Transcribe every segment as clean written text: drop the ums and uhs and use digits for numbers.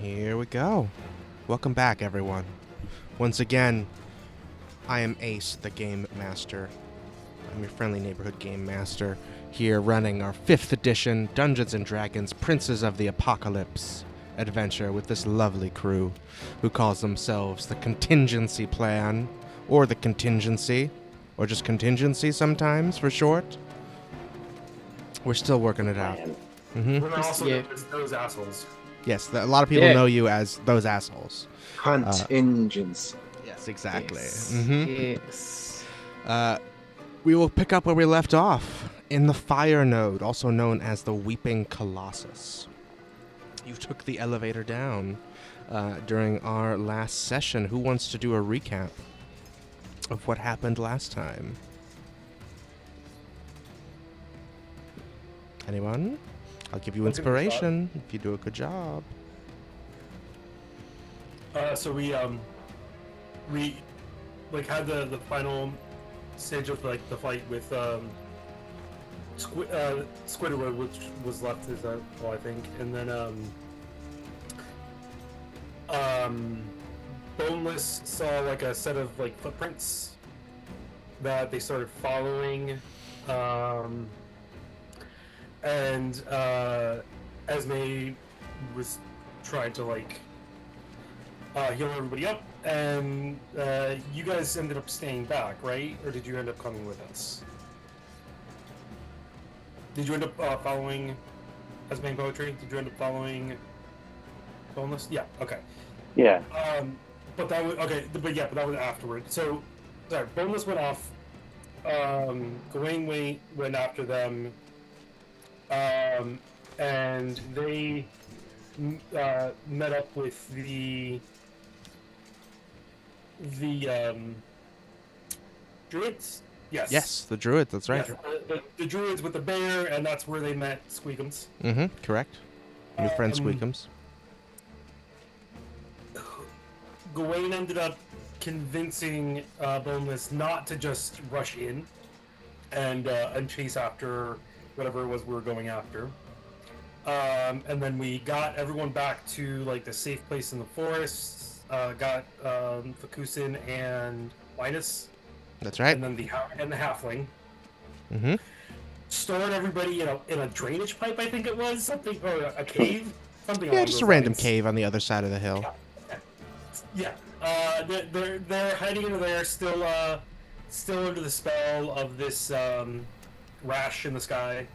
Here we go. Welcome back, everyone. Once again, I am Ace, the Game Master. I'm your friendly neighborhood Game Master, here running our 5th edition Dungeons & Dragons Princes of the Apocalypse adventure with this lovely crew who calls themselves the Contingency Plan, or the Contingency, or just Contingency sometimes for short. We're still working it out. We're also known as those assholes. Yes, a lot of people know you as those assholes. Contingency. Yes, exactly. Yes. Yes. We will pick up where we left off in the Fire Node, also known as the Weeping Colossus. You took the elevator down during our last session. Who wants to do a recap of what happened last time? Anyone? I'll give you inspiration if you do a good job. So we had the final stage of the fight with Squidward, which was left as a I think, and then Boneless saw a set of footprints that they started following, and Esme was trying to heal everybody up, and you guys ended up staying back, right? Or did you end up coming with us? Did you end up following Esme and Poetry? Did you end up following Boneless? Yeah, okay. Yeah. But that was but that was afterward. So, sorry, Boneless went off. Gewayne went after them. And they met up with the druids. Yes, the druids. That's right. Yes, the druids with the bear, and that's where they met Squeakems. Correct. New friend Squeakems. Gewayne ended up convincing Boneless not to just rush in and chase after whatever it was we were going after. And then we got everyone back to the safe place in the forest. Got Fakusin and Linus. That's right. And then the halfling. Stored everybody in a drainage pipe, I think it was, something, or a cave, something. Yeah, just a random cave on the other side of the hill. Yeah. They're hiding into there, still under the spell of this rash in the sky.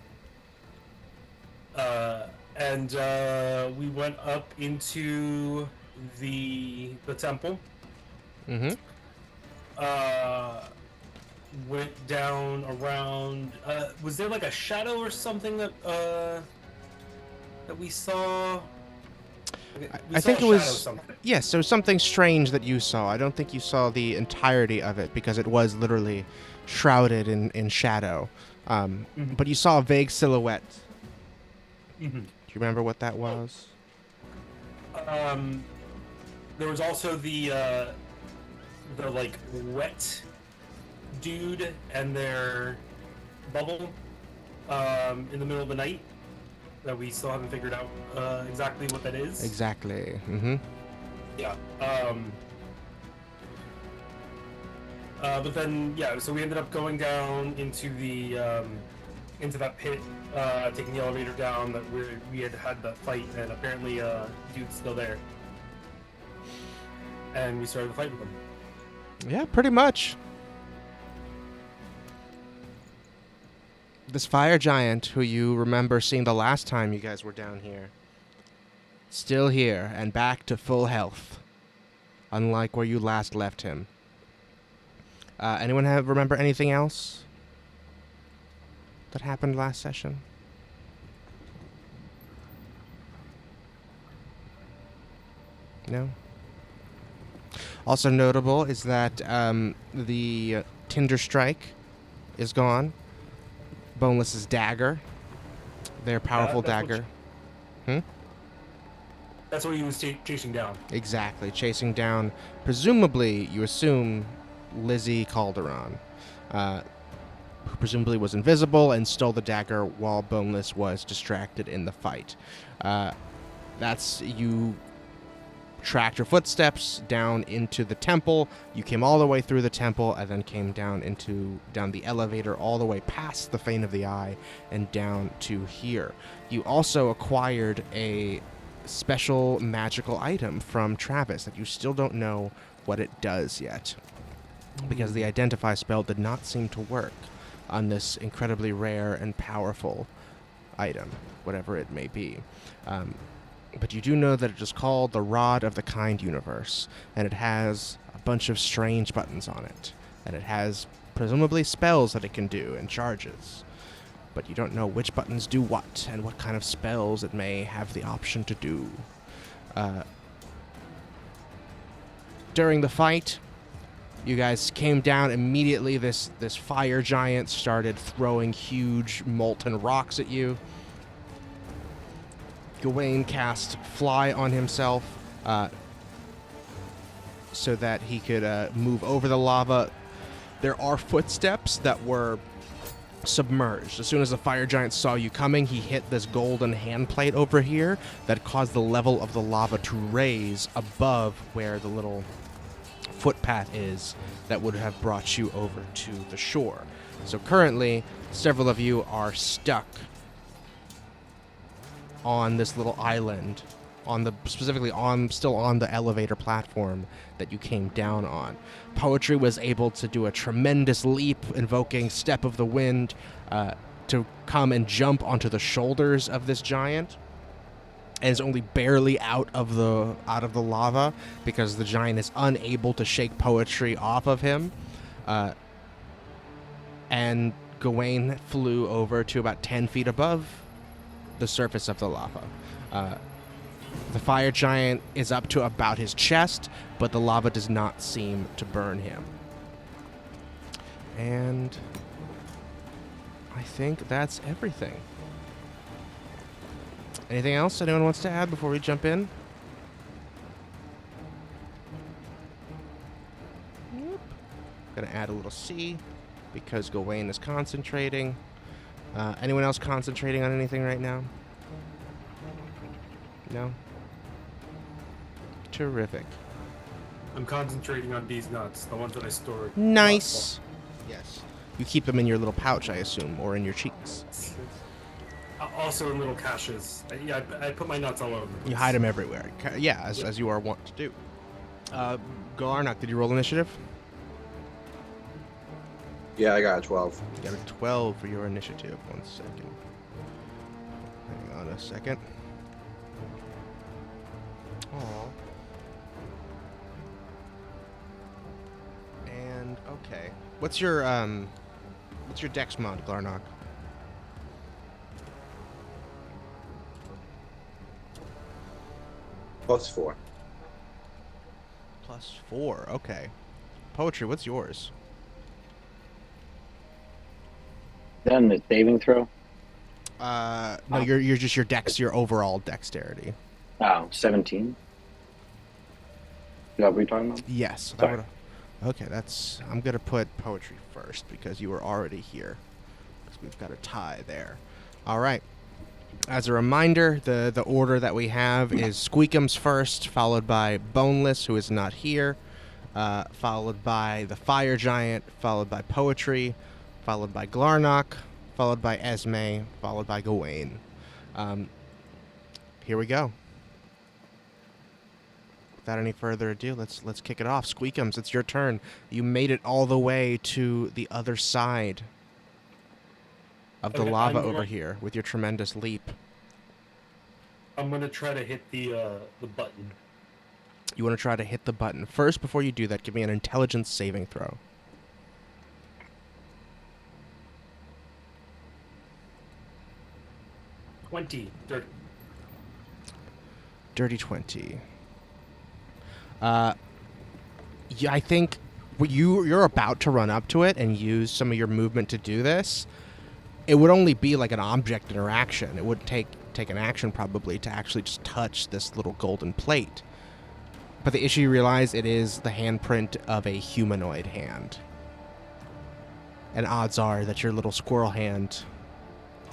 And we went up into the temple. Went down around. Was there a shadow or something that we saw? I think it was. Yes, there was something strange that you saw. I don't think you saw the entirety of it because it was literally shrouded in shadow. But you saw a vague silhouette. Do you remember what that was? There was also the wet dude and their bubble in the middle of the night that we still haven't figured out exactly what that is. Exactly. Yeah. But then so we ended up going down into the into that pit, taking the elevator down that we had that fight, and apparently dude's still there. And we started the fight with him. Yeah, pretty much. This fire giant, who you remember seeing the last time you guys were down here, still here and back to full health, unlike where you last left him. Anyone remember anything else that happened last session? No? Also notable is that the Tinder Strike is gone. Boneless's dagger, their powerful dagger. That's what he was chasing down. Exactly, chasing down, presumably, you assume, Lizzie Calderon, who presumably was invisible and stole the dagger while Boneless was distracted in the fight. That's you tracked your footsteps down into the temple. You came all the way through the temple and then came down the elevator all the way past the Fane of the Eye and down to here. You also acquired a special magical item from Travis that you still don't know what it does yet, because the identify spell did not seem to work on this incredibly rare and powerful item, whatever it may be. But you do know that it is called the Rod of the Kind Universe, and it has a bunch of strange buttons on it, and it has presumably spells that it can do and charges. But you don't know which buttons do what, and what kind of spells it may have the option to do. During the fight, you guys came down immediately. This fire giant started throwing huge molten rocks at you. Gewayne cast Fly on himself so that he could move over the lava. There are footsteps that were submerged. As soon as the fire giant saw you coming, he hit this golden handplate over here that caused the level of the lava to raise above where the little footpath is that would have brought you over to the shore. So currently, several of you are stuck on this little island, still on the elevator platform that you came down on. Poetry was able to do a tremendous leap, invoking Step of the Wind, to come and jump onto the shoulders of this giant, and is only barely out of the lava because the giant is unable to shake Poetry off of him. And Gewayne flew over to about 10 feet above the surface of the lava. The fire giant is up to about his chest, but the lava does not seem to burn him. And I think that's everything. Anything else anyone wants to add before we jump in? Yep. Gonna add a little C because Gewayne is concentrating. Anyone else concentrating on anything right now? No? Terrific. I'm concentrating on these nuts, the ones that I stored. Nice. Yes. You keep them in your little pouch, I assume, or in your cheeks. Also in little caches. Yeah, I put my nuts all over. You hide them everywhere. Yeah, as you are wont to do. Glarnok, did you roll initiative? Yeah, I got a 12. You got a 12 for your initiative. 1 second. Hang on a second. Aw. And okay. What's your dex mod, Glarnok? +4. +4, okay. Poetry, what's yours? Then the saving throw? No, you're just your overall dexterity. Oh, 17. Is that what we're talking about? Yes. Sorry. Okay, I'm gonna put Poetry first because you were already here. Because we've got a tie there. All right. As a reminder, the order that we have is Squeakems first, followed by Boneless, who is not here, followed by the Fire Giant, followed by Poetry, followed by Glarnok, followed by Esme, followed by Gewayne. Here we go. Without any further ado, let's kick it off. Squeakems, it's your turn. You made it all the way to the other side of the lava over here with your tremendous leap. I'm gonna try to hit the button. You want to try to hit the button. First, before you do that, give me an intelligence saving throw. Dirty 20. Yeah, I think you're about to run up to it and use some of your movement to do this. It would only be like an object interaction. It would take an action probably to actually just touch this little golden plate. But the issue you realize, it is the handprint of a humanoid hand. And odds are that your little squirrel hand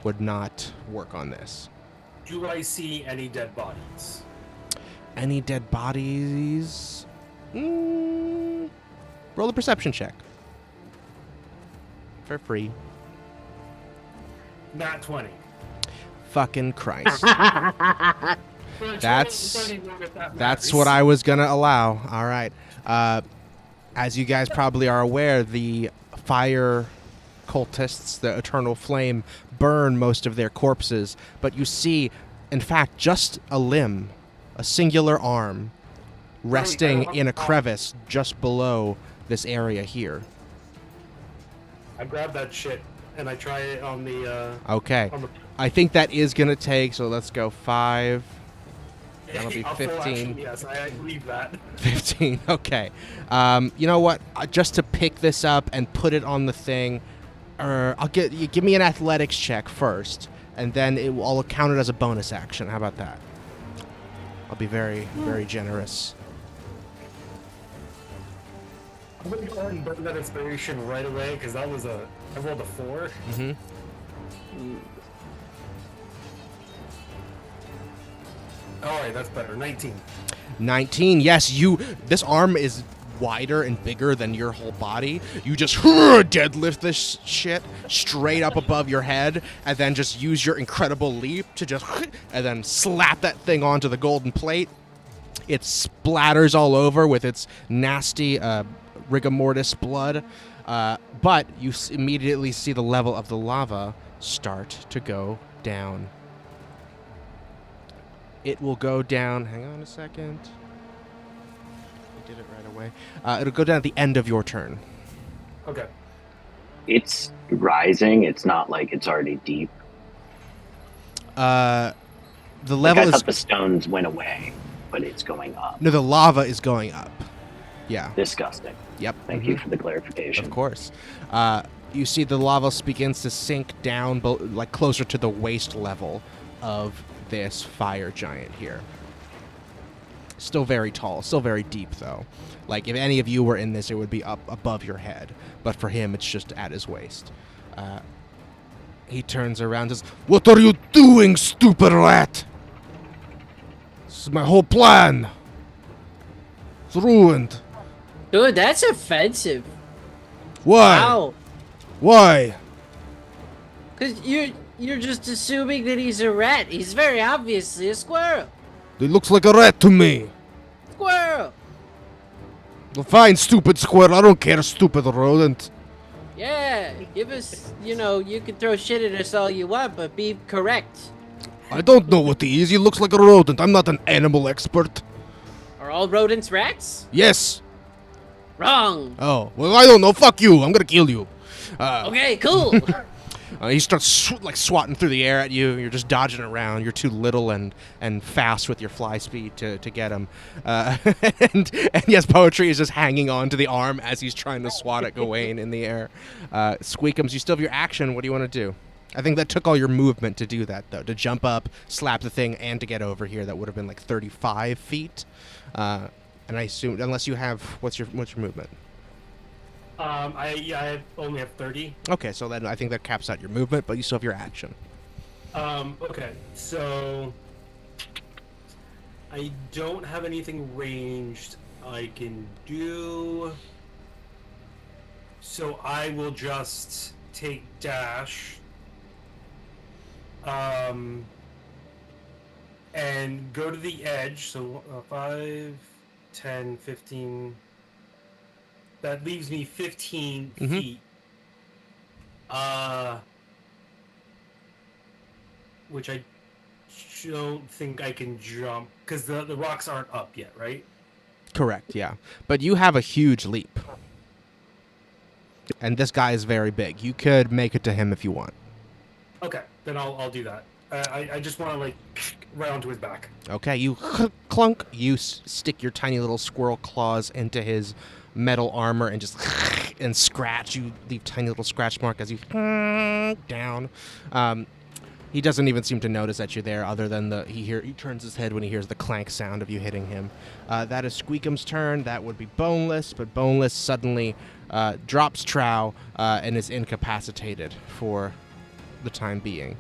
would not work on this. Do I see any dead bodies? Any dead bodies? Roll a perception check. For free. Nat 20. Fucking Christ. Well, That's that That's matters. what I was going to allow. All right. As you guys probably are aware, the fire cultists, the Eternal Flame, burn most of their corpses. But you see, in fact, just a limb, a singular arm, resting in a crevice just below this area here. I grab that shit and I try it on the. Okay. On the I think that is going to take, so let's go 5. That'll be I'll 15. full action, yes, I leave that. 15, okay. You know what? Just to pick this up and put it on the thing, give me an athletics check first, and then I'll count it as a bonus action. How about that? I'll be very, very generous. I'm gonna go ahead and burn that inspiration right away because I rolled a 4. Mm-hmm. All right, that's better. 19. 19, yes, this arm is wider and bigger than your whole body. You just deadlift this shit straight up above your head and then just use your incredible leap to just and then slap that thing onto the golden plate. It splatters all over with its nasty rigor mortis blood, but you immediately see the level of the lava start to go down. It will go down. Hang on a second. I did it right away. It'll go down at the end of your turn. Okay. It's rising. It's not like it's already deep. The Like level I is thought the stones went away, but it's going up. no. The lava is going up. Yeah. Disgusting. Yep. Thank you for the clarification. Of course. You see the lava begins to sink down, like closer to the waist level of this fire giant here. Still very tall, still very deep though. Like if any of you were in this, it would be up above your head. But for him, it's just at his waist. He turns around and says, "What are you doing, stupid rat? This is my whole plan. It's ruined. Dude, that's offensive. Why? Wow. Why? Because you're just assuming that he's a rat. He's very obviously a squirrel. It looks like a rat to me. Squirrel. Well, fine, stupid squirrel. I don't care, stupid rodent. Yeah, give us, you can throw shit at us all you want, but be correct. I don't know what he is. He looks like a rodent. I'm not an animal expert. Are all rodents rats? Yes. Wrong. Oh, well, I don't know. Fuck you. I'm gonna kill you. Okay, cool. He starts swatting through the air at you. You're just dodging around. You're too little and fast with your fly speed to get him. And yes, Poetry is just hanging on to the arm as he's trying to swat at Gewayne in the air. Squeakems, you still have your action. What do you want to do? I think that took all your movement to do that, though. To jump up, slap the thing, and to get over here. That would have been like 35 feet. And I assume, unless you have, what's your movement? I only have 30. Okay, so then I think that caps out your movement, but you still have your action. Okay, so I don't have anything ranged I can do. So I will just take dash. And go to the edge. So 5, 10, 15. That leaves me 15 feet. Which I don't think I can jump because the rocks aren't up yet, right? Correct, yeah. But you have a huge leap. And this guy is very big. You could make it to him if you want. Okay, then I'll do that. I just want to like right onto his back. Okay, you clunk. You stick your tiny little squirrel claws into his metal armor and just and scratch. You leave tiny little scratch mark as you down. He doesn't even seem to notice that you're there, other than he turns his head when he hears the clank sound of you hitting him. That is Squeakem's turn. That would be Boneless, but Boneless suddenly drops Trow and is incapacitated for the time being.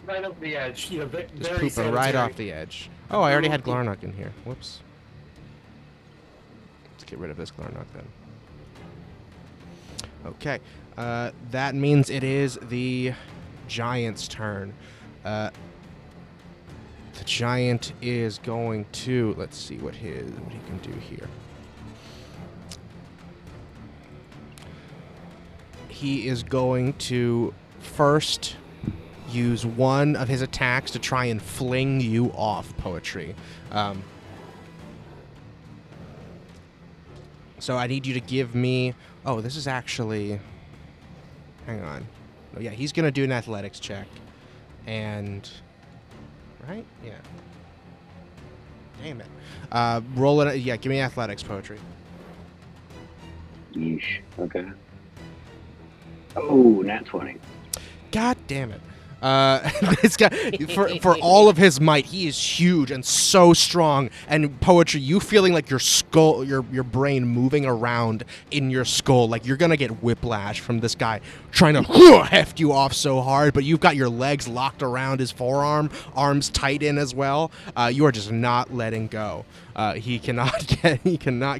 right off the edge. You know, Just very pooping sanitary. right off the edge. Oh, I already had Glarnok in here. Whoops. Let's get rid of this Glarnok then. Okay. That means it is the giant's turn. The giant is going to... Let's see what he can do here. He is going to first use one of his attacks to try and fling you off, Poetry. So I need you to give me... Oh, this is actually... Hang on. Oh, yeah, he's going to do an athletics check. And... Right? Yeah. Damn it. Roll it... Yeah, give me athletics, Poetry. Yeesh. Okay. Oh, nat 20. God damn it. This guy, for all of his might, he is huge and so strong. And Poetry, you feeling like your skull, your brain moving around in your skull, like you're gonna get whiplash from this guy trying to heft you off so hard. But you've got your legs locked around his forearm, arms tight in as well. You are just not letting go. He cannot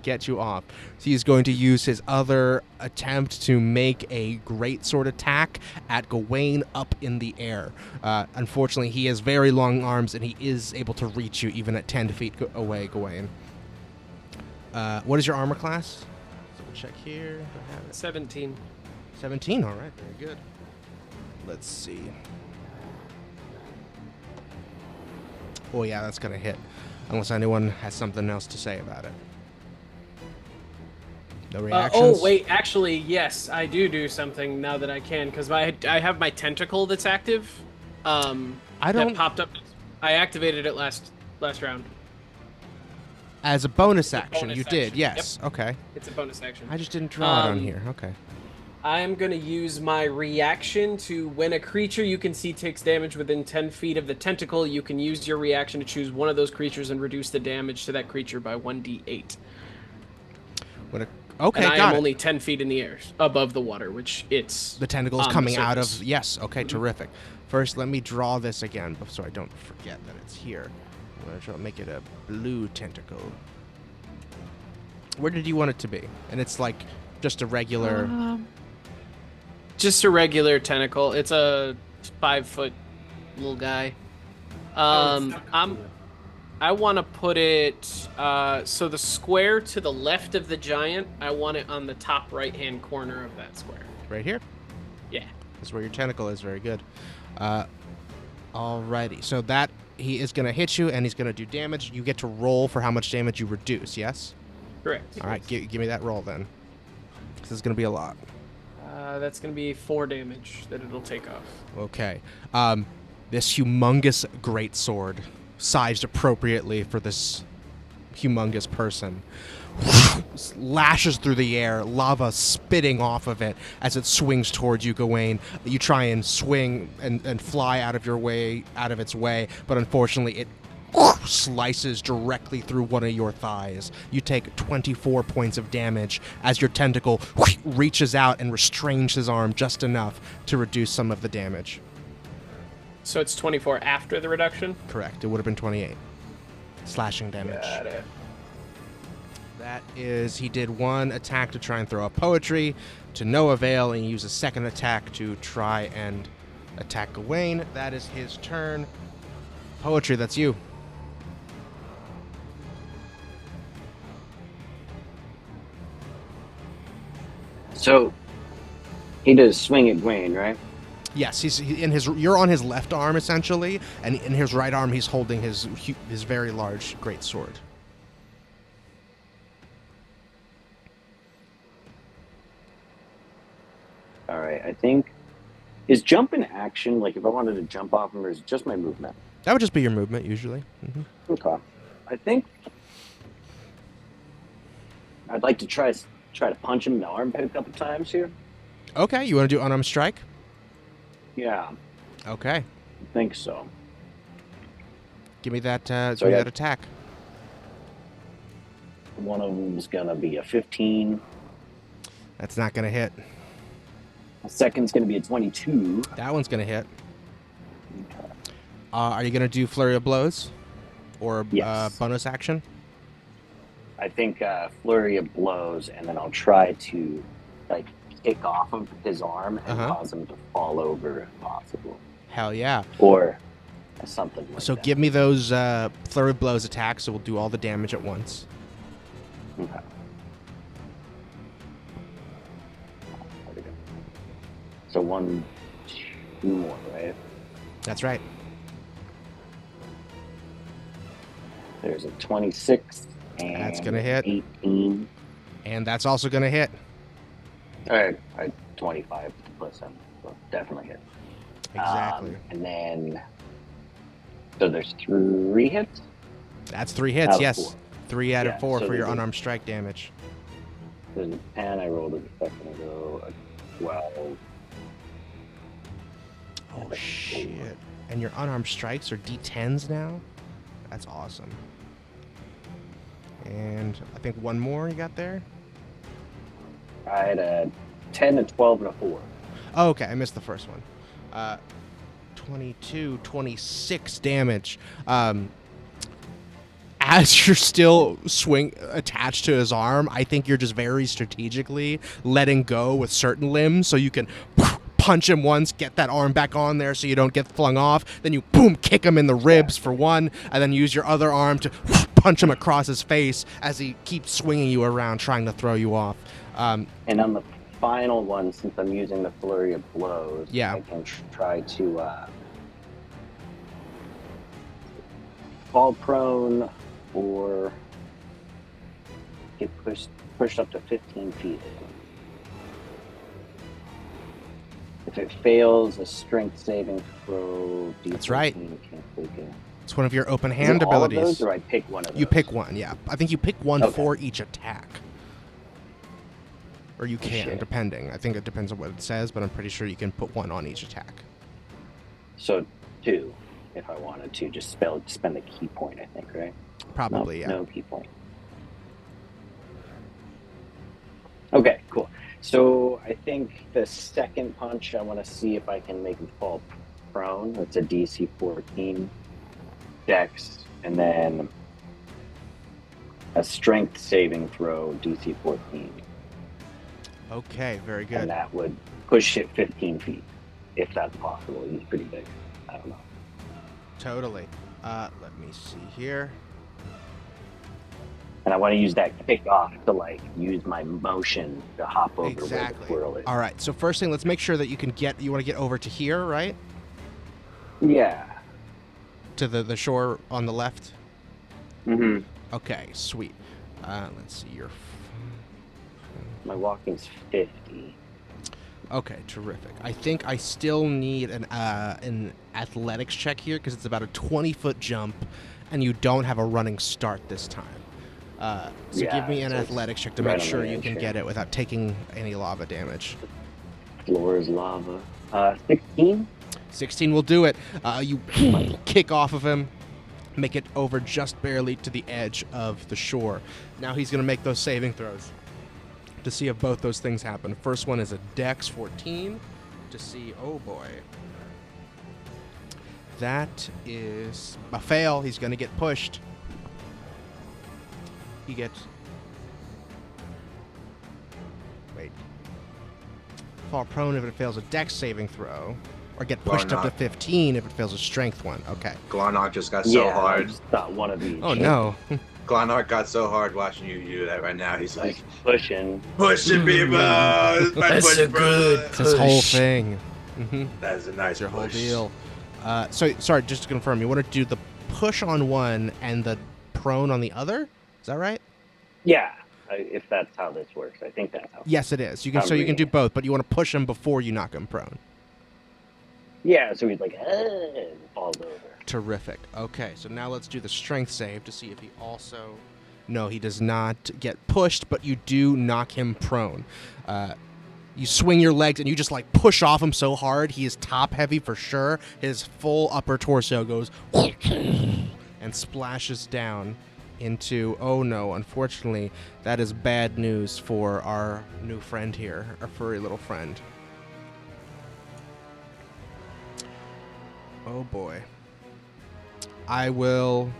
get you off. So he's going to use his other attempt to make a great sword attack at Gewayne up in the air. Unfortunately, he has very long arms, and he is able to reach you even at 10 feet away, Gewayne. What is your armor class? Double check here. Do I have it? 17. 17, all right, very good. Let's see. Oh, yeah, that's going to hit. Unless anyone has something else to say about it. No reactions? Oh, wait, actually, yes, I do something now that I can, because I have my tentacle that's active. I don't... That popped up. I activated it last round. As a bonus action, bonus you did, action. yes. Yep. Okay. It's a bonus action. I just didn't draw it on here. Okay. I'm going to use my reaction to when a creature you can see takes damage within 10 feet of the tentacle, you can use your reaction to choose one of those creatures and reduce the damage to that creature by 1d8. Okay, and I got am it. only 10 feet in the air, above the water, which it's... The tentacle is on coming the out of... surface. Yes, okay, terrific. First, let me draw this again so I don't forget that it's here. I'm going to make it a blue tentacle. Where did you want it to be? And it's like just a regular... Just a regular tentacle. It's a 5-foot little guy. I want to put it so the square to the left of the giant, I want it on the top right-hand corner of that square. Right here? Yeah. That's where your tentacle is. Very good. Alrighty. So that he is going to hit you, and he's going to do damage. You get to roll for how much damage you reduce, yes? Correct. All right, give me that roll then. This is going to be a lot. That's going to be 4 damage that it'll take off. Okay. This humongous greatsword, sized appropriately for this humongous person, lashes through the air, lava spitting off of it as it swings towards you, Gewayne. You try and swing and fly out of its way, but unfortunately it slices directly through one of your thighs. You take 24 points of damage as your tentacle reaches out and restrains his arm just enough to reduce some of the damage. So it's 24 after the reduction? Correct. It would have been 28. Slashing damage. Got it. That is, he did one attack to try and throw a poetry to no avail, and he used a second attack to try and attack Gewayne. That is his turn. Poetry, that's you. So, he does swing at Gewayne, right? Yes, you're on his left arm essentially, and in his right arm he's holding his very large great sword. All right, I think... Is jump in action, like if I wanted to jump off him, or is it just my movement? That would just be your movement usually. Mm-hmm. Okay. I think... I'd like to try to punch him in the armpit a couple times here. Okay, you want to do unarmed strike? Yeah, Okay, I think so. give me that. Give me that attack. One of them's gonna be a 15. That's not gonna hit. The second's gonna be a 22. That one's gonna hit. Okay. Are you gonna do flurry of blows, or Yes. bonus action? I think flurry of blows, and then I'll try to like kick off of his arm and cause him to fall over if possible, Hell yeah. or something like So that. give me those flurry of blows attacks, so we'll do all the damage at once. Okay. There we go. So 1, 2 more, right? That's right. There's a 26 and That's gonna hit. 18. And that's also gonna hit. All right, 25 plus 7, so definitely hit. Exactly. And then, so there's 3 hits. That's 3 hits. Out of Yes, 4. 3 out Yeah, of 4 so for your there's a- unarmed strike damage. There's a 10 I rolled a second ago, a 12. Oh and a 4. shit! And your unarmed strikes are D10s now. That's awesome. And I think one more you got there. I had a 10, a 12, and a 4. Oh, okay, I missed the first one. 22, 26 damage. As you're still attached to his arm, I think you're just very strategically letting go with certain limbs so you can punch him once, get that arm back on there so you don't get flung off. Then you, boom, kick him in the ribs for one, and then use your other arm to punch him across his face as he keeps swinging you around, trying to throw you off. And on the final one, since I'm using the flurry of blows, Yeah. I can try to fall prone or get pushed up to 15 feet. If it fails, a strength saving throw. That's right. Can't take it. It's one of your open Is hand it all of abilities. those, or I pick one of those? You pick one, yeah. I think you pick one Okay. for each attack. Or you can, Shit. depending. I think it depends on what it says, but I'm pretty sure you can put one on each attack. So 2, if I wanted to, just spend the key point, I think, right? Probably, yeah. No key point. Okay, cool. So I think the second punch, I want to see if I can make him fall prone. That's a DC 14 dex, and then a strength saving throw, DC 14. Okay, very And good. that would push it 15 feet, if that's possible. He's pretty big. I don't know. Totally. Let me see here. And I want to use that kick off to use my motion to hop over where the Exactly. squirrel is. All right, so first thing, let's make sure that you want to get over to here, right? Yeah. To the shore on the left? Mm-hmm. Okay, sweet. Let's see, My walking's 50. Okay, terrific. I think I still need an athletics check here because it's about a 20-foot jump, and you don't have a running start this time. So Yeah, give me an so it's athletics check to right make on sure the you edge can here. get it without taking any lava damage. Floor is lava. 16? 16 will do it. You kick off of him, make it over just barely to the edge of the shore. Now he's going to make those saving throws to see if both those things happen. First one is a Dex 14 to see, oh boy. That is a fail. He's going to get pushed. He gets... Wait. Fall prone if it fails a Dex saving throw. Or get pushed up to Glarnok. 15 if it fails a strength one. Okay. Glarnok just got so I hard. just thought one of each. Oh no. Glarnok got so hard watching you do that right now. He's like, Pushing. pushing people. It's my That's push, a bro." good It's his whole push. thing. Mm-hmm. That is a nice That's your whole push. deal. So, sorry, just to confirm, you want to do the push on one and the prone on the other? Is that right? Yeah, if that's how this works. I think that's how. Yes, it is. You can. I'm So you can do reading it. both, but you want to push him before you knock him prone. Yeah, so he's like, and falls over. Terrific. Okay, so now let's do the strength save to see if he also... No, he does not get pushed, but you do knock him prone. You swing your legs and you just like push off him so hard. He is top heavy for sure. His full upper torso goes and splashes down into... Oh no, unfortunately, that is bad news for our new friend here, our furry little friend. Oh boy. I will.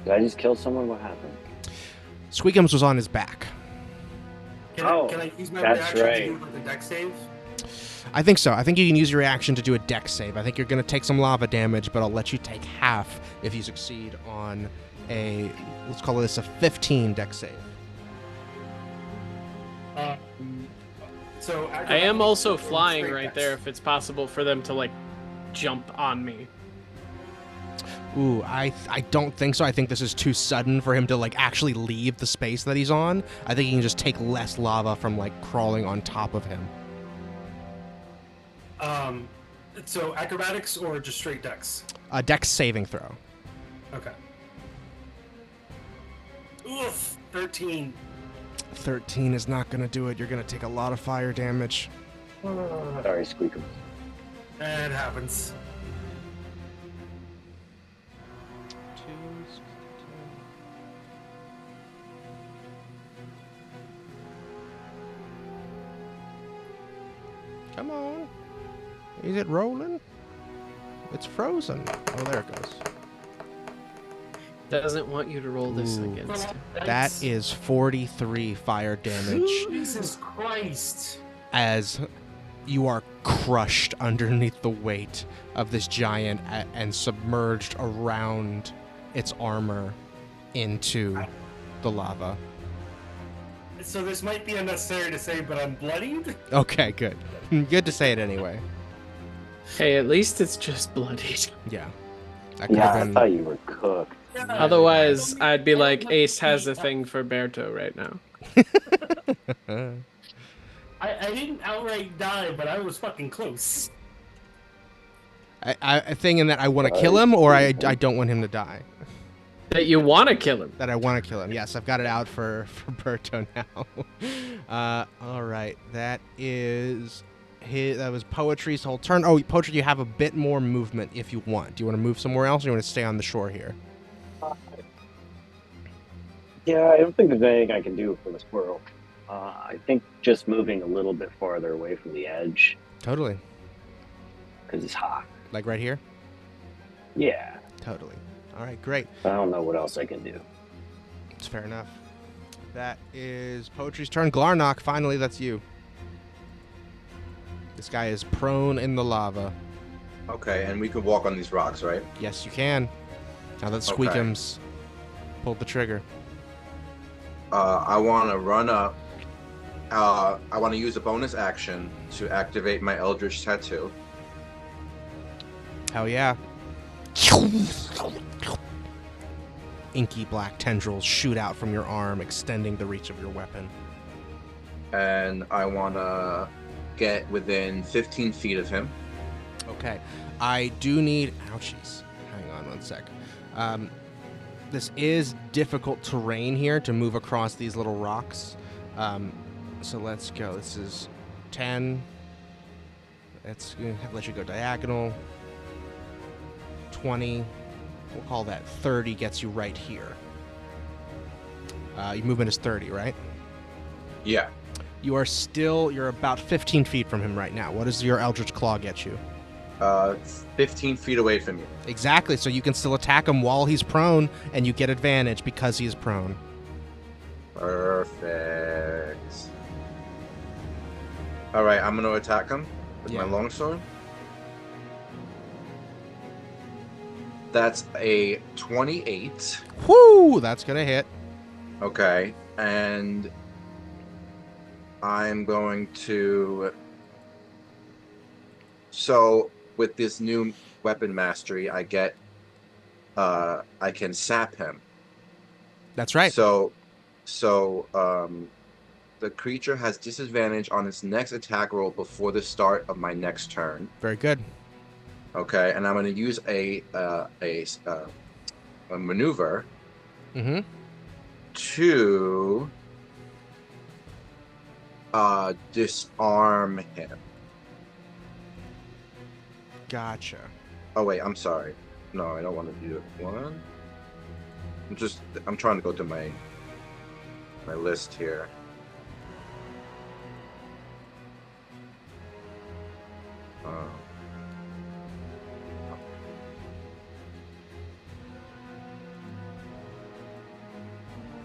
Did I just kill someone? What happened? Squeakems was on his back. Can I use my that's reaction right. to do like a deck save? I think so. I think you can use your reaction to do a dex save. I think you're going to take some lava damage, but I'll let you take half if you succeed on a, let's call this a 15 dex save. So I am also flying straight right dex. there if it's possible for them to, like, jump on me. Ooh, I don't think so. I think this is too sudden for him to, like, actually leave the space that he's on. I think he can just take less lava from, like, crawling on top of him. So acrobatics or just straight dex? A dex saving throw. Okay. Oof, 13. 13 is not going to do it. You're going to take a lot of fire damage. Sorry, Squeakems. It happens. Come on. Is it rolling? It's frozen. Oh, there it goes. Doesn't want you to roll this Ooh. against him. That is 43 fire damage Jesus Christ. as you are crushed underneath the weight of this giant and submerged around its armor into the lava. So this might be unnecessary to say, but I'm bloodied? Okay, good. Good to say it anyway. Hey, at least it's just bloodied. Yeah. That could Yeah, have I been... thought you were cooked. Otherwise, I'd be like, Ace has a thing for Berto right now. I didn't outright die, but I was fucking close. A thing in that I want to kill him, or I don't want him to die. That you want to kill him. That I want to kill him. Yes, I've got it out for Berto now. All right, that was Poetry's whole turn. Oh, Poetry, you have a bit more movement if you want. Do you want to move somewhere else, or do you want to stay on the shore here? Yeah, I don't think there's anything I can do for the squirrel. I think just moving a little bit farther away from the edge Totally. because it's hot. Like right here? Yeah, Totally. All right, great. I don't know what else I can do. It's fair enough. That is Poetry's turn. Glarnok, finally, that's you. This guy is prone in the lava. Okay, and we can walk on these rocks, right? Yes, you can. Now that Okay. Squeakems pulled the trigger. I want to run up. I want to use a bonus action to activate my Eldritch Tattoo. Hell yeah. Inky black tendrils shoot out from your arm, extending the reach of your weapon. And I want to get within 15 feet of him. Okay. I do need... Ouchies. Hang on one sec. This is difficult terrain here to move across these little rocks. So let's go. This is 10. Let's let you go diagonal. 20. We'll call that 30 gets you right here. Your movement is 30, right? Yeah. You're about 15 feet from him right now. What does your Eldritch Claw get you? 15 feet away from you. Exactly, so you can still attack him while he's prone, and you get advantage because he's prone. Perfect. All right, I'm going to attack him with my longsword. That's a 28. Whoo! That's gonna hit. Okay, and I'm going to... So, with this new weapon mastery, I get... I can sap him. That's right. So, the creature has disadvantage on its next attack roll before the start of my next turn. Very good. Okay, and I'm going to use a maneuver to disarm him. Gotcha. Oh wait, I'm sorry. No, I don't want to do it. One. I'm trying to go to my list here.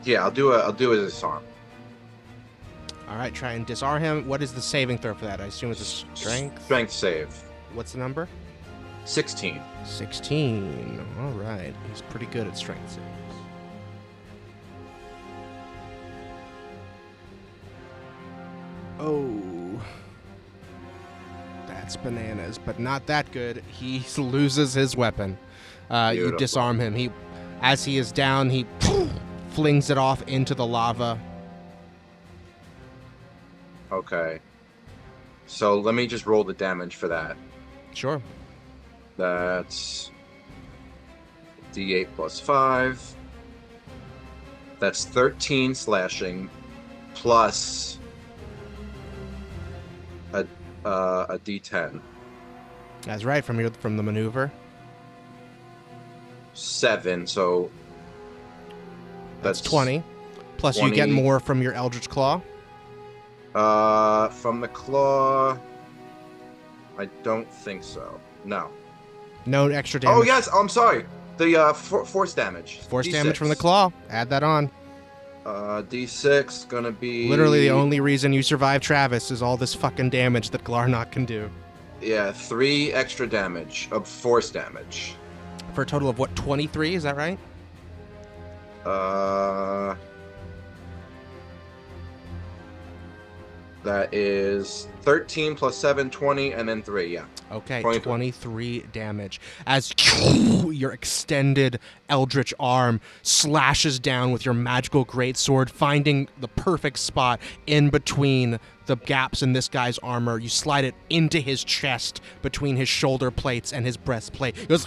Yeah, I'll do a disarm. All right, try and disarm him. What is the saving throw for that? I assume it's a strength. Strength save. What's the number? 16. 16. All right. He's pretty good at strength saves. Oh. That's bananas, but not that good. He loses his weapon. You Beautiful. disarm him. As he is down, he flings it off into the lava. Okay. So let me just roll the damage for that. Sure. That's D8 plus 5. That's 13 slashing plus a D10. That's right, from the maneuver. 7, so That's 20. Plus 20. you get more from your Eldritch Claw. From the claw, I don't think so. No. No extra damage. Oh yes, I'm sorry. The force damage. Force D6. damage from the claw. Add that on. D6 gonna be Literally the only reason you survive Travis is all this fucking damage that Glarnok can do. 3 extra damage of force damage. For a total of what, 23? Is that right? That is 13 plus 7, 20, and then 3, yeah. Okay, 23. 23 damage. As your extended eldritch arm slashes down with your magical greatsword, finding the perfect spot in between the gaps in this guy's armor. You slide it into his chest between his shoulder plates and his breastplate. It goes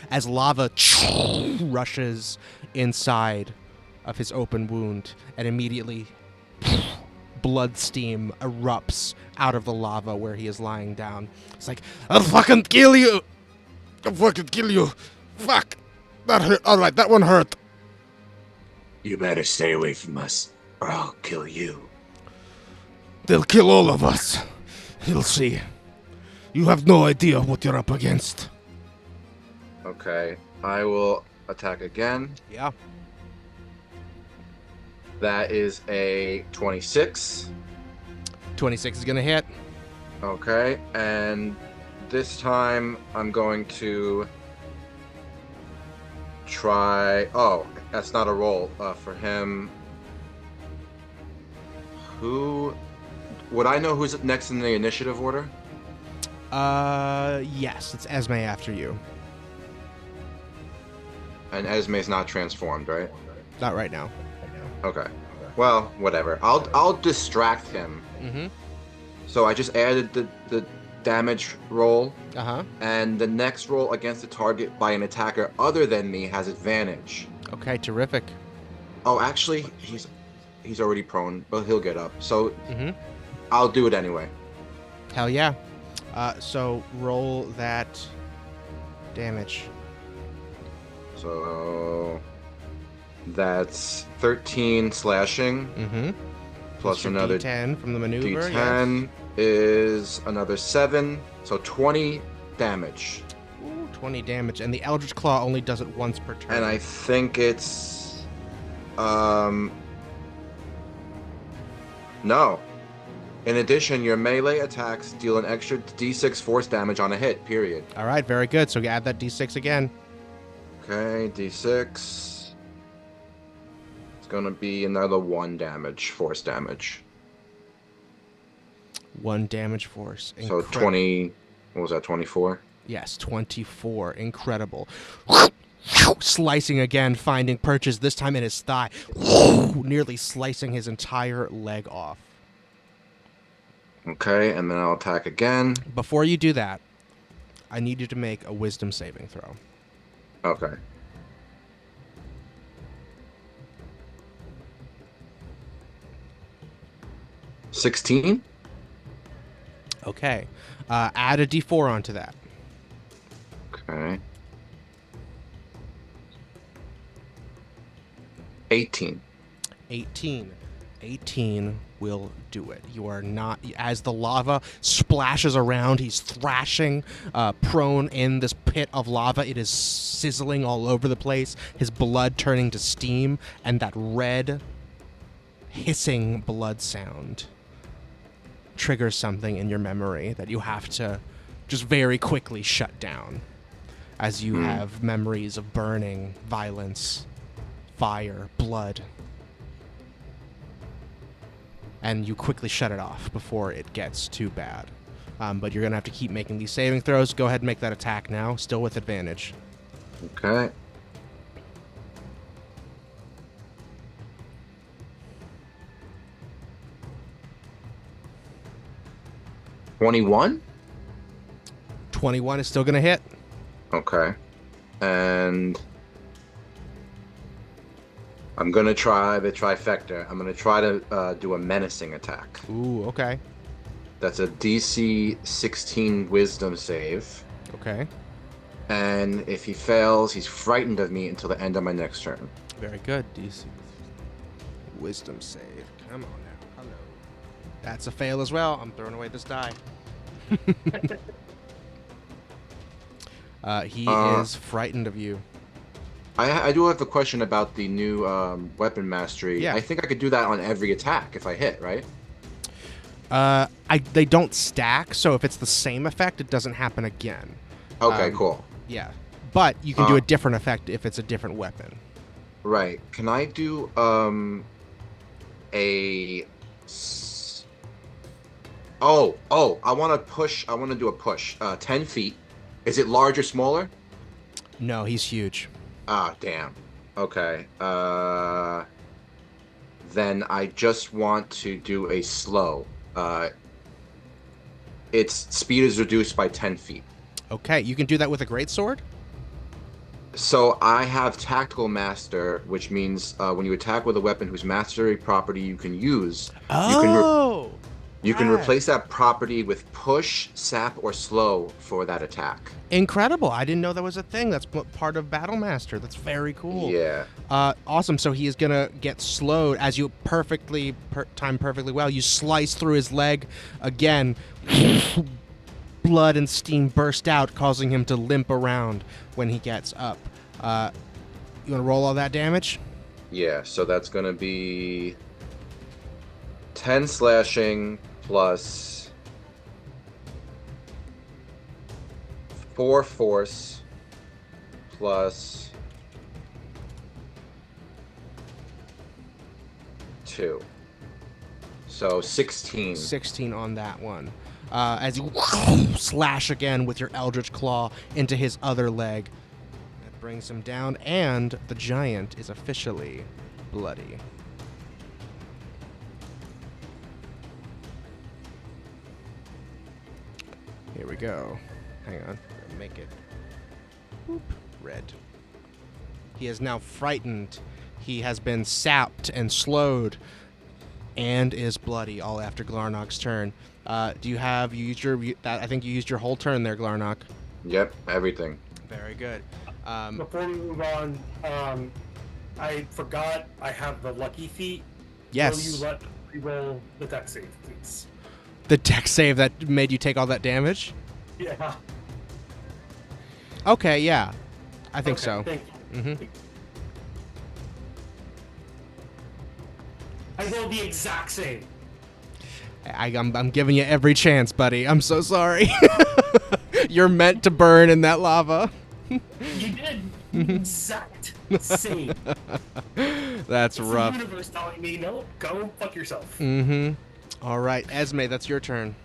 as lava rushes inside of his open wound, and immediately blood steam erupts out of the lava where he is lying down. It's like, I'll fucking kill you! I'll fucking kill you! Fuck! That hurt. Alright, that one hurt. You better stay away from us, or I'll kill you. They'll kill all of us. You'll see. You have no idea what you're up against. Okay, I will attack again. Yeah. That is a 26. 26 is gonna hit. Okay, and this time I'm going to try... Oh, that's not a roll for him. Who... Would I know who's next in the initiative order? Yes, it's Esme after you. And Esme's not transformed, right? Not right now. Okay. Well, whatever. I'll distract him. Mm-hmm. So I just added the damage roll, Uh-huh. and the next roll against the target by an attacker other than me has advantage. Okay, terrific. Oh, actually, he's already prone, but he'll get up. So Mm-hmm. I'll do it anyway. Hell yeah. So roll that damage. So that's 13 slashing Mm-hmm. plus your another D10 from the maneuver. D10 Yes. is another 7, so 20 damage. Ooh, 20 damage, and the Eldritch Claw only does it once per turn. And I think it's no. In addition, your melee attacks deal an extra D6 force damage on a hit, period. All right, very good. So add that D6 again. Okay, D6. It's gonna be another 1 damage, force damage. 1 damage force. So 20, what was that, 24? Yes, 24. Incredible. Slicing again, finding perches, this time in his thigh. Nearly slicing his entire leg off. Okay, and then I'll attack again. Before you do that, I need you to make a wisdom saving throw. Okay. $16? Okay. Add a D4 onto that. Okay. 18. 18. 18 will do it. You are not, as the lava splashes around, he's thrashing prone in this pit of lava. It is sizzling all over the place, his blood turning to steam, and that red hissing blood sound triggers something in your memory that you have to just very quickly shut down, as you have memories of burning, violence, fire, blood. And you quickly shut it off before it gets too bad. But you're going to have to keep making these saving throws. Go ahead and make that attack now, still with advantage. Okay. $21? 21 is still going to hit. Okay. And I'm going to try the trifecta. I'm going to try to do a menacing attack. Ooh, okay. That's a DC 16 wisdom save. Okay. And if he fails, he's frightened of me until the end of my next turn. Very good, DC. Wisdom save. Come on now. Hello. That's a fail as well. I'm throwing away this die. He is frightened of you. I do have a question about the new weapon mastery. Yeah. I think I could do that on every attack if I hit, right? They don't stack, so if it's the same effect, it doesn't happen again. Okay, cool. Yeah. But you can do a different effect if it's a different weapon. Right. Can I do I want to push. I want to do a push. 10 feet. Is it large or smaller? No, he's huge. Ah, damn. Okay. Then I just want to do a slow. Its speed is reduced by 10 feet. Okay, you can do that with a greatsword? So I have Tactical Master, which means when you attack with a weapon whose mastery property you can use, you can replace that property with push, sap, or slow for that attack. Incredible. I didn't know that was a thing. That's part of Battle Master. That's very cool. Yeah. Awesome. So he is going to get slowed as you time perfectly well. You slice through his leg again. Blood and steam burst out, causing him to limp around when he gets up. You want to roll all that damage? Yeah, so that's going to be 10 slashing plus 4 force plus 2. So 16. 16 on that one. As you slash again with your Eldritch Claw into his other leg. That brings him down, and the giant is officially bloody. Here we go. Hang on. Make it red. He is now frightened. He has been sapped and slowed and is bloody all after Glarnok's turn. I think you used your whole turn there, Glarnok. Yep, everything. Very good. Before we move on, I forgot I have the lucky feat. Yes. Will you let me roll the deck save, please? The deck save that made you take all that damage? Yeah. Okay, yeah. I think so. Thank you. Mm-hmm. I rolled the exact same. I'm giving you every chance, buddy. I'm so sorry. You're meant to burn in that lava. You did. Exact same. That's it's rough. The universe telling me, no, go fuck yourself. Mm-hmm. All right, Esme, that's your turn.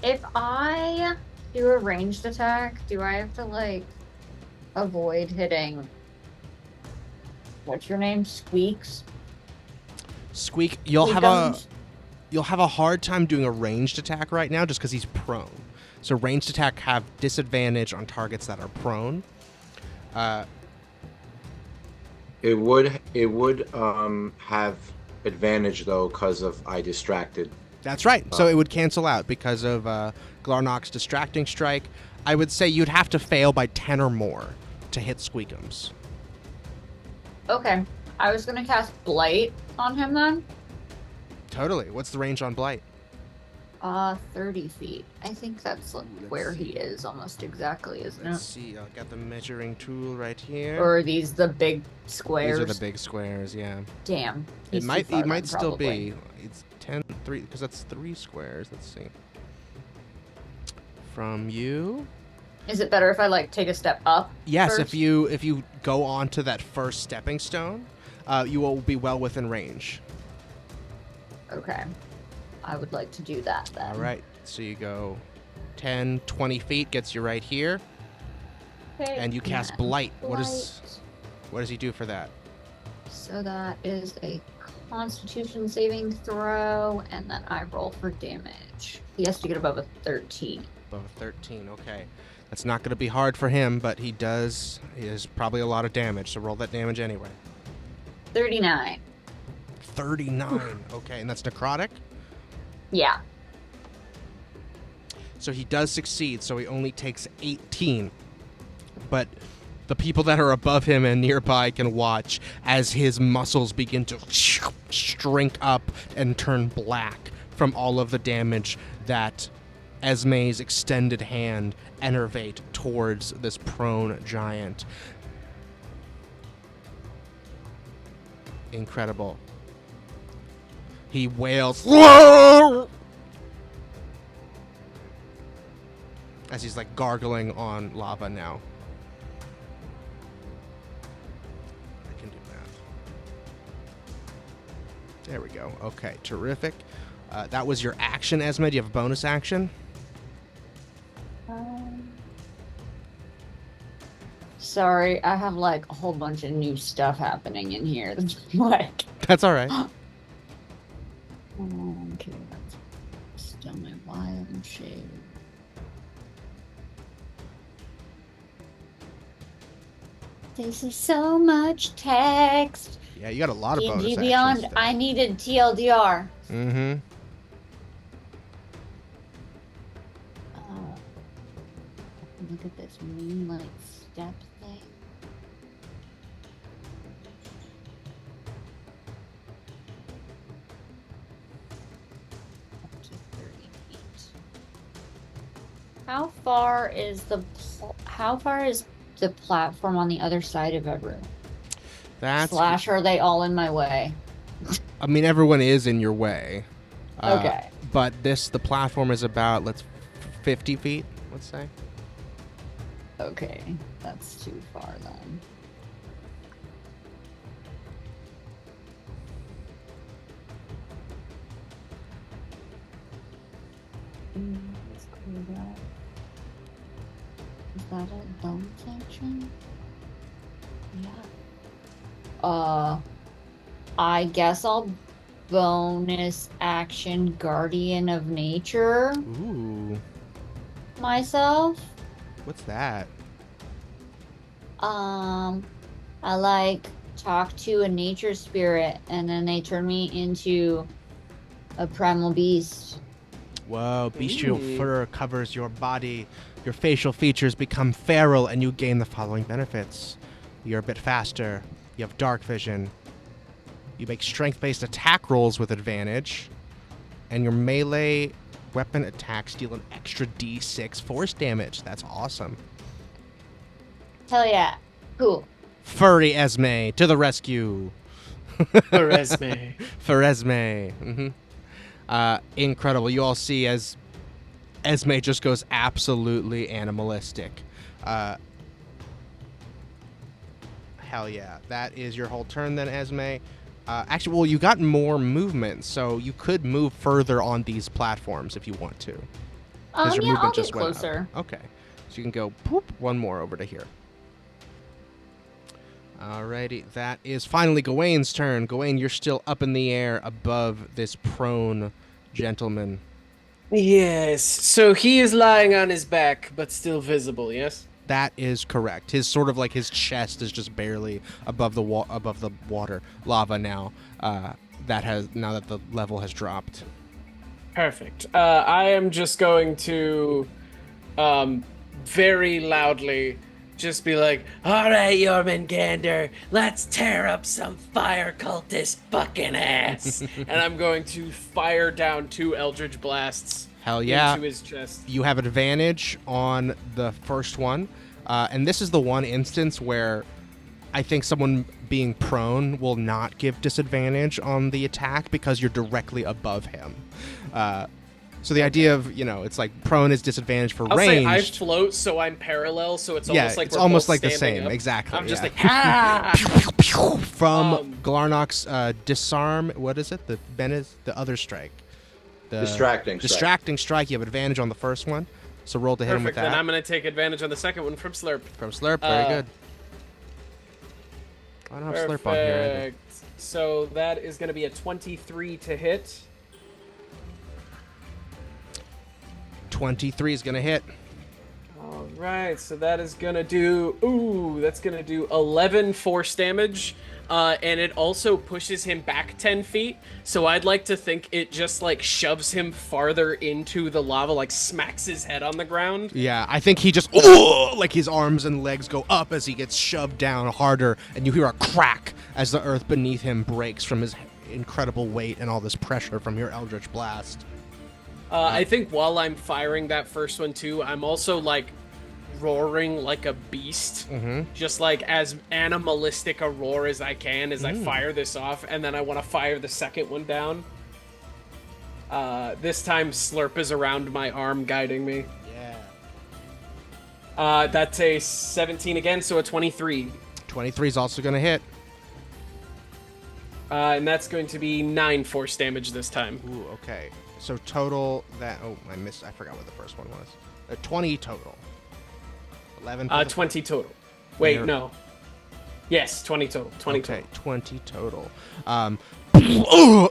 If I do a ranged attack, do I have to avoid hitting? What's your name? Squeaks. Squeak, you'll have a hard time doing a ranged attack right now just because he's prone. So ranged attack have disadvantage on targets that are prone. It would have advantage though because of I distracted. That's right. So it would cancel out because of Glarnok's distracting strike. I would say you'd have to fail by 10 or more to hit Squeakems. Okay. I was gonna cast Blight on him then. Totally. What's the range on Blight? 30 feet. I think that's like where he is almost exactly, isn't Let's it? see. I got the measuring tool right here. Or are these the big squares? These are the big squares, yeah. Damn. It he's might too far still then, probably. be. It's 3 because that's 3 squares. Let's see. From you. Is it better if I like take a step up? Yes, first? if you go onto that first stepping stone, you will be well within range. Okay. I would like to do that then. All right. So you go 10, 20 feet gets you right here, Okay. and you cast yeah. Blight. What Blight. does he do for that? So that is a Constitution saving throw, and then I roll for damage. He has to get above a 13. Above 13. Okay. That's not going to be hard for him, but he is probably a lot of damage, so roll that damage anyway. 39. 39. Okay, and that's necrotic? Yeah. So he does succeed, so he only takes 18. But the people that are above him and nearby can watch as his muscles begin to shrink up and turn black from all of the damage that Esme's extended hand enervate towards this prone giant. Incredible. He wails as he's like gargling on lava now. I can do math. There we go. Okay, terrific. That was your action, Esme. Do you have a bonus action? Sorry, I have like a whole bunch of new stuff happening in here. Like, That's all right. okay, that's still my wild shade. This is so much text. Yeah, you got a lot of bonus D&D actions. Beyond, I needed TLDR. Mm-hmm. Look at this moonlight step thing. Up to 30 feet. How far is the platform on the other side of everyone? Slash, are they all in my way? I mean, everyone is in your way. Okay. But the platform is about 50 feet, let's say. Okay, that's too far then. Let's clear that. Is that a bonus action? Yeah. I guess I'll bonus action Guardian of Nature Ooh. myself. What's that? I like talk to a nature spirit and then they turn me into a primal beast. Whoa, bestial fur covers your body. Your facial features become feral and you gain the following benefits. You're a bit faster. You have dark vision. You make strength-based attack rolls with advantage. And your melee weapon attacks deal an extra d6 force damage. That's awesome. Hell yeah. Cool. Furry Esme, to the rescue. For Esme. For Esme. Mm-hmm. Incredible. You all see as Esme just goes absolutely animalistic. Hell yeah. That is your whole turn then, Esme. Actually, well, you got more movement, so you could move further on these platforms if you want to. Your Yeah, I'll just get went up. closer. Okay. So you can go poop one more over to here. Alrighty, that is finally Gewayne's turn. Gewayne, you're still up in the air above this prone gentleman. Yes. So he is lying on his back, but still visible. Yes. That is correct. His chest is just barely above the water lava now. Now that the level has dropped. Perfect. I am just going to very loudly just be like, all right, Jormungandr, let's tear up some fire cultist fucking ass. And I'm going to fire down 2 Eldritch Blasts Hell yeah. into his chest. You have advantage on the first one. And this is the one instance where I think someone being prone will not give disadvantage on the attack because you're directly above him. So the idea of, it's like prone is disadvantage for I'll ranged. say I float, so I'm parallel, so it's Yeah, almost like it's we're almost both like the standing same. up. Exactly. I'm just yeah. like, ah! From Glarnok's disarm, what is it? The other strike. The Distracting strike. You have advantage on the first one, so roll to hit him with Perfect, that. then I'm going to take advantage on the second one from Slurp. From Slurp, very good. I don't have Slurp on here. Perfect. So that is going to be a 23 to hit. 23 is going to hit. All right, so that is going to do... that's going to do 11 force damage. And it also pushes him back 10 feet. So I'd like to think it just, shoves him farther into the lava, smacks his head on the ground. Yeah, I think he just... his arms and legs go up as he gets shoved down harder, and you hear a crack as the earth beneath him breaks from his incredible weight and all this pressure from your Eldritch Blast. I think while I'm firing that first one, too, I'm also, roaring like a beast. Just, as animalistic a roar as I can as I fire this off, and then I want to fire the second one down. This time, Slurp is around my arm, guiding me. Yeah. That's a 17 again, so a 23. 23 is also going to hit. And that's going to be 9 force damage this time. Ooh, okay. So total that... Oh, I forgot what the first one was. 20 total. 11 for the 20 total. Wait, You're- no. Yes, 20 total. 20 Okay, total. 20 total.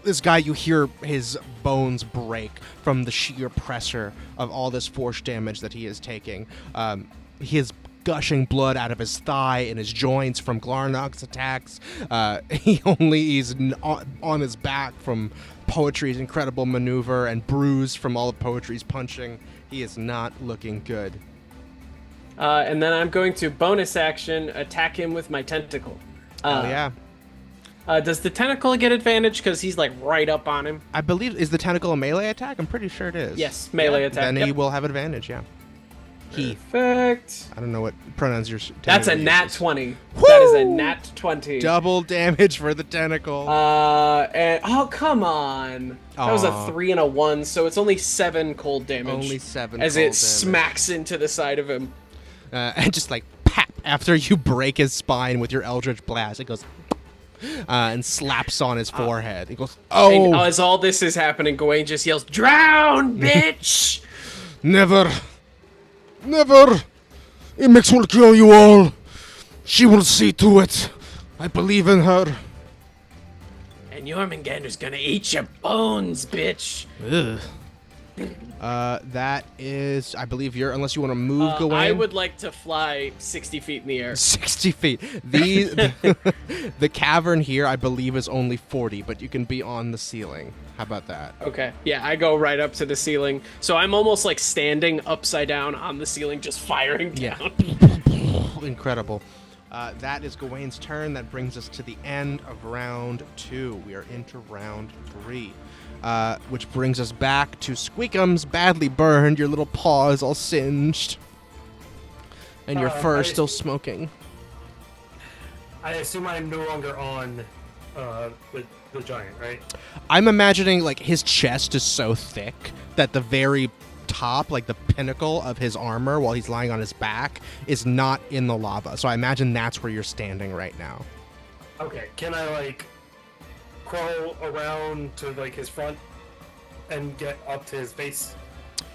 This guy, you hear his bones break from the sheer pressure of all this force damage that he is taking. He is gushing blood out of his thigh and his joints from Glarnok's attacks. He's on his back from Poetry's incredible maneuver and bruised from all of Poetry's punching. He is not looking good. And then I'm going to bonus action attack him with my tentacle. Oh yeah. Does the tentacle get advantage because he's right up on him? I believe, is the tentacle a melee attack? I'm pretty sure it is. Yes, melee attack. Then yep. he will have advantage, yeah. He. Perfect. I don't know what pronouns you're... That's a technically nat uses. 20. Woo! That is a nat 20. Double damage for the tentacle. And oh, come on. That was a Aw. 3 and a 1, so it's only 7 cold damage. Only 7 as cold it damage. smacks into the side of him. And just pap, after you break his spine with your Eldritch Blast, it goes... and slaps on his forehead. He goes, And oh! as all this is happening, Gewayne just yells, "Drown, bitch!" Never! Never! Imix will kill you all! She will see to it! I believe in her. And Jormungandr's gonna eat your bones, bitch. Ugh. That is, I believe you're, unless you want to move, Gewayne. I would like to fly 60 feet in the air. 60 feet. The cavern here, I believe, is only 40, but you can be on the ceiling. How about that? Okay, yeah, I go right up to the ceiling. So I'm almost standing upside down on the ceiling, just firing down. Incredible. That is Gewayne's turn. That brings us to the end of round 2. We are into round 3. Which brings us back to Squeakems, badly burned. Your little paw is all singed. And your fur is still smoking. I assume I'm no longer on the giant, right? I'm imagining, his chest is so thick that the very top, the pinnacle of his armor while he's lying on his back is not in the lava. So I imagine that's where you're standing right now. Okay, can I, crawl around to, his front and get up to his face?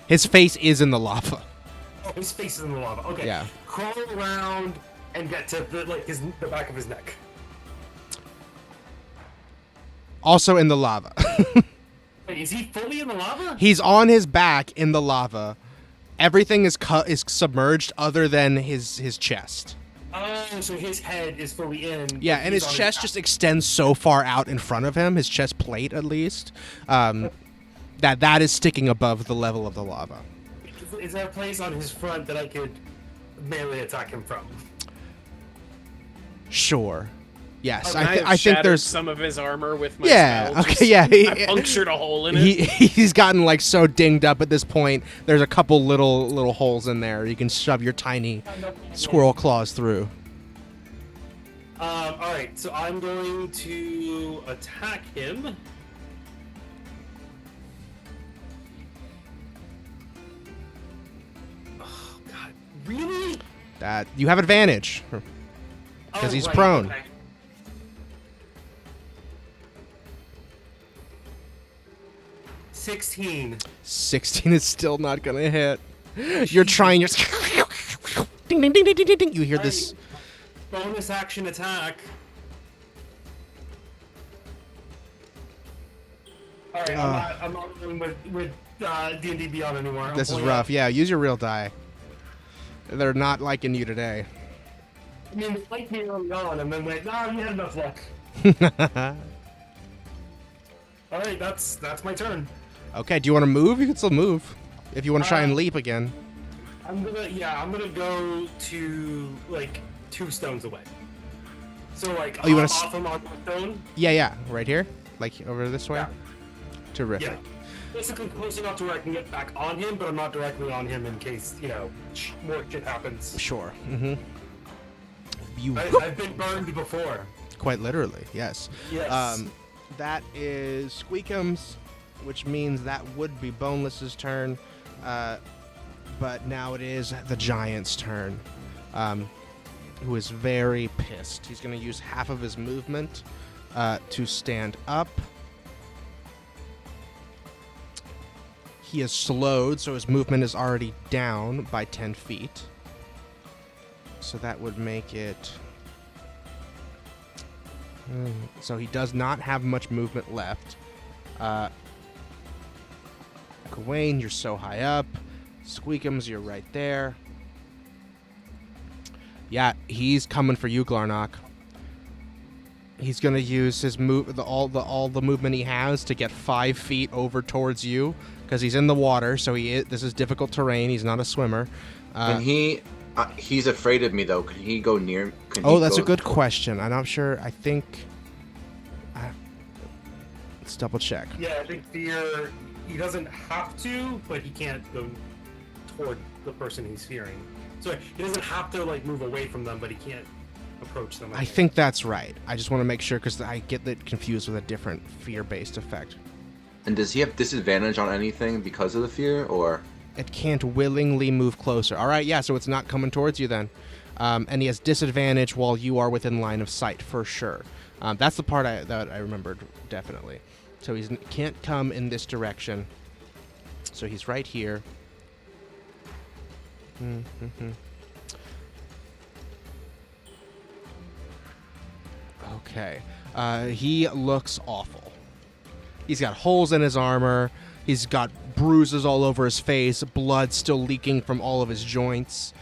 His face is in the lava. Oh, his face is in the lava. Okay. Yeah. Crawl around and get to, the back of his neck. Also in the lava. Wait, is he fully in the lava? He's on his back in the lava. Everything is submerged other than his chest. Oh, so his head is fully in. Yeah, and his chest just extends so far out in front of him, his chest plate at least, that is sticking above the level of the lava. Is there a place on his front that I could melee attack him from? Sure. Yes, Okay. I think there's some of his armor with my yeah. spell. Okay, yeah. I punctured a hole in it. He's gotten like so dinged up at this point. There's a couple little holes in there. You can shove your tiny squirrel claws through. All right, so I'm going to attack him. Oh God, really? That you have advantage because he's right, prone. okay. $16. 16 is still not gonna hit. You're trying your ding ding ding ding ding ding. You hear this? Bonus action attack. All right, I'm not going with D&D Beyond anymore. I'm This is pulling rough. out- Yeah, use your real die. They're not liking you today. I mean, they liked me early on, and then went, "Nah, you had enough luck." All right, that's my turn. Okay, do you want to move? You can still move. If you want to try and leap again. I'm gonna go to like 2 stones away. So like, Oh, you wanna off him on the stone. Yeah, right here, like over this way. Yeah. Terrific. Yeah. Basically close enough to where I can get back on him, but I'm not directly on him in case more shit happens. Sure. Mm-hmm. You I've been burned before. quite literally, yes. Yes. That is Squeakems, which means that would be Boneless's turn. But now it is the giant's turn, who is very pissed. He's going to use half of his movement to stand up. He is slowed, so his movement is already down by 10 feet. So that would make it... So he does not have much movement left. Gewayne, you're so high up. Squeakems, you're right there. Yeah, he's coming for you, Glarnok. He's gonna use his all the movement he has to get 5 feet over towards you because he's in the water. So this is difficult terrain. He's not a swimmer. And he's afraid of me though. Can he go near? That's a good question. I'm not sure. I think. Let's double check. Yeah, I think fear. He doesn't have to, but he can't go toward the person he's fearing. So he doesn't have to like move away from them, but he can't approach them. I think that's right. I just want to make sure because I get that confused with a different fear-based effect. And does he have disadvantage on anything because of the fear, or? It can't willingly move closer. All right, yeah, so it's not coming towards you then. And he has disadvantage while you are within line of sight, for sure. That's the part that I remembered, definitely. So he can't come in this direction. So he's right here. Okay. He looks awful. He's got holes in his armor. He's got bruises all over his face, blood still leaking from all of his joints.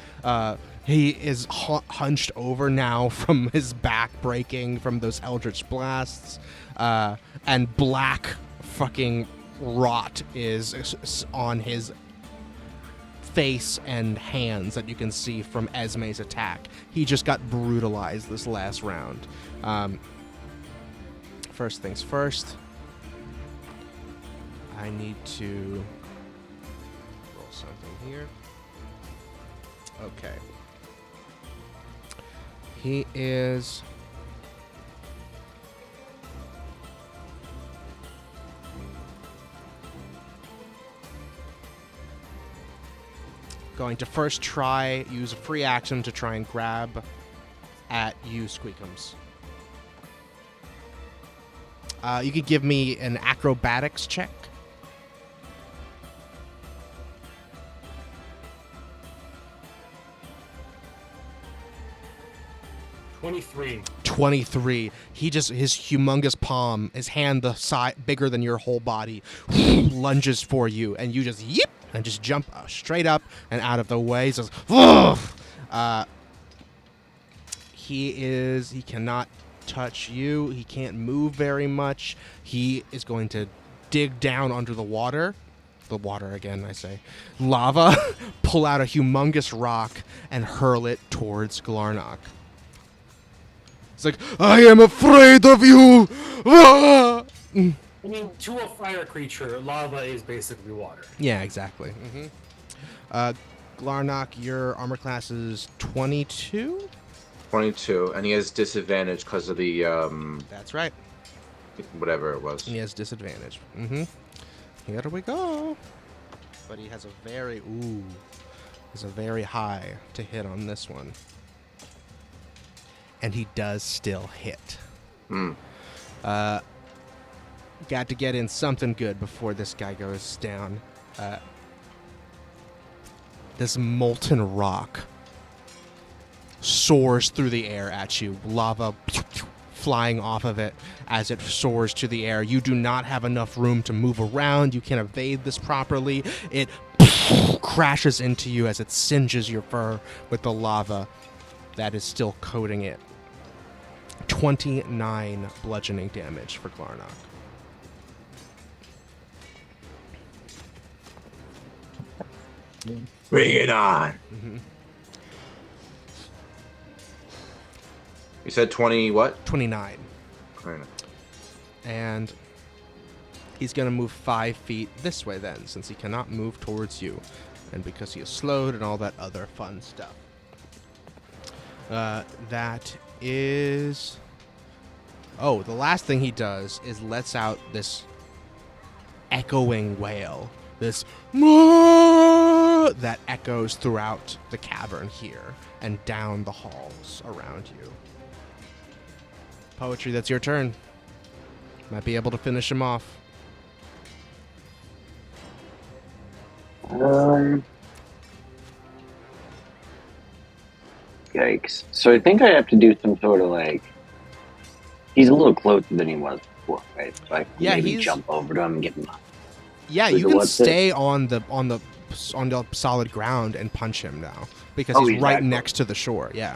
He is hunched over now from his back breaking from those eldritch blasts. And black fucking rot is on his face and hands that you can see from Esme's attack. He just got brutalized this last round. First things first. I need to roll something here. Okay. He is going to first use a free action to try and grab at you, Squeakems. You could give me an acrobatics check. 23. He just, his humongous palm, his hand the size bigger than your whole body, lunges for you, and you just yip and just jump straight up and out of the way. He says, he cannot touch you. He can't move very much. He is going to dig down under the water the water again, I say, lava, pull out a humongous rock and hurl it towards Glarnok. It's like, I am afraid of you! Ah! I mean, to a fire creature, lava is basically water. Yeah, exactly. Glarnok, your armor class is 22? 22, and he has disadvantage because of the That's right. whatever it was. He has disadvantage. Here we go. But he has a very high to hit on this one. And he does still hit. Got to get in something good before this guy goes down. This molten rock soars through the air at you. Lava flying off of it as it soars to the air. You do not have enough room to move around. You can't evade this properly. It crashes into you as it singes your fur with the lava that is still coating it. 29 bludgeoning damage for Glarnok. Bring it on. You said 20 what? 29. 29. And he's going to move 5 feet this way then, since he cannot move towards you. And because he is slowed and all that other fun stuff. That is... Oh, the last thing he does is lets out this echoing wail. This that echoes throughout the cavern here and down the halls around you. Poetry, that's your turn. Might be able to finish him off. Yikes. So I think I have to do some sort of like... He's a little closer than he was before, right? So I can maybe jump over to him and get him up. Yeah, you can stay on the solid ground and punch him now because he's right next to the shore. Yeah.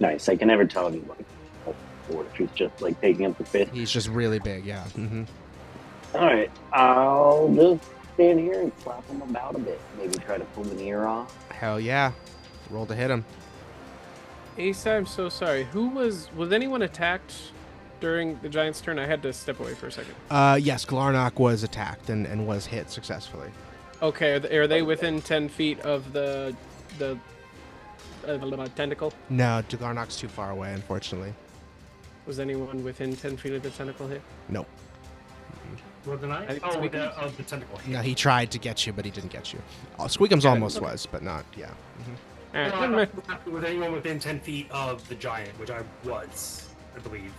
Nice. I can never tell if he's like, or if he's just like taking up the fist. He's just really big. Yeah. All right. I'll just stand here and slap him about a bit. Maybe try to pull an ear off. Hell yeah! Roll to hit him. Asa, I'm so sorry. Who was anyone attacked during the giant's turn? I had to step away for a second. Yes, Glarnok was attacked and was hit successfully. Okay, are they within 10 feet of the tentacle? No, Glarnok's too far away, unfortunately. Was anyone within 10 feet of the tentacle hit? Nope. More than I? Oh, of the tentacle. No, he tried to get you, but he didn't get you. Squeakems almost was, but not, yeah. With anyone within 10 feet of the giant, which I was, I believe.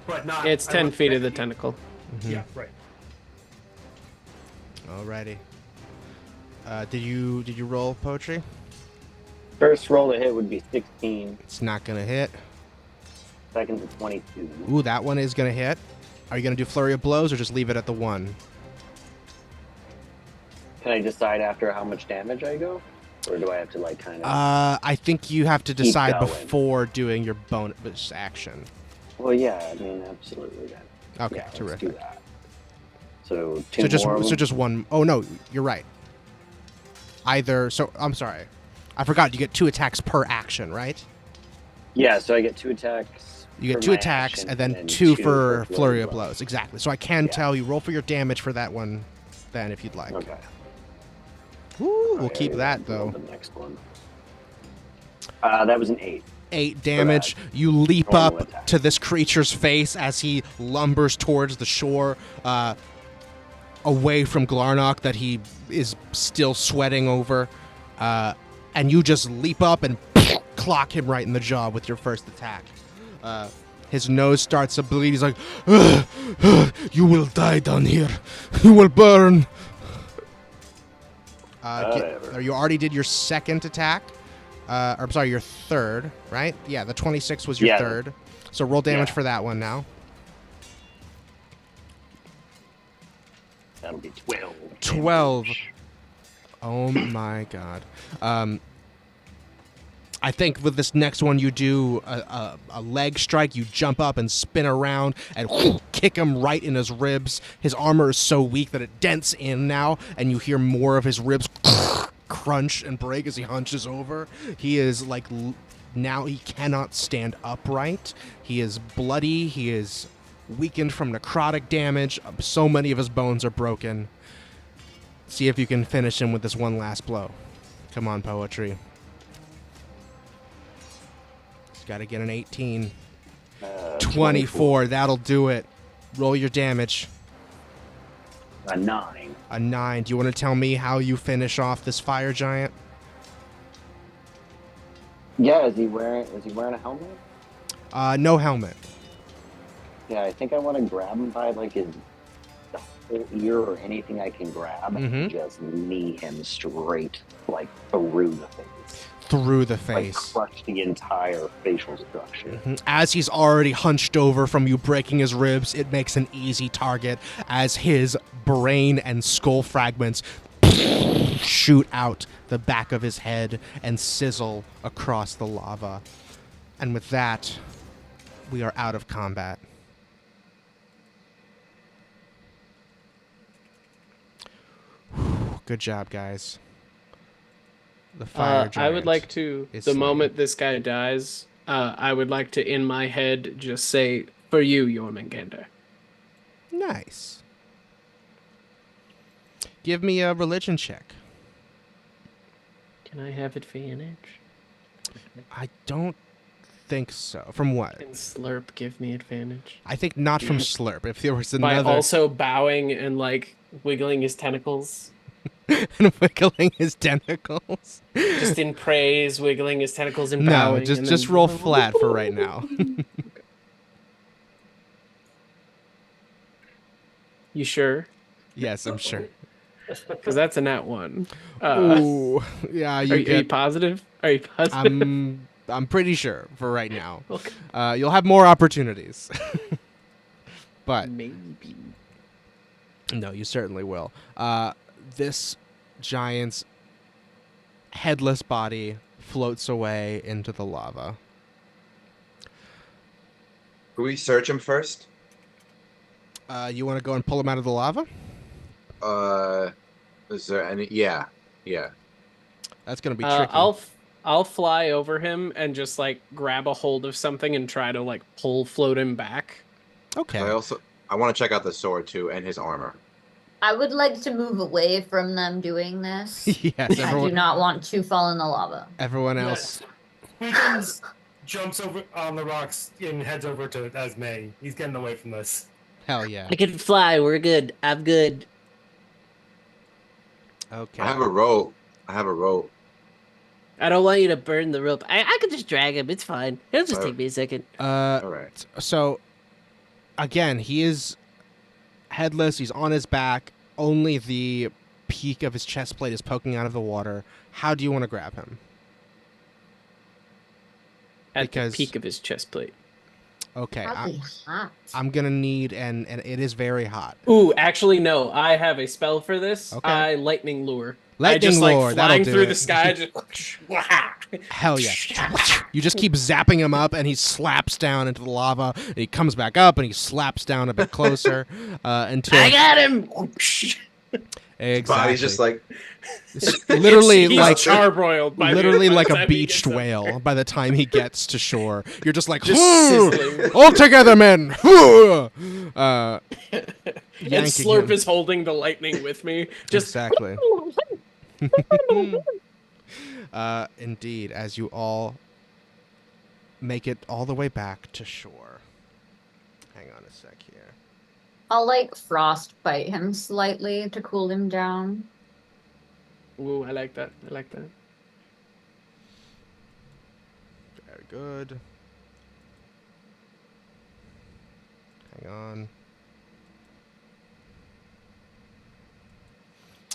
But not... It's 10 feet of the tentacle. Yeah, right. Alrighty. Did you roll poetry? First roll to hit would be 16. It's not gonna hit. Second to 22. Ooh, that one is gonna hit. Are you gonna do flurry of blows or just leave it at the 1? Can I decide after how much damage I go? Or do I have to like kind of... I think you have to decide before doing your bonus action. Well, yeah, I mean, absolutely. Then. Okay, yeah, terrific. Let's do that. So two more. So just one. Oh no, you're right. I'm sorry. I forgot. You get 2 attacks per action, right? Yeah, so I get 2 attacks. You get 2 attacks and then 2 for flurry of blows. Exactly. So I can tell you roll for your damage for that one, then if you'd like. Okay. Ooh, we'll keep that though. The next one. That was an 8. 8 damage. You leap up to this creature's face as he lumbers towards the shore, away from Glarnok that he is still sweating over, and you just leap up and clock him right in the jaw with your first attack. His nose starts to bleed. He's like, "You will die down here. You will burn." You already did your second attack. I'm sorry, your third, right? Yeah, the 26 was your third. So roll damage for that one now. That'll be 12. 12. Oh my god. I think with this next one, you do a leg strike. You jump up and spin around and kick him right in his ribs. His armor is so weak that it dents in now, and you hear more of his ribs crunch and break as he hunches over. He is like, now he cannot stand upright. He is bloody. He is weakened from necrotic damage. So many of his bones are broken. See if you can finish him with this one last blow. Come on, Poetry. Got to get an 18. 24. That'll do it. Roll your damage. A 9. A 9. Do you want to tell me how you finish off this fire giant? Yeah, is he wearing a helmet? No helmet. Yeah, I think I want to grab him by like his whole ear or anything I can grab and just knee him straight like through the face. Through the Like face. crush the entire facial structure. As he's already hunched over from you breaking his ribs, it makes an easy target as his brain and skull fragments shoot out the back of his head and sizzle across the lava. And with that, we are out of combat. Good job, guys. The fire giant. I would like to, the slain. moment this guy dies, I would like to, in my head, just say, for you, Jormungandr. Nice. Give me a religion check. Can I have advantage? I don't think so. From what? Can Slurp give me advantage? I think not from Slurp. If there was By another... also bowing and, like, wiggling his tentacles. and wiggling his tentacles. Just in praise, wiggling his tentacles and No, bowing. just roll flat for right now. You sure? Yes, I'm sure. Because that's a nat 1. Ooh, yeah, Are you positive? Are you positive? I'm pretty sure for right now. Okay. You'll have more opportunities. But maybe. No, you certainly will. This giant's headless body floats away into the lava. Can we search him first? You want to go and pull him out of the lava? Is there any? Yeah. That's gonna be tricky. I'll fly over him and just like grab a hold of something and try to like float him back. Okay. I want to check out the sword too and his armor. I would like to move away from them doing this. Yes, I do not want to fall in the lava. Everyone else. Squeakems jumps over on the rocks and heads over to Esme. He's getting away from this. Hell yeah. I can fly. We're good. I'm good. Okay. I have a rope. I don't want you to burn the rope. I could just drag him. It's fine. It'll just take me a second. All right. So, again, he is headless. He's on his back. Only the peak of his chest plate is poking out of the water. How do you want to grab him? At the peak of his chest plate. Okay. Probably hot. I'm going to need, and it is very hot. Ooh, actually, no. I have a spell for this. Okay. Lightning lure. Lightning just lure, like that'll flying do through it. the sky. Just Hell yeah. You just keep zapping him up, and he slaps down into the lava. And he comes back up, and he slaps down a bit closer until... I got him! Exactly. Body's just like... literally he's like charbroiled. literally by like the a time he beached gets up whale there. by the time he gets to shore. You're just like, Just "Whoo! sizzling. All together, men. Whoo!" And Yanking Slurp him. is holding the lightning with me. Just Exactly. Indeed, as you all make it all the way back to shore. Hang on a sec here. I'll like frostbite him slightly to cool him down. Ooh, I like that. Very good. Hang on.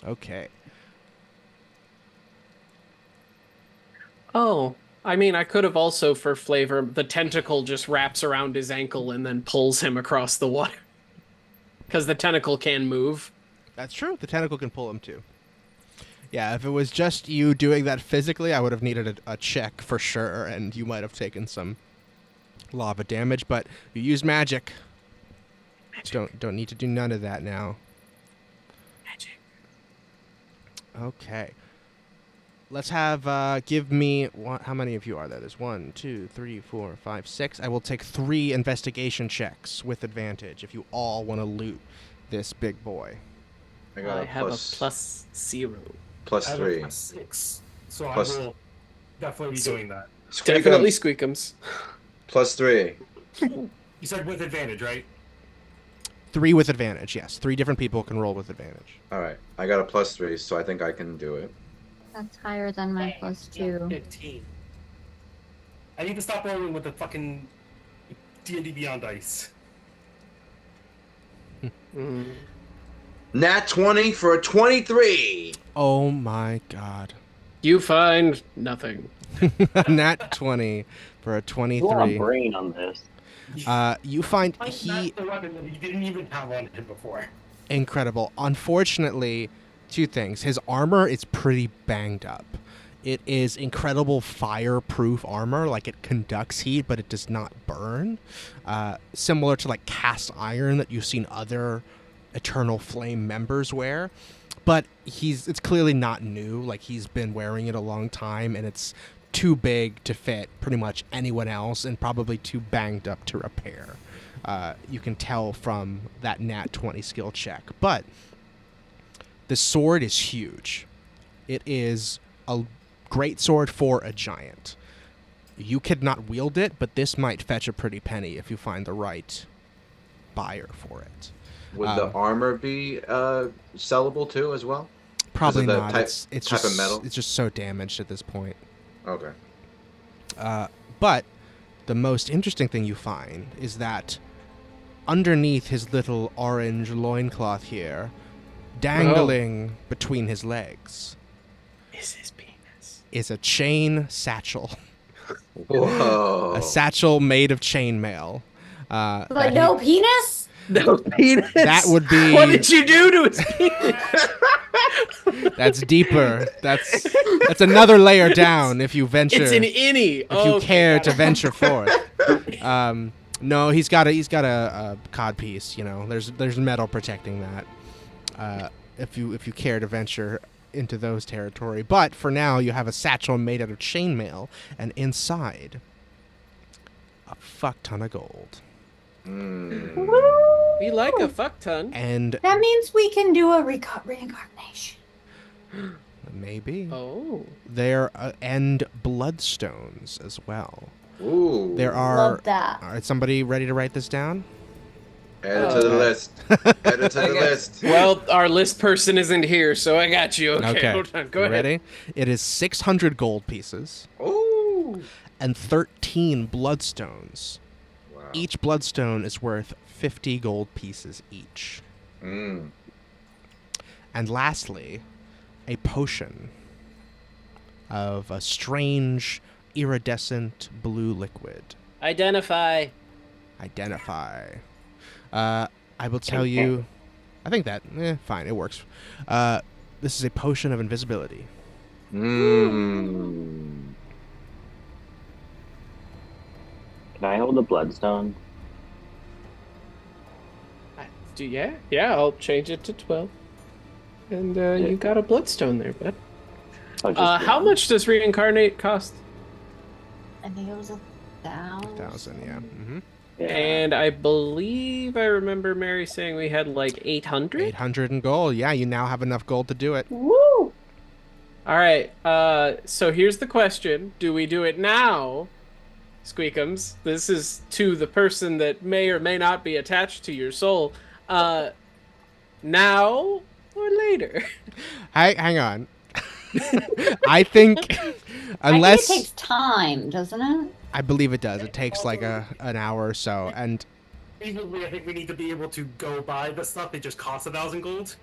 Okay. Oh, I mean, I could have also, for flavor, the tentacle just wraps around his ankle and then pulls him across the water. Because the tentacle can move. That's true. The tentacle can pull him too. Yeah, if it was just you doing that physically, I would have needed a check for sure, and you might have taken some lava damage, but you use magic. Don't need to do none of that now. Magic. Okay. Let's have, give me, how many of you are there? There's 1, 2, 3, 4, 5, 6. I will take 3 investigation checks with advantage if you all want to loot this big boy. I have a plus 0. Plus I have a 3. plus 6, so Plus- I will definitely be doing that. Definitely Squeakems. Plus 3. You said with advantage, right? 3 with advantage, yes. 3 different people can roll with advantage. All right. I got a plus 3, so I think I can do it. That's higher than my plus 2. 15. I need to stop rolling with the fucking D&D Beyond dice. Nat 20 for a 23. Oh my god. You find nothing. Nat 20 for a You want 23. a brain on this. You find That's he the weapon that he didn't even have on him before. incredible. Unfortunately, 2 things. His armor is pretty banged up. It is incredible fireproof armor, like it conducts heat, but it does not burn. Similar to like cast iron that you've seen other Eternal Flame members wear. But it's clearly not new. Like he's been wearing it a long time, and it's too big to fit pretty much anyone else, and probably too banged up to repair. You can tell from that Nat 20 skill check. But the sword is huge. It is a great sword for a giant. You could not wield it, but this might fetch a pretty penny if you find the right buyer for it. Would the armor be sellable too as well? Probably the not. type- It's type just of metal? It's just so damaged at this point. Okay. But the most interesting thing you find is that underneath his little orange loincloth here, dangling between his legs, Is his penis. is a chain satchel. Whoa. A satchel made of chainmail. But no penis? No penis. That would be... What did you do to his penis? That's deeper. That's another layer down if you venture. It's an innie. If you care to venture forth. No, he's got a cod piece. You know, there's metal protecting that. If you care to venture into those territory, but for now you have a satchel made out of chainmail, and inside a fuck ton of gold. We like a fuck ton. And That means we can do a reincarnation. maybe Oh. there and bloodstones as well. Ooh. There are. Love that. All right, somebody ready to write this down? Add it to the list. Add it to the list. Well, our list person isn't here, so I got you. Okay, hold on. Go You ahead. Ready? It is 600 gold pieces Ooh. and 13 bloodstones. Wow. Each bloodstone is worth 50 gold pieces each. Mm. And lastly, a potion of a strange, iridescent blue liquid. Identify. I will tell you... I think that... fine, it works. This is a potion of invisibility. Mm. Can I hold a bloodstone? Yeah, I'll change it to 12. And you got a bloodstone there, bud. Oh, just How one. much does reincarnate cost? I think it was 1,000. 1,000, yeah. Mm-hmm. Yeah. And I believe I remember Mary saying we had like 800. 800 in gold. Yeah, you now have enough gold to do it. Woo! All right. So here's the question: do we do it now, Squeakems? This is to the person that may or may not be attached to your soul. Now or later? Hang on. I think unless I think it takes time, doesn't it? I believe it does. It takes like an hour or so, and Reasonably, I think we need to be able to go buy the stuff. It just costs 1,000 gold.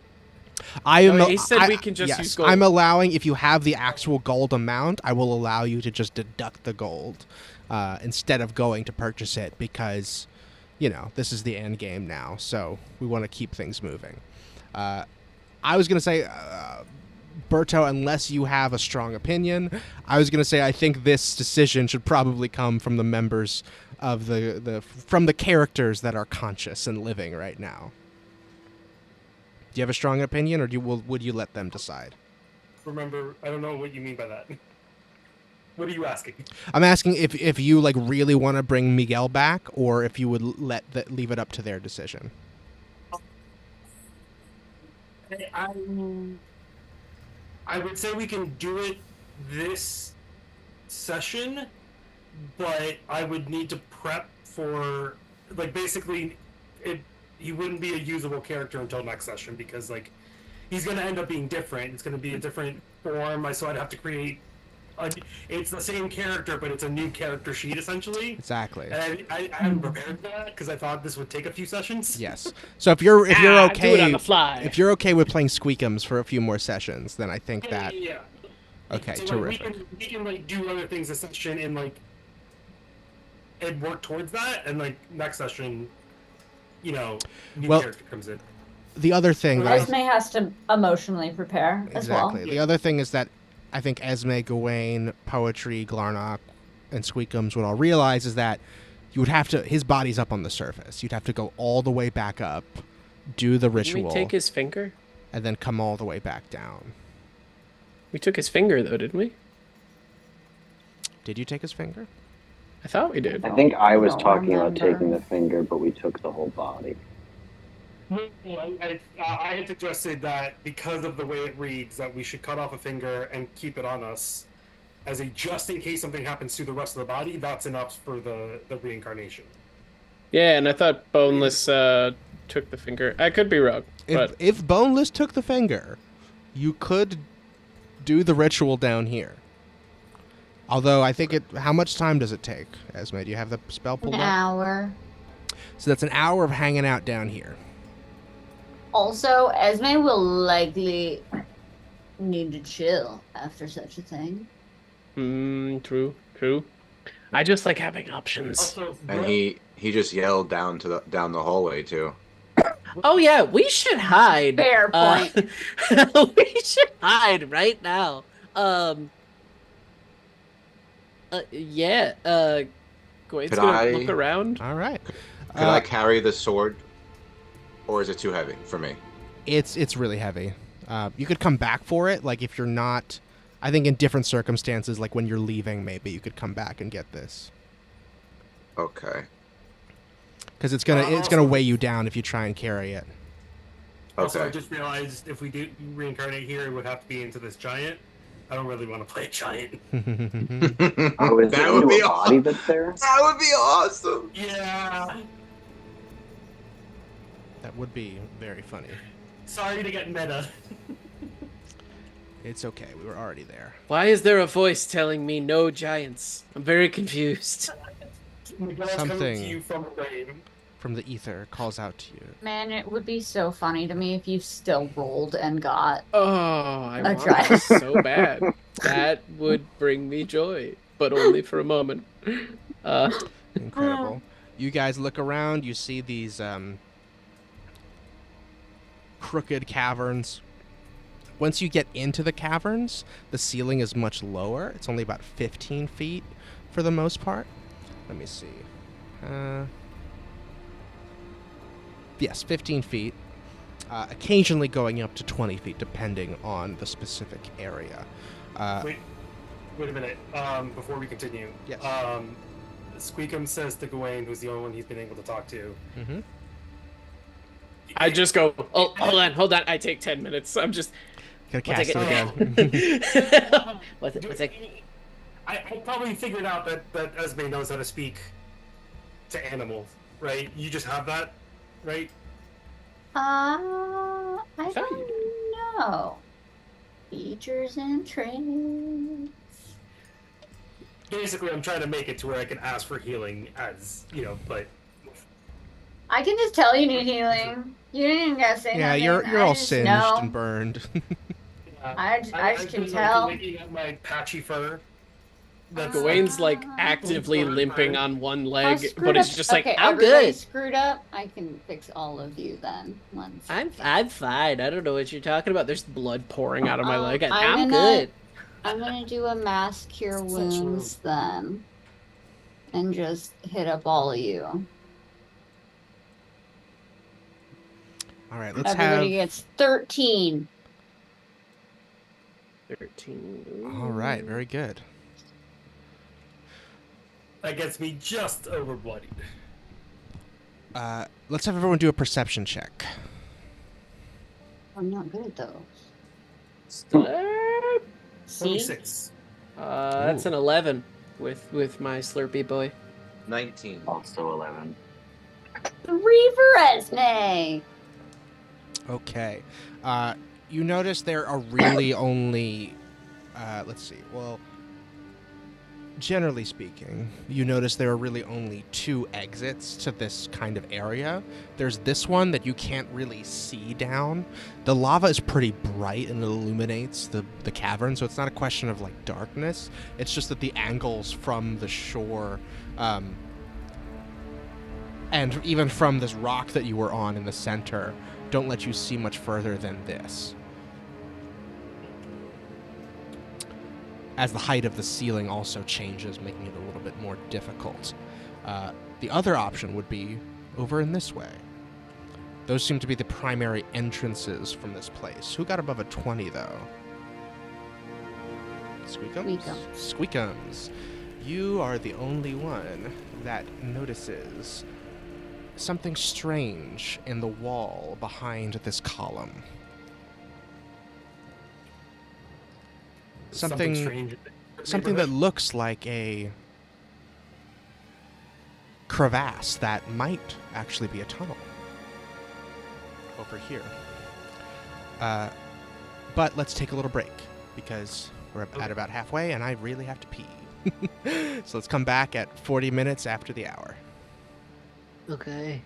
I am. No, he said we can just yes, use gold. I'm allowing if you have the actual gold amount, I will allow you to just deduct the gold instead of going to purchase it because, you know, this is the end game now, so we want to keep things moving. I was gonna say Berto, unless you have a strong opinion, I was going to say I think this decision should probably come from the members of from the characters that are conscious and living right now. Do you have a strong opinion, or would you let them decide? Remember, I don't know what you mean by that. What are you asking? I'm asking if you like really want to bring Miguel back, or if you would leave it up to their decision. I would say we can do it this session, but I would need to prep for, like, basically, he wouldn't be a usable character until next session, because, like, he's going to end up being different. It's going to be a different form, so I'd have to create... it's the same character, but it's a new character sheet, essentially. Exactly. And I hadn't prepared for that, because I thought this would take a few sessions. Yes. So if you're okay, do it on the fly. If you're okay with playing Squeakems for a few more sessions, then I think that. Yeah. Okay, so, terrific. Like, we can like do other things this session and like and work towards that, and like next session, new character comes in. The other thing that Esme has to emotionally prepare as well. exactly. The other thing is that I think Esme, Gewayne, Poetry, Glarnok, and Squeakems would all realize is that you would have to. His body's up on the surface. You'd have to go all the way back up, do the ritual, Didn't we take his finger? and then come all the way back down. We took his finger, though, didn't we? Did you take his finger? I thought we did. I think I was don't talking about remember. taking the finger, but we took the whole body. I had suggested that because of the way it reads, that we should cut off a finger and keep it on us as a just in case something happens to the rest of the body. That's enough for the reincarnation. Yeah, and I thought Boneless took the finger. I could be wrong, but If Boneless took the finger, you could do the ritual down here. Although I think how much time does it take, Esme? Do you have the spell pulled An up? hour. So that's an hour of hanging out down here. Also, Esme will likely need to chill after such a thing. true. I just like having options. Also, And he just yelled down down the hallway too. Oh yeah, we should hide. Fair point. We should hide right now. Yeah. Gwayne's Could gonna I- look around. All right. Could I carry the sword, or is it too heavy for me? It's really heavy. You could come back for it, like if you're not. I think in different circumstances, like when you're leaving, maybe you could come back and get this. Okay. Because it's gonna weigh you down if you try and carry it. Also, I Okay. just realized if we do reincarnate here, it would have to be into this giant. I don't really want to play a giant. Oh, is That it would into be a body that's there? That would be awesome. Yeah. That would be very funny. Sorry to get meta. It's okay. We were already there. Why is there a voice telling me no giants? I'm very confused. Miguel's coming Something. to you from the grave. From the ether calls out to you. Man, it would be so funny to me if you still rolled and got. Oh, I want giant. this so bad. That would bring me joy, but only for a moment. Incredible. You guys look around. You see these crooked caverns. Once you get into the caverns, the ceiling is much lower. It's only about 15 feet for the most part. Let me see. Yes, 15 feet. Occasionally going up to 20 feet, depending on the specific area. Wait a minute. Before we continue. Yes. Squeakem says to Gewayne, who's the only one he's been able to talk to. Mm-hmm. I just go, oh, hold on. I take 10 minutes. I'm just. Gotta I'll cast take it it. again. What's it? I probably figured out that Esme knows how to speak to animals, right? You just have that, right? I thought don't know. Features and traits. Basically, I'm trying to make it to where I can ask for healing as, but... I can just tell you need healing. You didn't even gotta say Yeah, nothing. you're I all just singed know. and burned. I just can I've tell. been looking at my patchy fur, That's Gewayne's like Uh, actively limping on one I leg, screwed but it's up. just like, Okay, I'm everybody good. screwed up. I can fix all of you then. One second. I'm fine. I don't know what you're talking about. There's blood pouring out of my leg. I'm I'm good. gonna do a mass cure Such a- wounds then, and just hit up all of you. All right, let's Everybody have. gets 13. 13. All right, very good. That gets me just over bloodied. Let's have everyone do a perception check. I'm not good at those. Slurp. See? 26. That's an 11 with my Slurpee boy. 19. Also 11. 3 for Esme. Okay. You notice there are really only. Let's see. Well, generally speaking, you notice there are really only 2 exits to this kind of area. There's this one that you can't really see down. The lava is pretty bright and it illuminates the cavern, so it's not a question of like darkness. It's just that the angles from the shore, and even from this rock that you were on in the center, don't let you see much further than this. As the height of the ceiling also changes, making it a little bit more difficult. The other option would be over in this way. Those seem to be the primary entrances from this place. Who got above a 20, though? Squeakems? Squeakems. You are the only one that notices something strange in the wall behind this column. Something strange. Something that looks like a crevasse that might actually be a tunnel over here. But let's take a little break because we're at about halfway and I really have to pee. So let's come back at 40 minutes after the hour. Okay.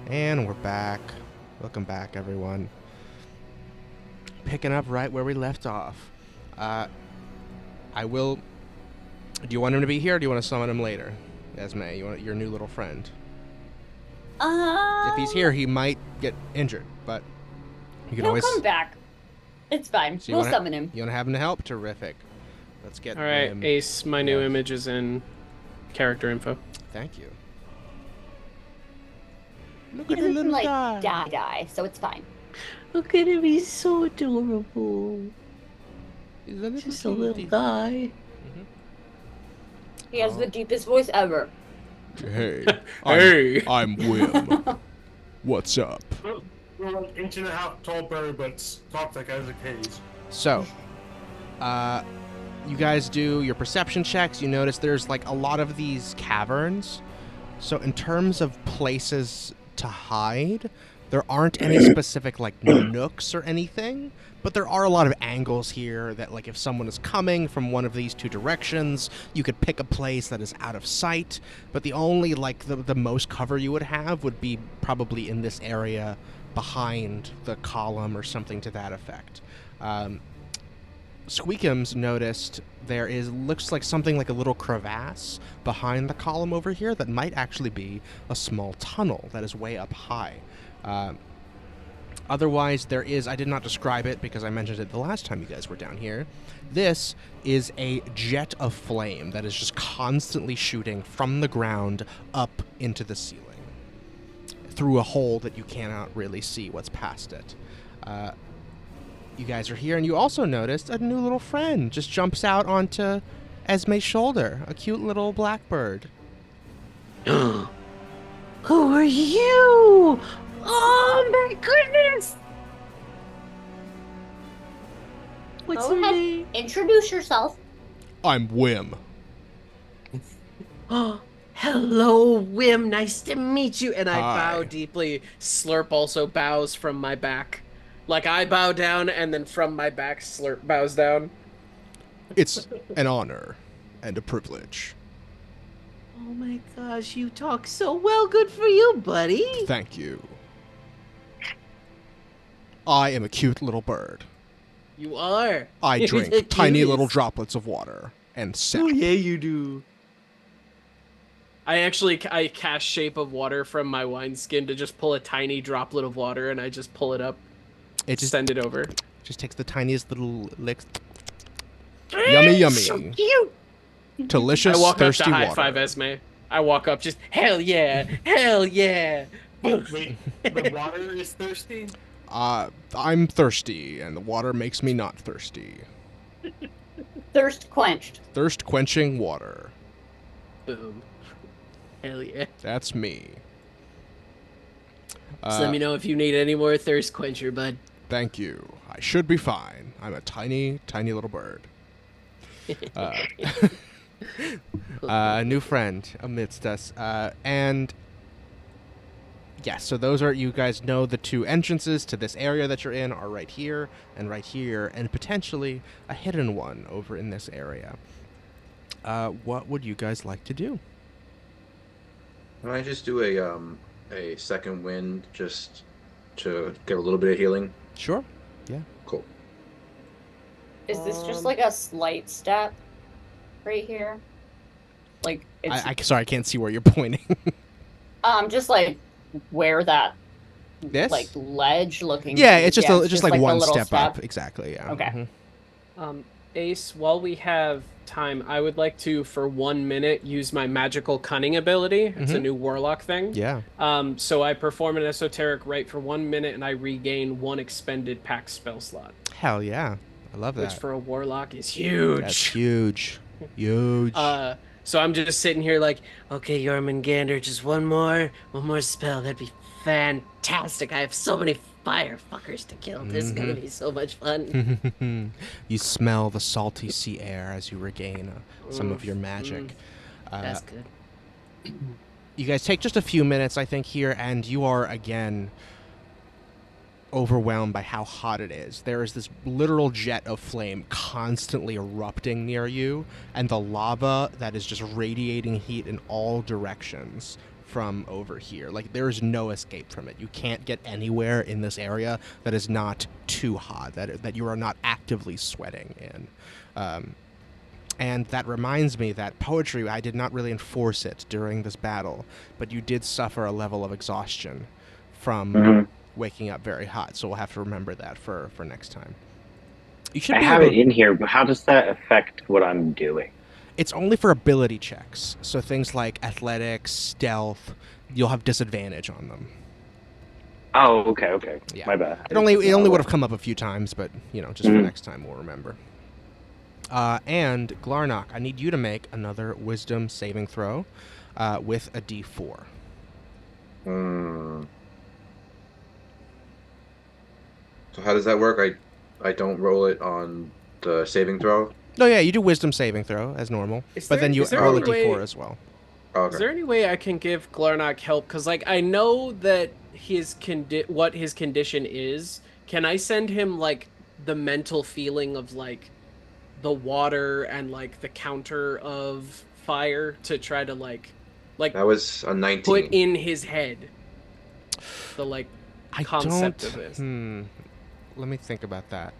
And we're back. Welcome back, everyone. Picking up right where we left off. I will... Do you want him to be here, or do you want to summon him later? Esme, you want your new little friend? If he's here, he might get injured, but you can He'll always... come back. It's fine. So you We'll wanna- summon him. You want to have him to help? Terrific. Let's get All right, him. Ace, my new Yeah. image is in character info. Thank you. Look He at the doesn't little like guy. die, so it's fine. Look at him, he's so adorable. He's a little Just a little cutie. guy. He has the deepest voice ever. Hey, Hey! I'm Wim. What's up? We're an inch and a half tall bird, but talks like as a cage. So, you guys do your perception checks. You notice there's like a lot of these caverns. So in terms of places to hide, there aren't any specific like nooks or anything, but there are a lot of angles here that like if someone is coming from one of these two directions, you could pick a place that is out of sight, but the only like the most cover you would have would be probably in this area behind the column or something to that effect. Squeakems noticed there looks like something like a little crevasse behind the column over here that might actually be a small tunnel that is way up high. Otherwise, I did not describe it because I mentioned it the last time you guys were down here. This is a jet of flame that is just constantly shooting from the ground up into the ceiling through a hole that you cannot really see what's past it. You guys are here, and you also noticed a new little friend just jumps out onto Esme's shoulder, a cute little blackbird. Who are you? Oh my goodness! What's Go your ahead. name? Introduce yourself. I'm Wim. Oh, hello, Wim. Nice to meet you. And I Hi. bow deeply. Slurp also bows from my back. Like I bow down, and then from my back, Slurp bows down. It's an honor and a privilege. Oh my gosh, you talk so well. Good for you, buddy. Thank you. I am a cute little bird. You are. I You're drink the tiny cutest. little droplets of water and sap. Oh yeah, you do. I cast Shape of Water from my wineskin to just pull a tiny droplet of water, and I just pull it up, It just send it over. takes the tiniest little licks. Yummy, yummy. So cute. Delicious, I walk up thirsty to high water. five Esme. I walk up, just hell yeah, hell yeah. Wait, the water is thirsty? I'm thirsty, and the water makes me not thirsty. Thirst quenched. Thirst-quenching water. Boom. Hell yeah. That's me. Just let me know if you need any more thirst quencher, bud. Thank you. I should be fine. I'm a tiny, tiny little bird. A new friend amidst us. And yes, so those are, you guys know the two entrances to this area that you're in are right here, and potentially a hidden one over in this area. What would you guys like to do? Can I just do a second wind just to get a little bit of healing? Sure. Yeah. Cool. Is this just like a slight step right here? Like it's Sorry, I can't see where you're pointing. just like where that This? like ledge looking. Yeah, it's just yeah, just like the one little step up. Exactly. Yeah. Okay. Mhm. Ace, while we have time, I would like to, for 1 minute, use my magical cunning ability. It's a new warlock thing. Yeah. So I perform an esoteric rite for 1 minute, and I regain 1 expended pack spell slot, Hell yeah. I love that. which for a warlock is huge. That's huge. Huge. So I'm just sitting here like, Okay, Jormungandr, just one more spell. That'd be fantastic. I have so many firefuckers to kill. This is gonna be so much fun. You smell the salty sea air as you regain some of your magic. That's good. You guys take just a few minutes, I think, here, and you are again overwhelmed by how hot it is. There is this literal jet of flame constantly erupting near you, and the lava that is just radiating heat in all directions from over here. Like, there's no escape from it. You can't get anywhere in this area that is not too hot, that you are not actively sweating in. And that reminds me that poetry, I did not really enforce it during this battle, but you did suffer a level of exhaustion from waking up very hot, so we'll have to remember that for next time. You should I be have able it in here, but how does that affect what I'm doing? It's only for ability checks, so things like athletics, stealth, you'll have disadvantage on them. Oh, okay. Yeah. My bad. It only would have come up a few times, but just for next time we'll remember. And Glarnok, I need you to make another Wisdom saving throw with a D4. So how does that work? I don't roll it on the saving throw? No, yeah, you do Wisdom saving throw as normal, but then you roll a D4 as well. Oh, okay. Is there any way I can give Glarnok help? Because, like, I know that what his condition is. Can I send him, like, the mental feeling of, like, the water and, like, the counter of fire to try to, like that was a 19. Put in his head the, like, concept of this. Let me think about that.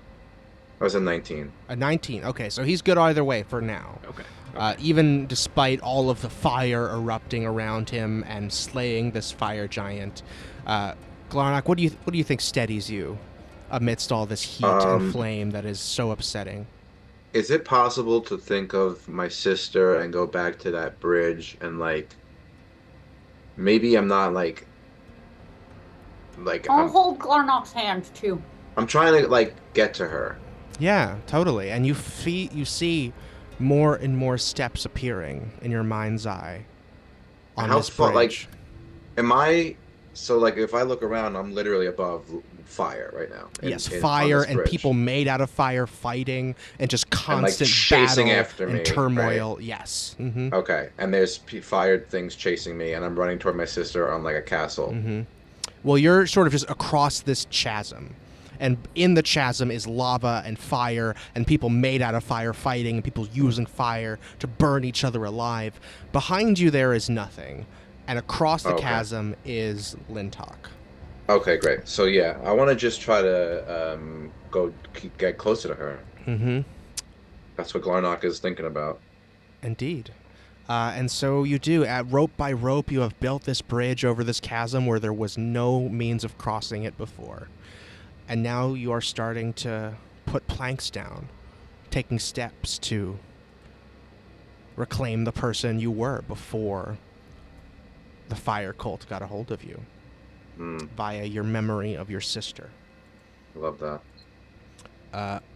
That was a 19. A 19. Okay, so he's good either way for now. Okay. Even despite all of the fire erupting around him and slaying this fire giant, Glarnok, what do you think steadies you amidst all this heat and flame that is so upsetting? Is it possible to think of my sister and go back to that bridge and, like, maybe I'm not like I'll hold Glarnok's hand too. I'm trying to, like, get to her. Yeah, totally. And you see more and more steps appearing in your mind's eye on this bridge. Like, am I... So, like, if I look around, I'm literally above fire right now. Yes, fire and people made out of fire fighting and just constant and, like, chasing battle after and me, turmoil. Right? Yes. Okay, and there's fired things chasing me, and I'm running toward my sister on, like, a castle. Well, you're sort of just across this chasm. And in the chasm is lava and fire and people made out of fire fighting and people using fire to burn each other alive. Behind you there is nothing. And across the chasm is Lintok. Okay, great. So, yeah, I want to just try to get closer to her. That's what Glarnok is thinking about. Indeed. And so you do. Rope by rope, you have built this bridge over this chasm where there was no means of crossing it before. And now you are starting to put planks down, taking steps to reclaim the person you were before the fire cult got a hold of you via your memory of your sister. Love that.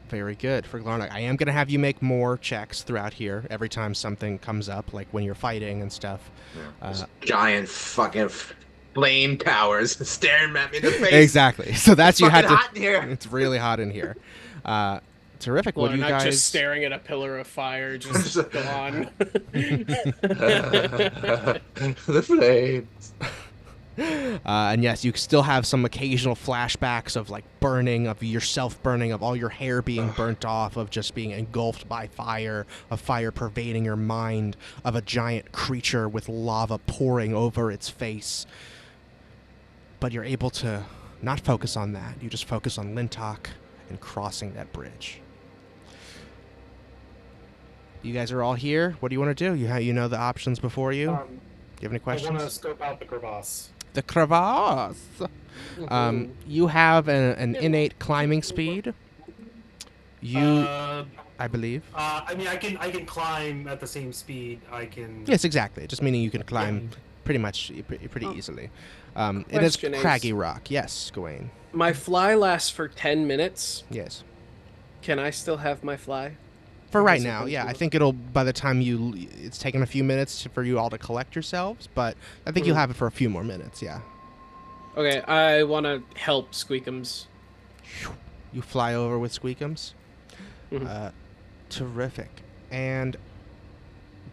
Very good for Glarnok. I am going to have you make more checks throughout here every time something comes up, like when you're fighting and stuff. Yeah. Giant fucking flame towers staring at me in the face. Exactly. So that's it's you had to. Hot in here. It's really hot in here. Terrific. Well, what do you not guys? Just staring at a pillar of fire, just gone. The flames. And yes, you still have some occasional flashbacks of like burning, of yourself burning, of all your hair being burnt off, of just being engulfed by fire, of fire pervading your mind, of a giant creature with lava pouring over its face. But you're able to not focus on that. You just focus on Lintok and crossing that bridge. You guys are all here. What do you want to do? You know the options before you? Do you have any questions? I want to scope out the crevasse. The crevasse. You have an innate climbing speed. I believe. I mean, I can climb at the same speed. I can. Yes, exactly. Just meaning you can climb pretty easily. It is craggy rock. Yes, Gewayne. My fly lasts for 10 minutes. Yes. Can I still have my fly? For right now, yeah. I think it'll, by the time it's taken a few minutes for you all to collect yourselves, but I think you'll have it for a few more minutes, yeah. Okay, I want to help Squeakems. You fly over with Squeakems? Terrific. And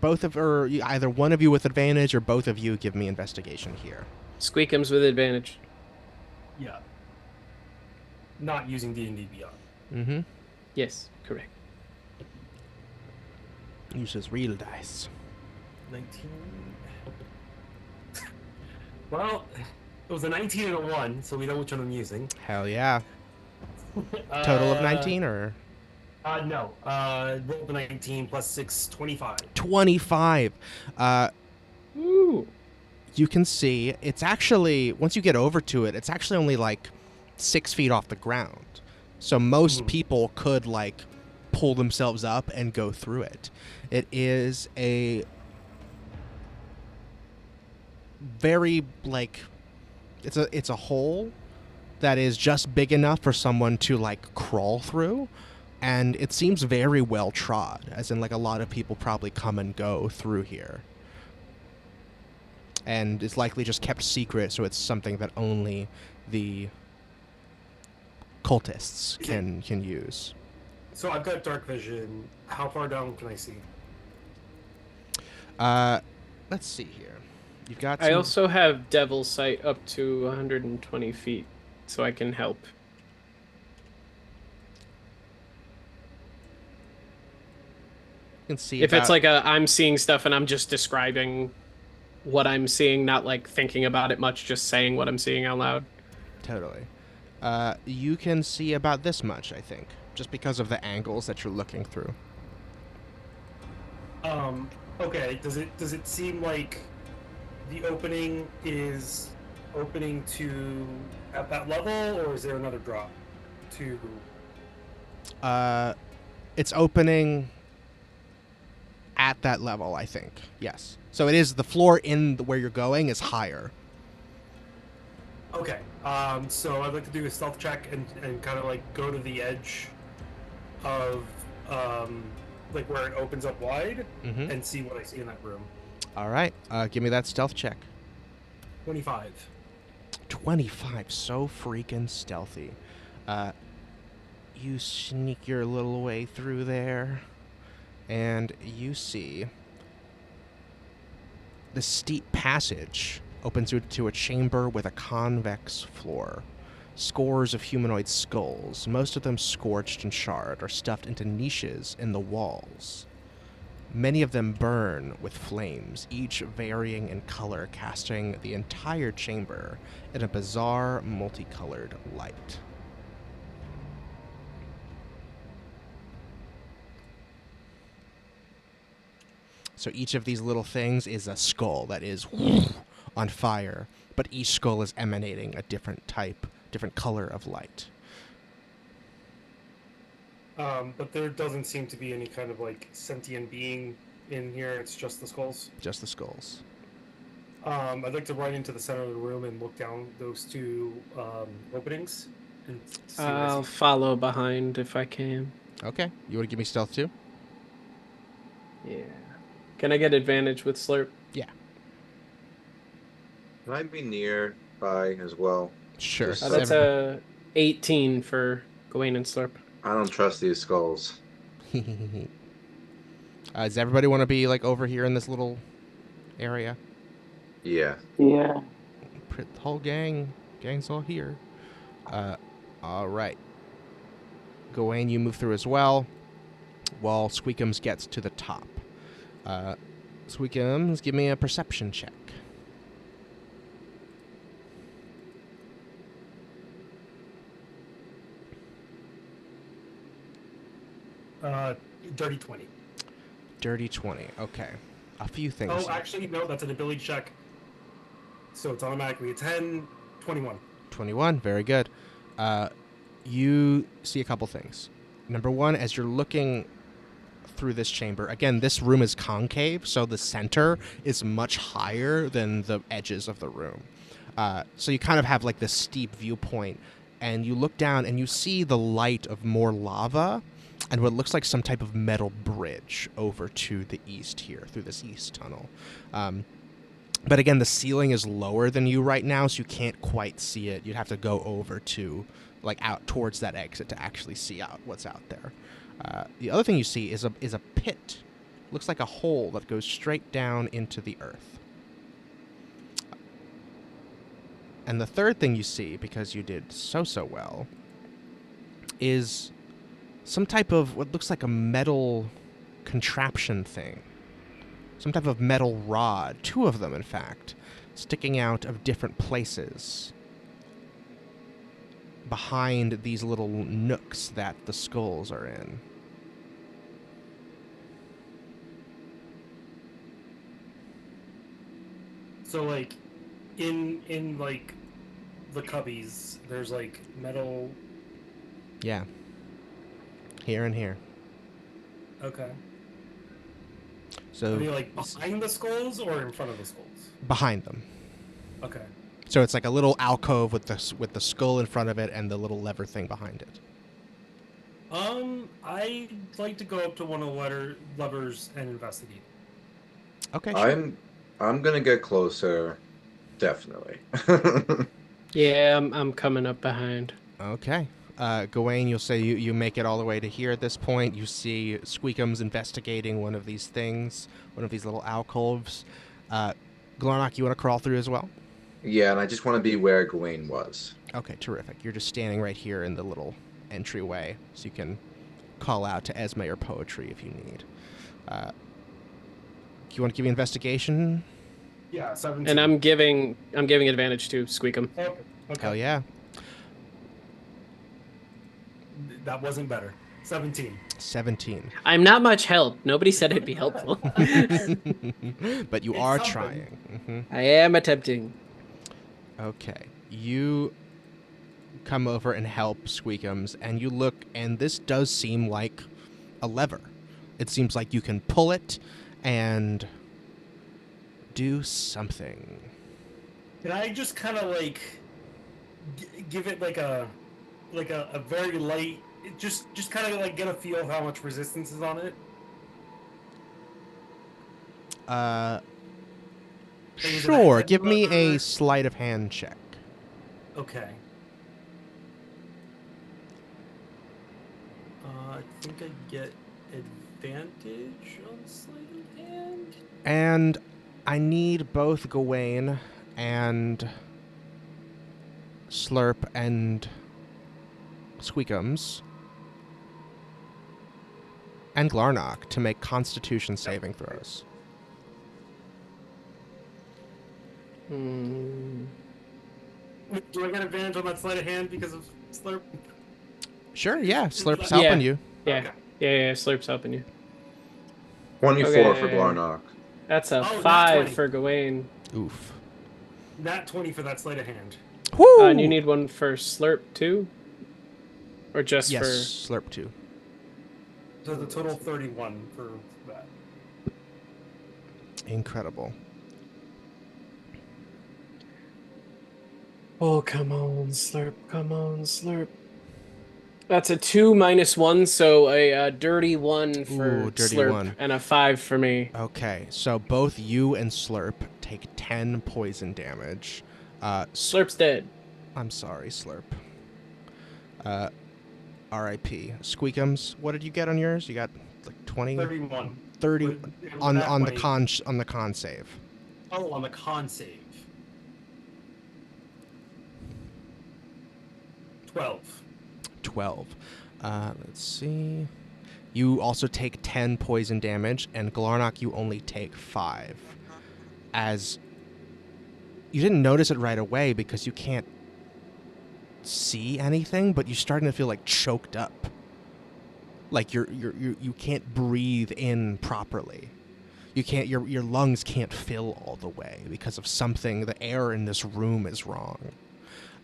either one of you with advantage or both of you give me investigation here. Squeakems with advantage. Yeah. Not using D&D Beyond. Mm-hmm. Yes, correct. Uses real dice. 19. Well, it was a 19 and a 1, so we know which one I'm using. Hell yeah. Total of 19 or? No. Roll the 19 plus 6, 25. 25. Ooh. You can see it's actually, once you get over to it, it's actually only like 6 feet off the ground. So most people could like pull themselves up and go through it. It is a very like, it's a hole that is just big enough for someone to like crawl through. And it seems very well trod, as in like a lot of people probably come and go through here. And is likely just kept secret, so it's something that only the cultists can use. So I've got dark vision. How far down can I see? Let's see here. You've got. I also have Devil Sight up to 120 feet, so I can help. You can see if it's like I'm seeing stuff and I'm just describing what I'm seeing, not like thinking about it much, just saying what I'm seeing out loud. Totally. You can see about this much, I think, just because of the angles that you're looking through. Okay. Does it seem like the opening is opening to at that level, or is there another drop to? It's opening at that level, I think. Yes. So it is the floor where you're going is higher. Okay. So I'd like to do a stealth check and kind of like go to the edge of like where it opens up wide and see what I see in that room. All right. Give me that stealth check. 25. 25. So freaking stealthy. You sneak your little way through there, and you see the steep passage opens to a chamber with a convex floor. Scores of humanoid skulls, most of them scorched and charred, are stuffed into niches in the walls. Many of them burn with flames, each varying in color, casting the entire chamber in a bizarre, multicolored light. So each of these little things is a skull that is on fire, but each skull is emanating a different color of light. But there doesn't seem to be any kind of like sentient being in here. It's just the skulls. Just the skulls. I'd like to run into the center of the room and look down those two openings. And see what I I'll see. follow behind if I can. Okay. You want to give me stealth too? Yeah. Can I get advantage with Slurp? Yeah. Can I be nearby as well? Sure. That's a 18 for Gewayne and Slurp. I don't trust these skulls. Does everybody want to be like over here in this little area? Yeah. Yeah. The whole gang's all here. All right. Gewayne, you move through as well, while Squeakems gets to the top. Squeakems, give me a perception check. Dirty 20. Dirty 20. Okay. A few things. Oh, actually, no, that's an ability check. So it's automatically a 10, 21. 21. Very good. You see a couple things. Number one, as you're looking through this chamber, again, this room is concave, so the center is much higher than the edges of the room. So you kind of have like this steep viewpoint, and you look down and you see the light of more lava and what looks like some type of metal bridge over to the east here through this east tunnel. But again, the ceiling is lower than you right now, so you can't quite see it. You'd have to go over to, like, out towards that exit to actually see out what's out there. The other thing you see is a pit. Looks like a hole that goes straight down into the earth. And the third thing you see, because you did so well, is some type of what looks like a metal contraption thing. Some type of metal rod. Two of them, in fact. sticking out of different places behind these little nooks that the skulls are in. So like in like the cubbies, there's like metal. Yeah. Here and here. Okay. So Are they like behind the skulls or in front of the skulls? behind them. Okay. So it's like a little alcove with the skull in front of it and the little lever thing behind it. I'd like to go up to one of the levers and investigate. Okay, sure. I'm gonna get closer, definitely. Yeah, I'm coming up behind. Okay. Gewayne, you'll say you make it all the way to here at this point. You see Squeakems investigating one of these things, one of these little alcoves. Glarnok, you want to crawl through as well? Yeah, and I just want to be where Gewayne was. Okay, terrific. You're just standing right here in the little entryway, so you can call out to Esme or Poetry if you need. Do you want to give me investigation? Yeah, 17. And I'm giving advantage to Squeakem. Okay. Hell yeah. That wasn't better. 17. 17. I'm not much help. Nobody said it'd be helpful. But you It's are something. trying. I am attempting. Okay. You come over and help Squeakems, and you look, and this does seem like a lever. It seems like you can pull it and do something. Can I just kind of like give it like a very light, just kind of like get a feel of how much resistance is on it? Sure. Give me a sleight of hand check. Okay. I think I get advantage on sleight of hand. And I need both Gewayne and Slurp and Squeakems and Glarnok to make Constitution saving throws. Hmm. Do I get advantage on that sleight of hand because of Slurp? Sure, yeah. Slurp's Yeah. helping you. Yeah. Okay. Yeah, Slurp's helping you. 24 Okay. for Glarnok. That's a Oh, 5 20. for Gewayne. Oof. Nat 20 for that sleight of hand. Woo! And you need one for Slurp too? Or just yes, for... Slurp too. So the total 31 for that. Incredible. Oh, come on, Slurp. Come on, Slurp. That's a 2 minus 1, so a dirty 1 for Ooh, dirty Slurp 1. and a 5 for me. Okay, so both you and Slurp take 10 poison damage. Slurp's dead. I'm sorry, Slurp. R.I.P. Squeakems, what did you get on yours? You got like 20? 31. 30 With- on that the 20. con save. Oh, on the con save. 12. 12. Let's see. You also take 10 poison damage, and Glarnok, you only take 5. As you didn't notice it right away because you can't see anything, but you're starting to feel like choked up. Like you can't breathe in properly. You can't your lungs can't fill all the way because of something. The air in this room is wrong.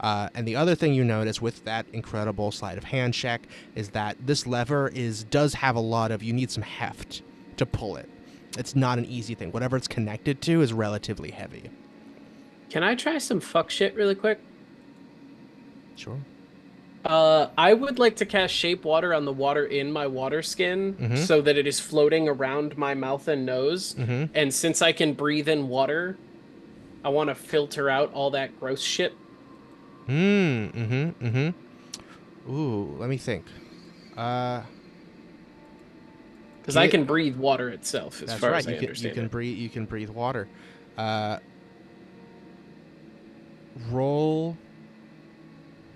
And the other thing you notice with that incredible sleight of hand check is that this lever does have a lot of, you need some heft to pull it. It's not an easy thing. Whatever it's connected to is relatively heavy. Can I try some fuck shit really quick? Sure. I would like to cast Shape Water on the water in my water skin so that it is floating around my mouth and nose. And since I can breathe in water, I want to filter out all that gross shit. Ooh, let me think. Because I can breathe water itself, as That's far right. as I understand it. You can breathe water. Roll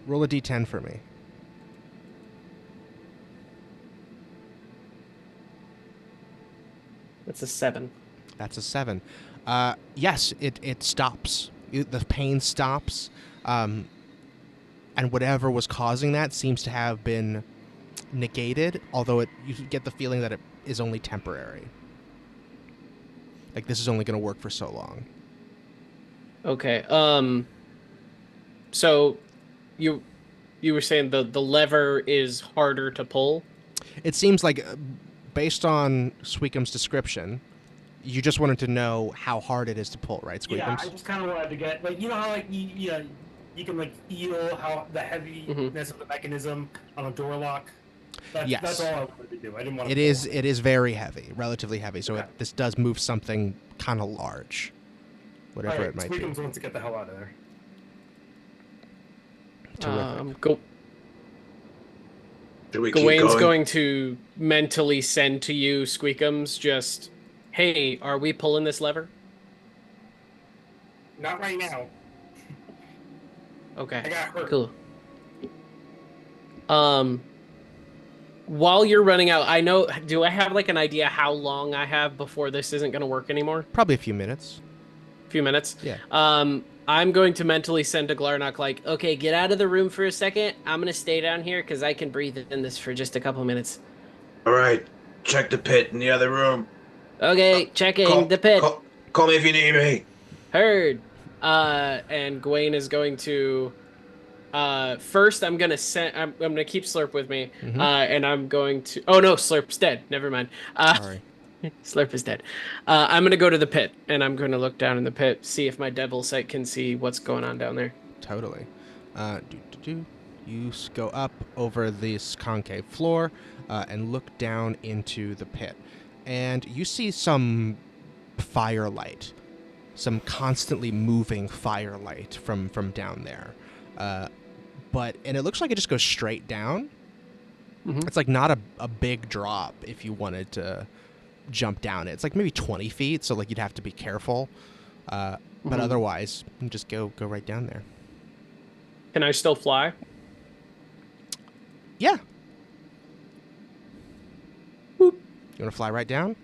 a d10 for me. That's a 7. That's a 7. Yes, it stops. The pain stops, and whatever was causing that seems to have been negated. Although you get the feeling that it is only temporary. Like this is only going to work for so long. Okay. So you were saying the lever is harder to pull? It seems like, based on Squeakem's description, you just wanted to know how hard it is to pull, right, Squeakems? Yeah, I just kind of wanted to get, like, you know how, like, you can, like, feel how the heaviness of the mechanism on a door lock? Yes. That's all I wanted to do. I didn't want to It is very heavy, relatively heavy, so this does move something kind of large, whatever it might be. Squeakems wants to get the hell out of there. Terrific. Go. Do we keep Gewayne's going? going to mentally send to you, Squeakems, just, hey, are we pulling this lever? Not right now. Okay. I got hurt. Cool. While you're running out, do I have like an idea how long I have before this isn't going to work anymore? Probably a few minutes. A few minutes? Yeah. I'm going to mentally send to Glarnok, like, okay, get out of the room for a second. I'm going to stay down here because I can breathe in this for just a couple minutes. All right, check the pit in the other room. Okay, checking the pit. Call me if you need me. Heard. And Gewayne is going to... first, I'm gonna keep Slurp with me, and I'm going to. Oh no, Slurp's dead. Never mind. Sorry. Slurp is dead. I'm gonna go to the pit, and I'm gonna look down in the pit, see if my devil sight can see what's going on down there. Totally. You go up over this concave floor and look down into the pit, and you see some firelight, some constantly moving firelight from down there. And it looks like it just goes straight down. It's like not a big drop if you wanted to jump down it. It's like maybe 20 feet, so like you'd have to be careful. But otherwise, you can just go right down there. Can I still fly? Yeah. Whoop. You want to fly right down?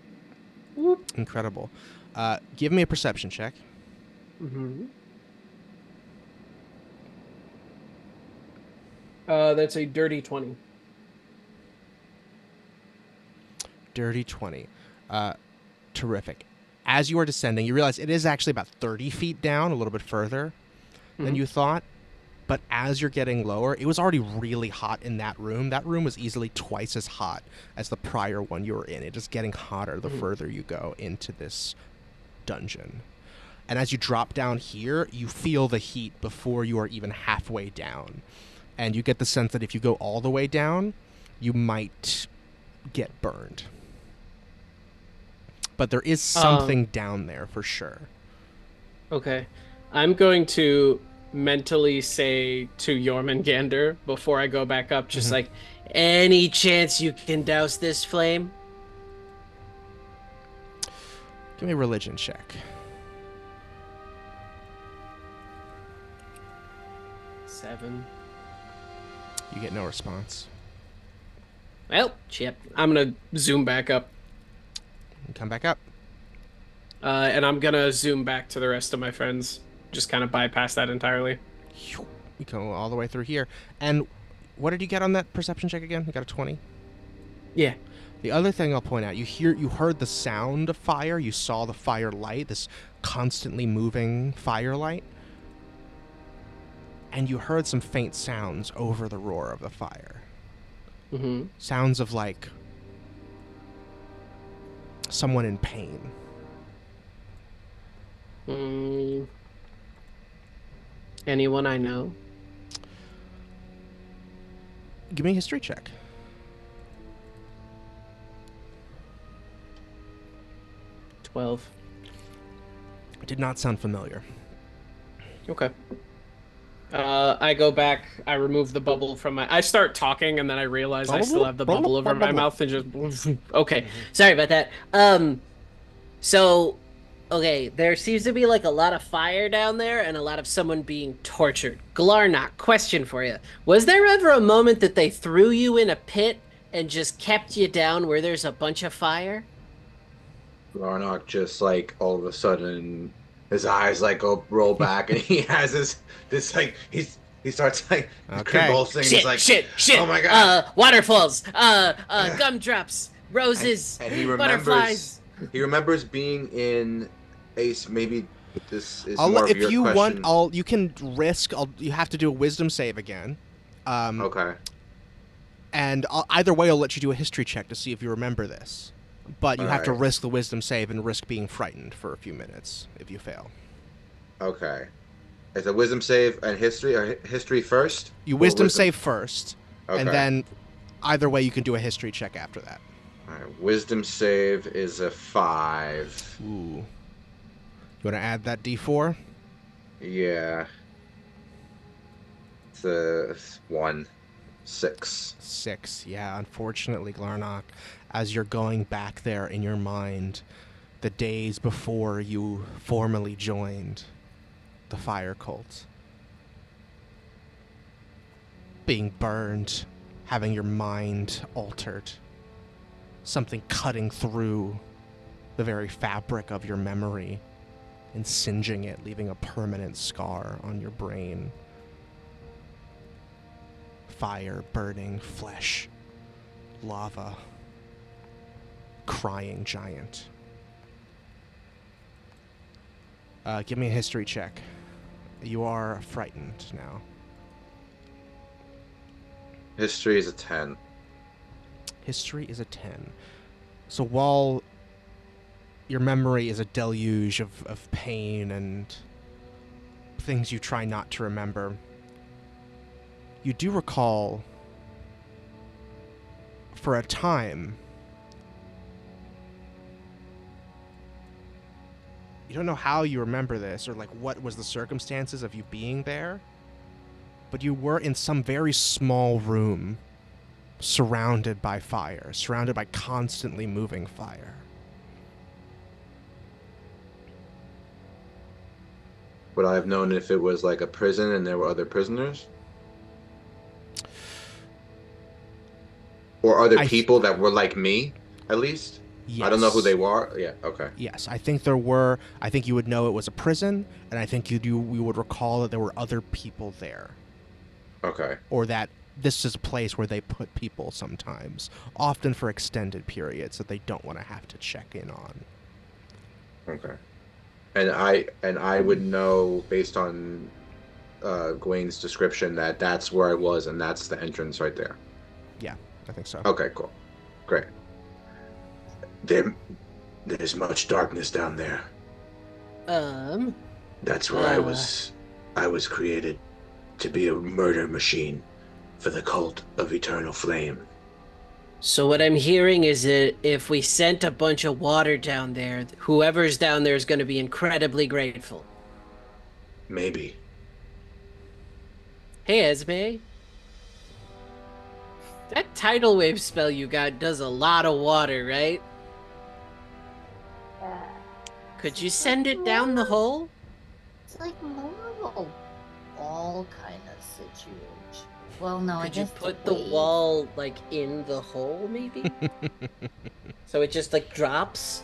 Whoop. Incredible. Give me a perception check. That's a dirty 20. Dirty 20. Terrific. As you are descending, you realize it is actually about 30 feet down, a little bit further than you thought. But as you're getting lower, it was already really hot in that room. That room was easily twice as hot as the prior one you were in. It is getting hotter the further you go into this dungeon. And as you drop down here, you feel the heat before you are even halfway down. And you get the sense that if you go all the way down, you might get burned. But there is something down there for sure. Okay. I'm going to mentally say to Jormungandr before I go back up, just like, any chance you can douse this flame? Give me a religion check. 7. You get no response. Well, shit. I'm gonna zoom back up. And come back up. And I'm gonna zoom back to the rest of my friends. Just kind of bypass that entirely. You go all the way through here. And what did you get on that perception check again? You got a 20? Yeah. The other thing I'll point out, you heard the sound of fire. You saw the firelight, this constantly moving firelight. And you heard some faint sounds over the roar of the fire. Sounds of, like, someone in pain. Anyone I know? Give me a history check. 12. Did not sound familiar. Okay. I go back, I remove the bubble from my... I start talking, and then I realize I still have the bubble over my mouth and just... Okay. Sorry about that. So, okay, there seems to be, like, a lot of fire down there and a lot of someone being tortured. Glarnok, question for you. Was there ever a moment that they threw you in a pit and just kept you down where there's a bunch of fire? Glarnok just like all of a sudden his eyes like go roll back and he has this like he starts like convulsing and he's like shit. oh my god, Waterfalls, gumdrops, roses, and he butterflies. remembers being in Ace. Maybe this is I'll more let, of if your you question. want, you can risk. You have to do a wisdom save again. Okay. And either way, I'll let you do a history check to see if you remember this. But you have to risk the wisdom save and risk being frightened for a few minutes if you fail. Okay. It's a wisdom save and history, or history first? You wisdom save first, okay. And then either way, you can do a history check after that. All right. Wisdom save is a 5. Ooh. You want to add that D4? Yeah. It's a 1. 6. 6. Yeah, unfortunately, Glarnok, as you're going back there in your mind, the days before you formally joined the fire cult, being burned, having your mind altered, something cutting through the very fabric of your memory and singeing it, leaving a permanent scar on your brain. Fire, burning flesh, lava, crying giant. Give me a history check. You are frightened now. History is a 10. History is a 10. So while your memory is a deluge of pain and things you try not to remember, you do recall, for a time, you don't know how you remember this or like what was the circumstances of you being there, but you were in some very small room surrounded by fire, surrounded by constantly moving fire. Would I have known if it was like a prison and there were other prisoners? Or other people that were like me, at least? Yes. I don't know who they were. Yeah, okay. Yes, I think there were. I think you would know it was a prison, and I think you would recall that there were other people there. Okay. Or that this is a place where they put people sometimes, often for extended periods that they don't want to have to check in on. Okay. And I would know based on Gewayne's description that that's where I was, and that's the entrance right there. Yeah, I think so. Okay, cool. Great. There's much darkness down there. That's where I was created to be a murder machine for the cult of eternal flame. So what I'm hearing is that if we sent a bunch of water down there, whoever's down there is going to be incredibly grateful. Maybe. Hey, Esme. That tidal wave spell you got does a lot of water, right? Could you send it down the hole? It's like more of a wall kind of situation. Well, no, I Could you guess put the wall, like, in the hole, maybe? So it just, like, drops?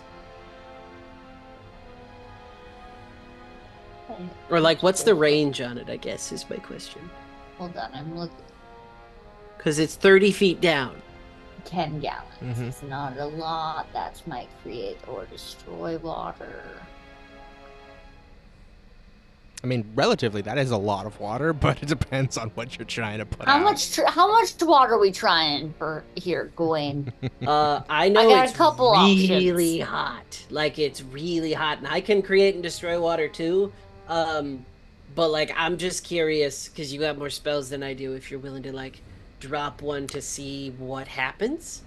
Or, like, what's the range on it, I guess, is my question. Hold on, I'm looking. Because it's 30 feet down. 10 gallons. Mhm. It's not a lot. That might create or destroy water. I mean, relatively, that is a lot of water, but it depends on what you're trying to put How out. much water are we trying for here, Gewayne? I know I got it's a couple really options. hot. Like, it's really hot. And I can create and destroy water, too. But, like, I'm just curious, because you got more spells than I do, if you're willing to, like, drop one to see what happens.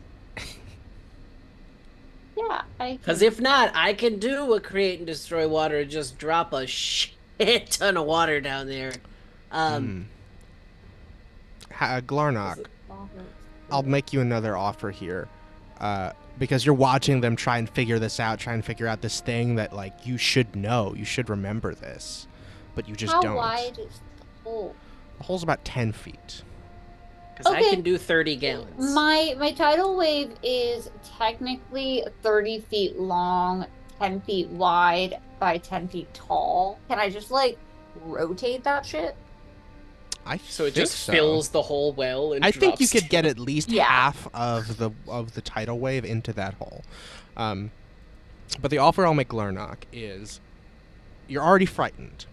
Yeah, I Because if not, I can do a create and destroy water and just drop a shit ton of water down there. Glarnok, I'll make you another offer here. Because you're watching them try and figure this out, try and figure out this thing that, like, you should know. You should remember this. But you just don't. How wide is the hole? The hole's about 10 feet. Because I Okay. can do 30 gallons. My tidal wave is technically 30 feet long, 10 feet wide by 10 feet tall. Can I just like rotate that shit? So it think just fills the whole well and I think you drops could get down. at least Yeah. half of the tidal wave into that hole. But the offer I'll make Glarnok is, you're already frightened.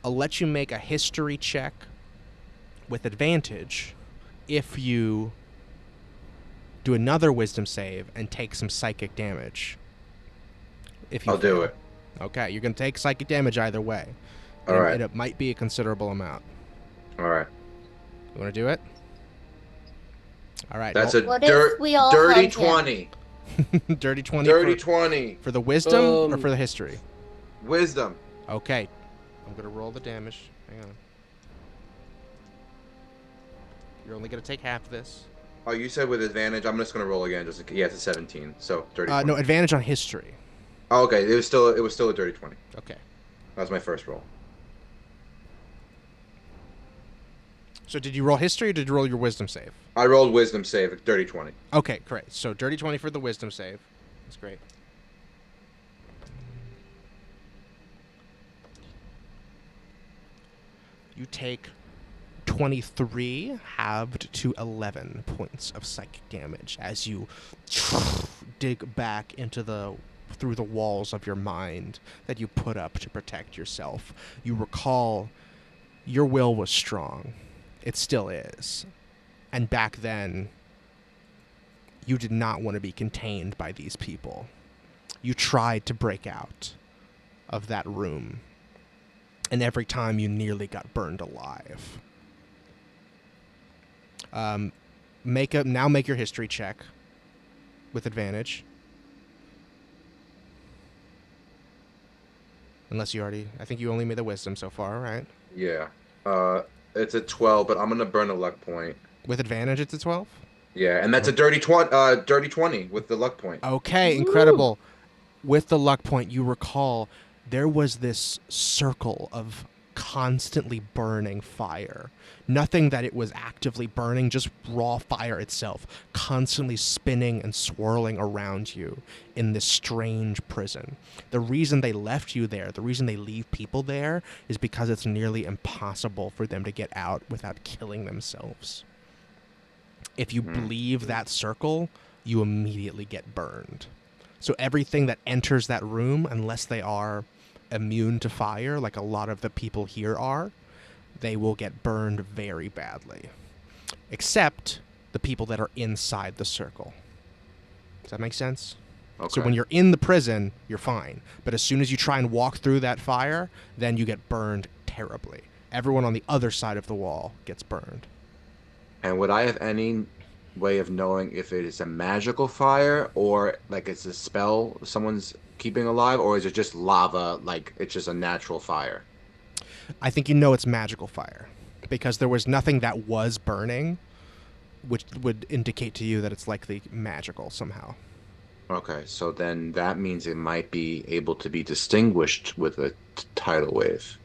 I'll let you make a history check with advantage if you do another wisdom save and take some psychic damage. If you I'll do it. Okay, you're going to take psychic damage either way. All right. And it might be a considerable amount. All right. You want to do it? All right. That's roll- a What if we all dirty hug him? 20. dirty 20 Dirty for, 20. for the wisdom or Um, for the history? Wisdom. Okay. I'm going to roll the damage. Hang on. You're only going to take half this. Oh, you said with advantage. I'm just gonna roll again. Yeah, it's a 17. So dirty. 20. No, advantage on history. Oh, okay. It was still a dirty 20. Okay. That was my first roll. So did you roll history or did you roll your wisdom save? I rolled wisdom save, dirty 20. Okay, great. So dirty 20 for the wisdom save. That's great. You take 23 halved to 11 points of psychic damage as you dig back into through the walls of your mind that you put up to protect yourself. You recall your will was strong. It still is. And back then, you did not want to be contained by these people. You tried to break out of that room. And every time you nearly got burned alive. Make your history check with advantage. Unless you already, I think you only made the wisdom so far, right? Yeah. It's a 12, but I'm gonna burn a luck point. With advantage, it's a 12? Yeah, and that's a dirty 20 with the luck point. Okay, incredible. With the luck point, you recall there was this circle of constantly burning fire. Nothing that it was actively burning, just raw fire itself, constantly spinning and swirling around you in this strange prison. The reason they left you there, the reason they leave people there, is because it's nearly impossible for them to get out without killing themselves. If you leave that circle, you immediately get burned. So everything that enters that room, unless they are immune to fire, like a lot of the people here are, they will get burned very badly. Except the people that are inside the circle. Does that make sense? Okay. So when you're in the prison, you're fine. But as soon as you try and walk through that fire, then you get burned terribly. Everyone on the other side of the wall gets burned. And would I have any way of knowing if it is a magical fire or like it's a spell someone's keeping alive, or is it just lava, like it's just a natural fire? I think you know it's magical fire because there was nothing that was burning, which would indicate to you that it's likely magical somehow. Okay, so then that means it might be able to be distinguished with a tidal wave.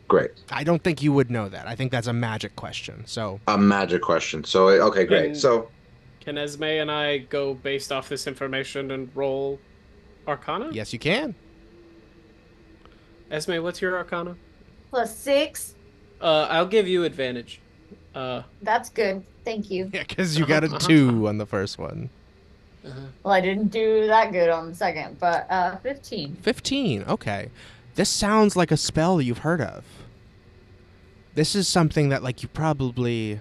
Great. I don't think you would know that. I think that's a magic question. So A magic question. So, okay, great. And- So, Can Esme and I go based off this information and roll Arcana? yes, you can. Esme, what's your Arcana? +6. I'll give you advantage. That's good. Thank you. Yeah, because you got a 2 on the first one. Well, I didn't do that good on the second, but 15. 15. Okay. This sounds like a spell you've heard of. This is something that, like, you probably...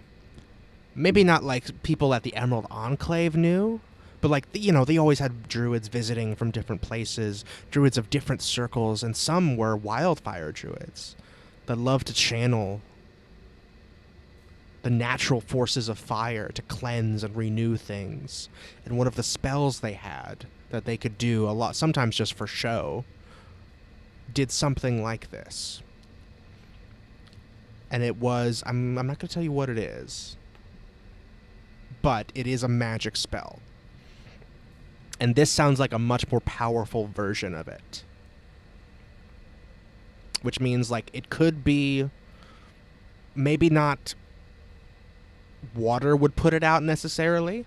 Maybe not like people at the Emerald Enclave knew, but like, you know, they always had druids visiting from different places, druids of different circles, and some were wildfire druids that loved to channel the natural forces of fire to cleanse and renew things. And one of the spells they had that they could do a lot, sometimes just for show, did something like this. And it was, I'm not going to tell you what it is, but it is a magic spell. And this sounds like a much more powerful version of it. Which means, like, it could be maybe not water would put it out necessarily,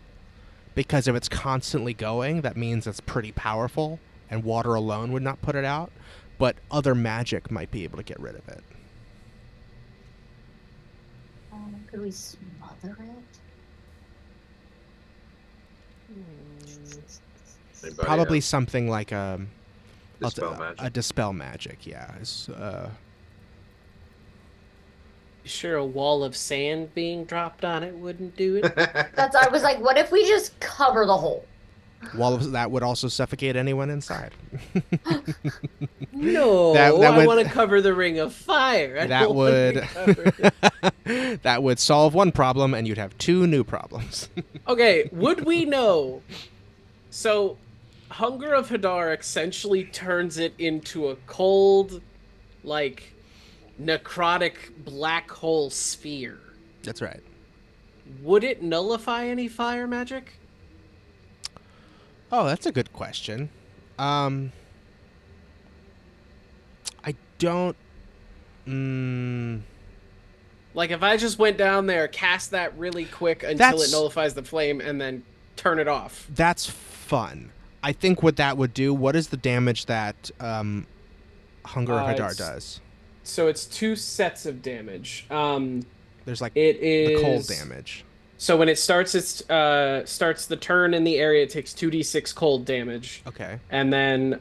because if it's constantly going, that means it's pretty powerful, and water alone would not put it out. But other magic might be able to get rid of it. Could we smother it? Anybody Probably have something like dispel magic? a dispel magic, yeah. Sure, a wall of sand being dropped on it wouldn't do it. I was like, what if we just cover the hole? That would also suffocate anyone inside. No, That I would- want to cover the ring of fire. I That don't wanna would cover- that would solve one problem, and you'd have two new problems. Okay, would we know? So, Hunger of Hadar essentially turns it into a cold, like, necrotic black hole sphere. That's right. Would it nullify any fire magic? Oh, that's a good question. I don't. Like, if I just went down there, cast that really quick until That's- it nullifies the flame, and then turn it off. That's fun. I think what that would do. What is the damage that Hunger of Hadar it's- does? So it's 2 sets of damage. There's like It is the cold damage. So when it starts starts the turn in the area, it takes 2d6 cold damage, Okay. and then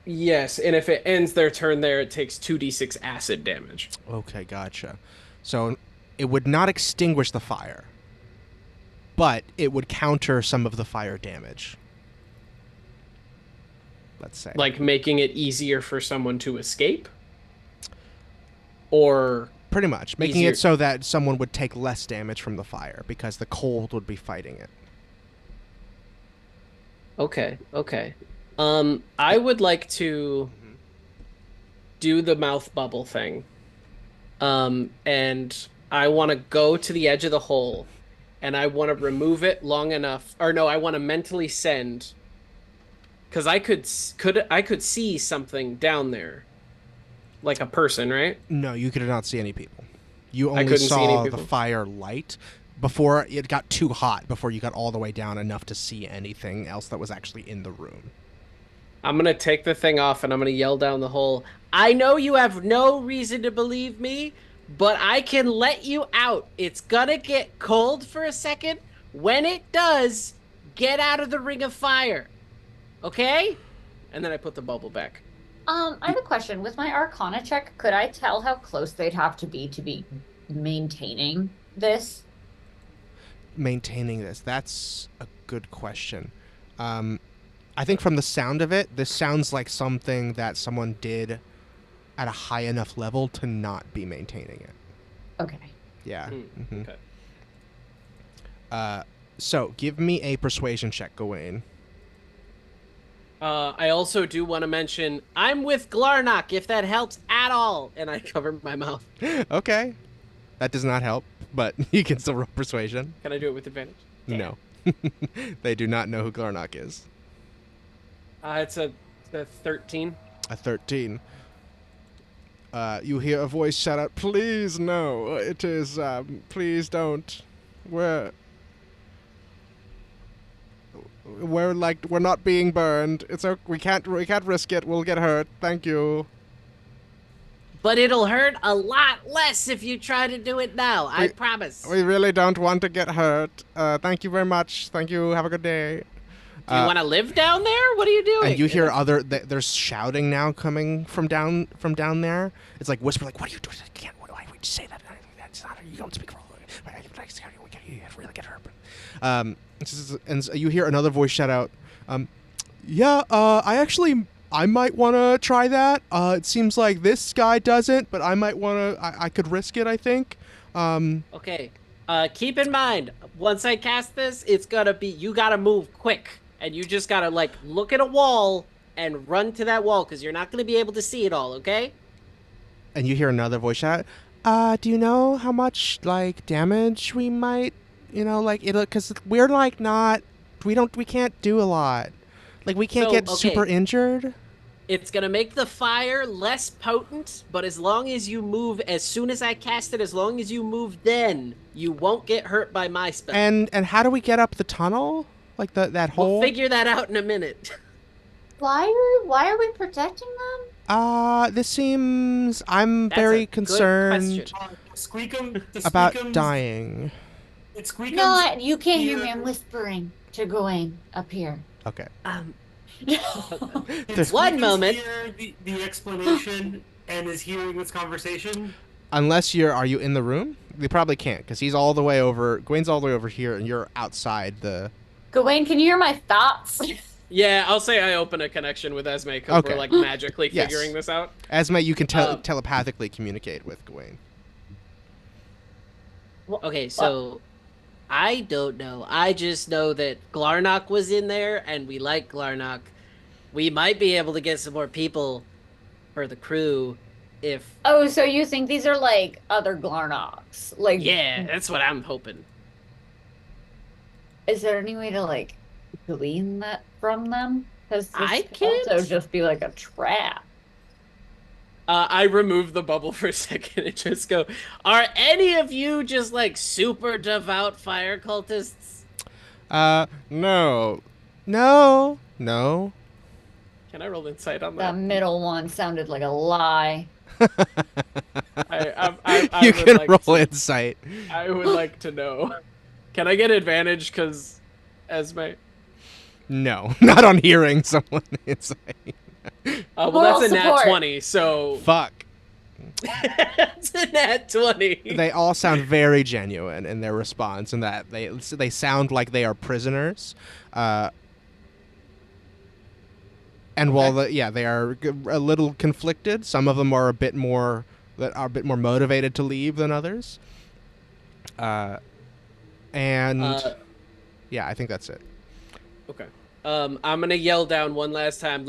yes, and if it ends their turn there, it takes 2d6 acid damage. Okay, gotcha. So it would not extinguish the fire, but it would counter some of the fire damage. Let's say. Like making it easier for someone to escape? Or Pretty much. Making easier- it so that someone would take less damage from the fire because the cold would be fighting it. Okay. I would like to do the mouth bubble thing. And I want to go to the edge of the hole, and I want to remove it long enough, or no, I want to mentally send, because I could see something down there, like a person, right? No, you could not see any people. You I only couldn't see any saw the people. fire light before it got too hot, before you got all the way down enough to see anything else that was actually in the room. I'm gonna take the thing off, and I'm gonna yell down the hole. I know you have no reason to believe me, but I can let you out. It's gonna get cold for a second. When it does, get out of the ring of fire. Okay? And then I put the bubble back. I have a question. With my Arcana check, could I tell how close they'd have to be maintaining this? Maintaining this? That's a good question. I think from the sound of it, this sounds like something that someone did at a high enough level to not be maintaining it. Okay. Yeah. Mhm. Okay. So give me a persuasion check, Gewayne. I also do want to mention, I'm with Glarnok, if that helps at all. And I cover my mouth. Okay. That does not help, but you can still roll persuasion. Can I do it with advantage? No. They do not know who Glarnok is. It's a 13. A 13. You hear a voice shout out, "Please, no. It is, please don't. We're not being burned. It's okay. We can't risk it. We'll get hurt. Thank you." But it'll hurt a lot less if you try to do it now. I promise. We really don't want to get hurt. Thank you very much. Thank you. Have a good day. Do you want to live down there? What are you doing? And you hear there's shouting now coming from down there. It's like whisper, like, "What are you doing? Why would you say that? That's not. You don't speak for. You really get hurt." And you hear another voice shout out, I might want to try that. It seems like this guy doesn't, but I might want to. I could risk it, I think. Okay. Keep in mind, once I cast this, it's gonna be, you gotta move quick. And you just gotta, like, look at a wall and run to that wall, because you're not gonna be able to see it all, okay? And you hear another voice shout out, do you know how much, like, damage we might, because we're, like, not, we can't do a lot. Like, we can't get super injured. It's gonna make the fire less potent, but as long as you move, as soon as I cast it, as long as you move, then you won't get hurt by my spell. And how do we get up the tunnel? Like that hole? We'll figure that out in a minute. Why are we protecting them? This seems. I'm That's a very good concerned question. about dying. It's Squeakems. No, you can't hear me. here. I'm whispering to Gewayne up here. Okay. Did One Squeakems moment. hear the explanation and is hearing this conversation? Unless are you in the room? They probably can't because he's all the way over. Gwayne's all the way over here, and you're outside the. Gewayne, can you hear my thoughts? Yeah, I'll say I open a connection with Esme because Okay. we're like magically Yes. figuring this out. Esme, you can telepathically communicate with Gewayne. Okay, so I don't know. I just know that Glarnok was in there, and we like Glarnok. We might be able to get some more people for the crew if. Oh, so you think these are like other Glarnoks? Like, Yeah, that's what I'm hoping. is there any way to like glean that from them? Because this I could can't. also just be like a trap. I remove the bubble for a second and just go, Are any of you just like super devout fire cultists? No. can I roll insight on That that? middle one sounded like a lie. I You would can like roll to, insight. I would like to know. Can I get advantage because Esme? No, not on hearing someone insight. Well, Moral that's a nat support. 20, so Fuck. It's a nat 20. They all sound very genuine in their response, and that they sound like they are prisoners. And while they are a little conflicted, some of them are a bit more motivated to leave than others. Yeah, I think that's it. okay. I'm gonna yell down one last time,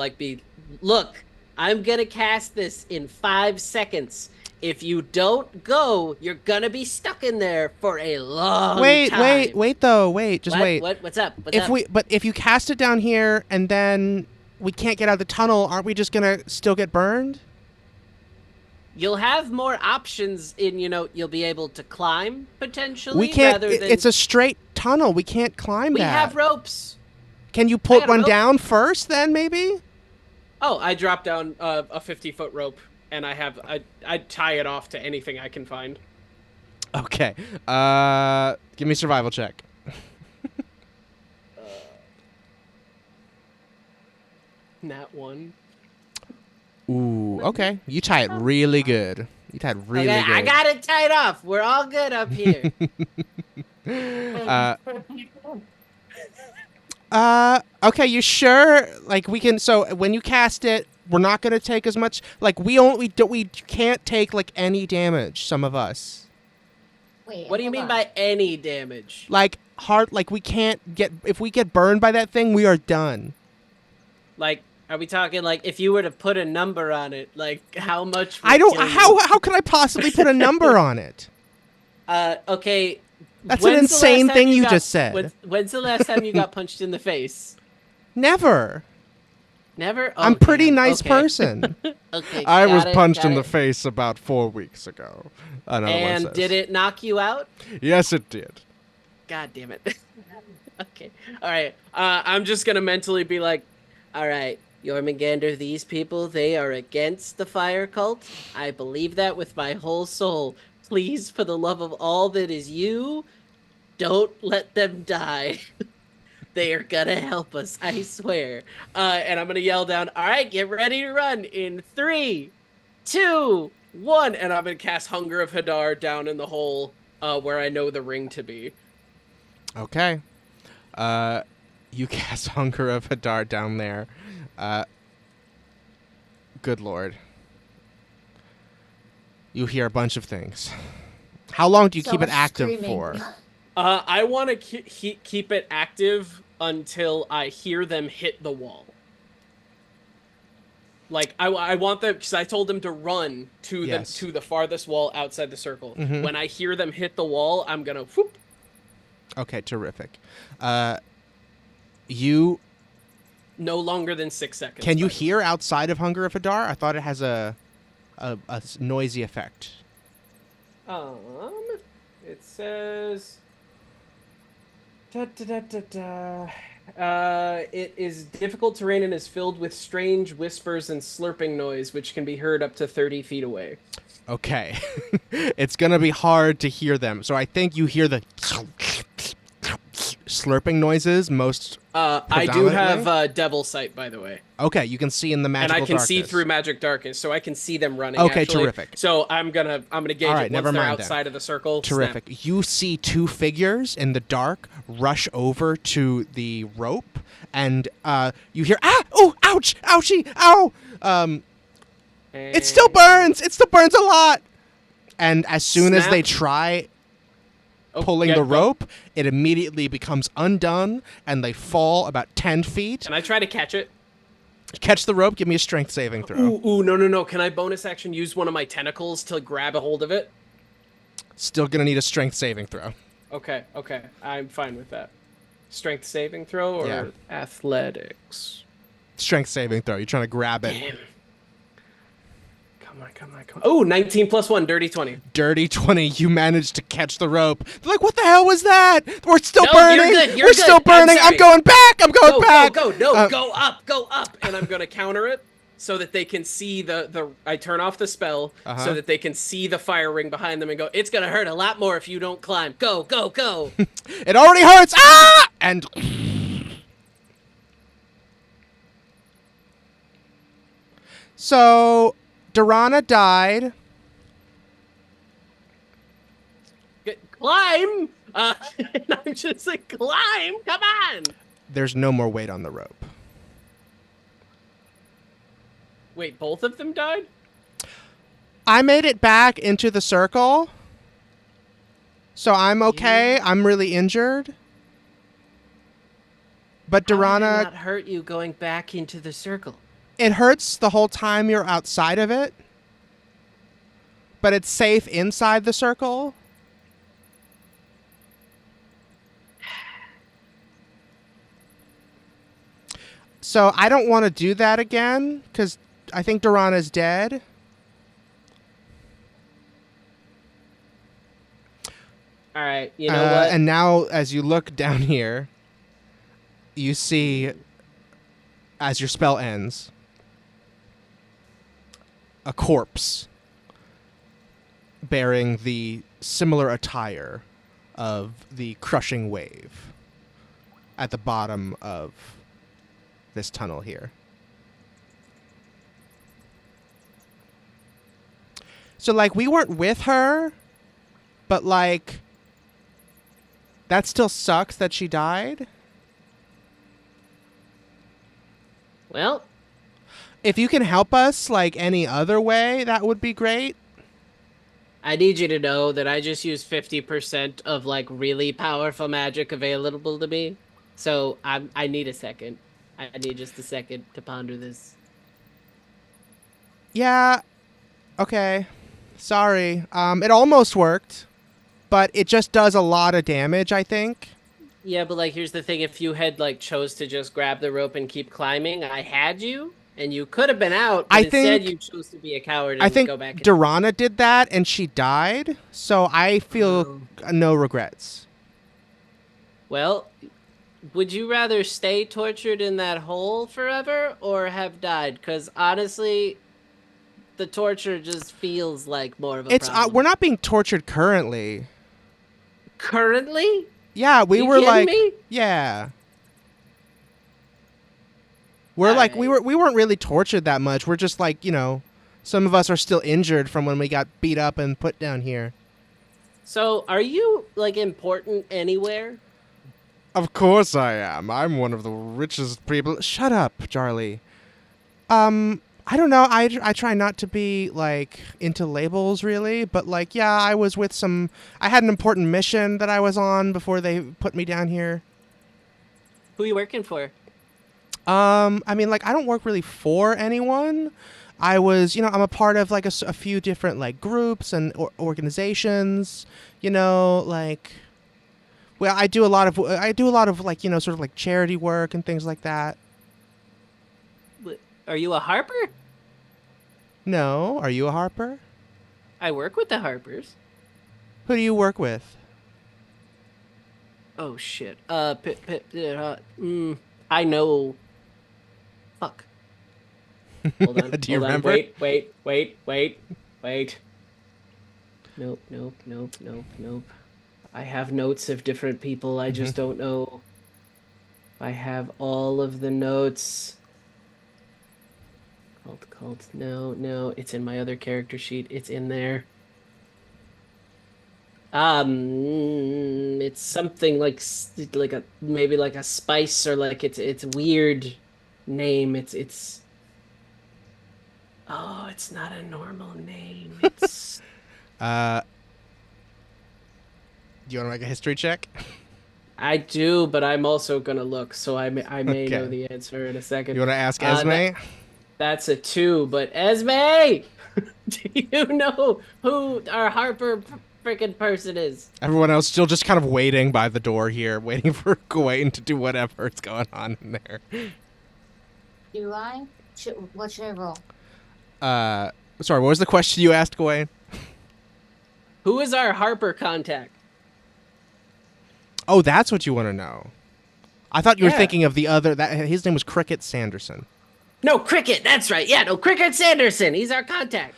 look, I'm gonna cast this in 5 seconds. If you don't go, you're gonna be stuck in there for a long time. Wait, just What? wait. What's up? What's up? But if you cast it down here and then we can't get out of the tunnel, aren't we just gonna still get burned? You'll have more options you'll be able to climb, potentially. We can't. Rather than... It's a straight tunnel. We can't climb We that. have ropes. Can you put got a one rope. down first, then maybe? Oh, I drop down a 50-foot rope, and I tie it off to anything I can find. Okay. Give me a survival check. Nat 1. Ooh. Okay. You tie it really good. You tied it really Okay, good. I got it tied off. We're all good up here. Okay, you sure? Like we can. So when you cast it, we're not gonna take as much. Like we can't take like any damage. Some of us. Wait, What do you hold mean on. by any damage? Like hard. Like we can't get. If we get burned by that thing, we are done. Like, are we talking like if you were to put a number on it, like how much? would I don't. kill you? How could I possibly put a number on it? Okay. That's an when's the insane last time thing you got- just said. When's the last time you got punched in the face? Never. Never. Oh, I'm a pretty damn. nice Okay. person. Okay. I was got it, punched got in the it. face about 4 weeks ago. Another one And says. did it knock you out? Yes, it did. God damn it. Okay. All right. I'm just gonna mentally be like, All right. Jormungandr, these people, they are against the fire cult. I believe that with my whole soul. Please, for the love of all that is you, don't let them die. They are gonna help us, I swear. and I'm gonna yell down, all right, get ready to run in 3, 2, 1, and I'm gonna cast Hunger of Hadar down in the hole where I know the ring to be. Okay. You cast Hunger of Hadar down there. Good lord. You hear a bunch of things. How long do you So keep it much active screaming. for? I want to keep it active until I hear them hit the wall. Like I want them because I told them to run to Yes. the farthest wall outside the circle. Mhm. When I hear them hit the wall, I'm gonna whoop. Okay, terrific. You No longer than 6 seconds. Can you by the way. hear outside of Hunger of Hadar? I thought it has a noisy effect. It says. It is difficult terrain and is filled with strange whispers and slurping noise, which can be heard up to 30 feet away. Okay. It's going to be hard to hear them. So I think you hear the slurping noises most I do have Devil Sight, by the way. Okay, you can see in the magical and I can darkness. see through magic darkness, so I can see them running. Okay, actually. terrific. So I'm gonna gauge All right, it never once they're mind outside of the circle. Terrific. Snap. You see two figures in the dark rush over to the rope, and you hear oh, ouch, ouchie, ow. It still burns. It still burns a lot. And as soon as they try pulling the rope, it immediately becomes undone, and they fall about 10 feet. Can I try to catch it? Catch the rope. Give me a strength saving throw. Ooh, no. Can I bonus action use one of my tentacles to grab a hold of it? Still gonna need a strength saving throw. Okay. I'm fine with that. Strength saving throw or athletics? Strength saving throw. You're trying to grab it. Damn. Come on. Oh, 19 plus 1, dirty 20. Dirty 20. You managed to catch the rope. They're like, what the hell was that? We're still No, burning. you're good, We're still burning. I'm going back. I'm going back. Go up. And I'm going to counter it so that they can see I turn off the spell so that they can see the fire ring behind them and go, it's going to hurt a lot more if you don't climb. Go. It already hurts. Ah! And so Durana died. Climb! And I'm just like, climb! Come on! There's no more weight on the rope. Wait, both of them died? I made it back into the circle. So I'm okay. I'm really injured. But Durana... How did it not hurt you going back into the circle? It hurts the whole time you're outside of it. But it's safe inside the circle. So I don't want to do that again, because I think Durana's dead. All right, you know what? And now, as you look down here, you see, as your spell ends, a corpse bearing the similar attire of the crushing wave at the bottom of this tunnel here. So, like, we weren't with her, but, like, that still sucks that she died. Well, if you can help us, like, any other way, that would be great. I need you to know that I just used 50% of, like, really powerful magic available to me. So I need a second. I need just a second to ponder this. Yeah. Okay. Sorry. It almost worked, but it just does a lot of damage, I think. Yeah, but, like, here's the thing. If you had, like, chose to just grab the rope and keep climbing, I had you, and you could have been out, but instead you chose to be a coward and go back. I think Durana did that, and she died, so I feel no regrets. Well, would you rather stay tortured in that hole forever or have died? Because, honestly, the torture just feels like more of a problem. We're not being tortured currently. Currently? Yeah, we were kidding like, me? yeah. We're like, we weren't really tortured that much. We're just like, you know, some of us are still injured from when we got beat up and put down here. So, are you, like, important anywhere? Of course I am. I'm one of the richest people. Shut up, Charlie. I don't know. I try not to be, like, into labels, really. But, like, yeah, I was with I had an important mission that I was on before they put me down here. Who are you working for? I mean, like, I don't work really for anyone. I was, you know, I'm a part of, like, a few different, like, groups and organizations, you know, like... Well, I do a lot of, like, you know, sort of, like, charity work and things like that. Are you a harper? No. Are you a harper? I work with the harpers. Who do you work with? Oh shit. I know. Fuck. Hold on. Do you hold on. remember? Wait. Nope. I have notes of different people. I just don't know. I have all of the notes. Cult. No. It's in my other character sheet. It's in there. It's something like a maybe like a spice or like it's weird name. It's. Oh, it's not a normal name. It's. Do you want to make a history check? I do, but I'm also gonna look, so I may Okay. know the answer in a second. You want to ask Esme? That's a 2, but Esme, do you know who our Harper freaking person is? Everyone else still just kind of waiting by the door here, waiting for Gewayne to do whatever's going on in there. Do I? What should I roll? Sorry, what was the question you asked, Gewayne? Who is our Harper contact? Oh, that's what you want to know. I thought you were Yeah. thinking of the other. That his name was Cricket Sanderson. No, Cricket. That's right. Yeah, no, Cricket Sanderson. He's our contact.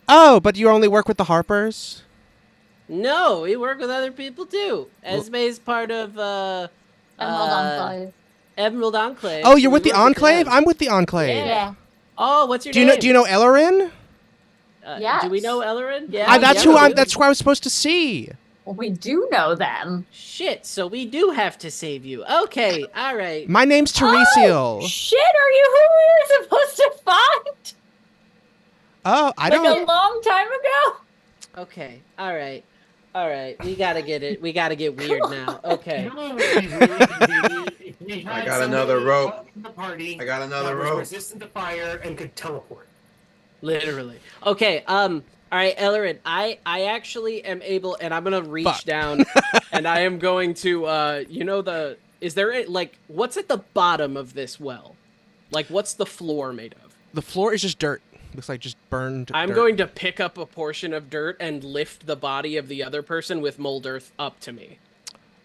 Oh, but you only work with the Harpers? No, we work with other people too. Esme's part of Emerald Enclave. Emerald Enclave. Oh, you're with We the work Enclave? them. I'm with the Enclave. Yeah. Oh, what's your Do you name? know? Do you know Ellerin? Yes. Do we know Ellerin? Yeah. That's yeah, who we I'm. do. That's who I was supposed to see. Well, we do know them. Shit, so we do have to save you. Okay, all right. My name's Teresial. Oh, shit, are you who we were supposed to find? Oh, I Like don't. a long time ago? Okay, all right. We gotta get it. We gotta get weird now. Okay. I got another rope. The party I got another that was rope. resistant to fire and could teleport. Literally. Okay, all right, Ellerin, I actually am able, and I'm gonna reach Fuck. down, and I am going to, is there, what's at the bottom of this well? Like, what's the floor made of? The floor is just dirt. Looks like just burned. I'm dirt. going to pick up a portion of dirt and lift the body of the other person with mold earth up to me.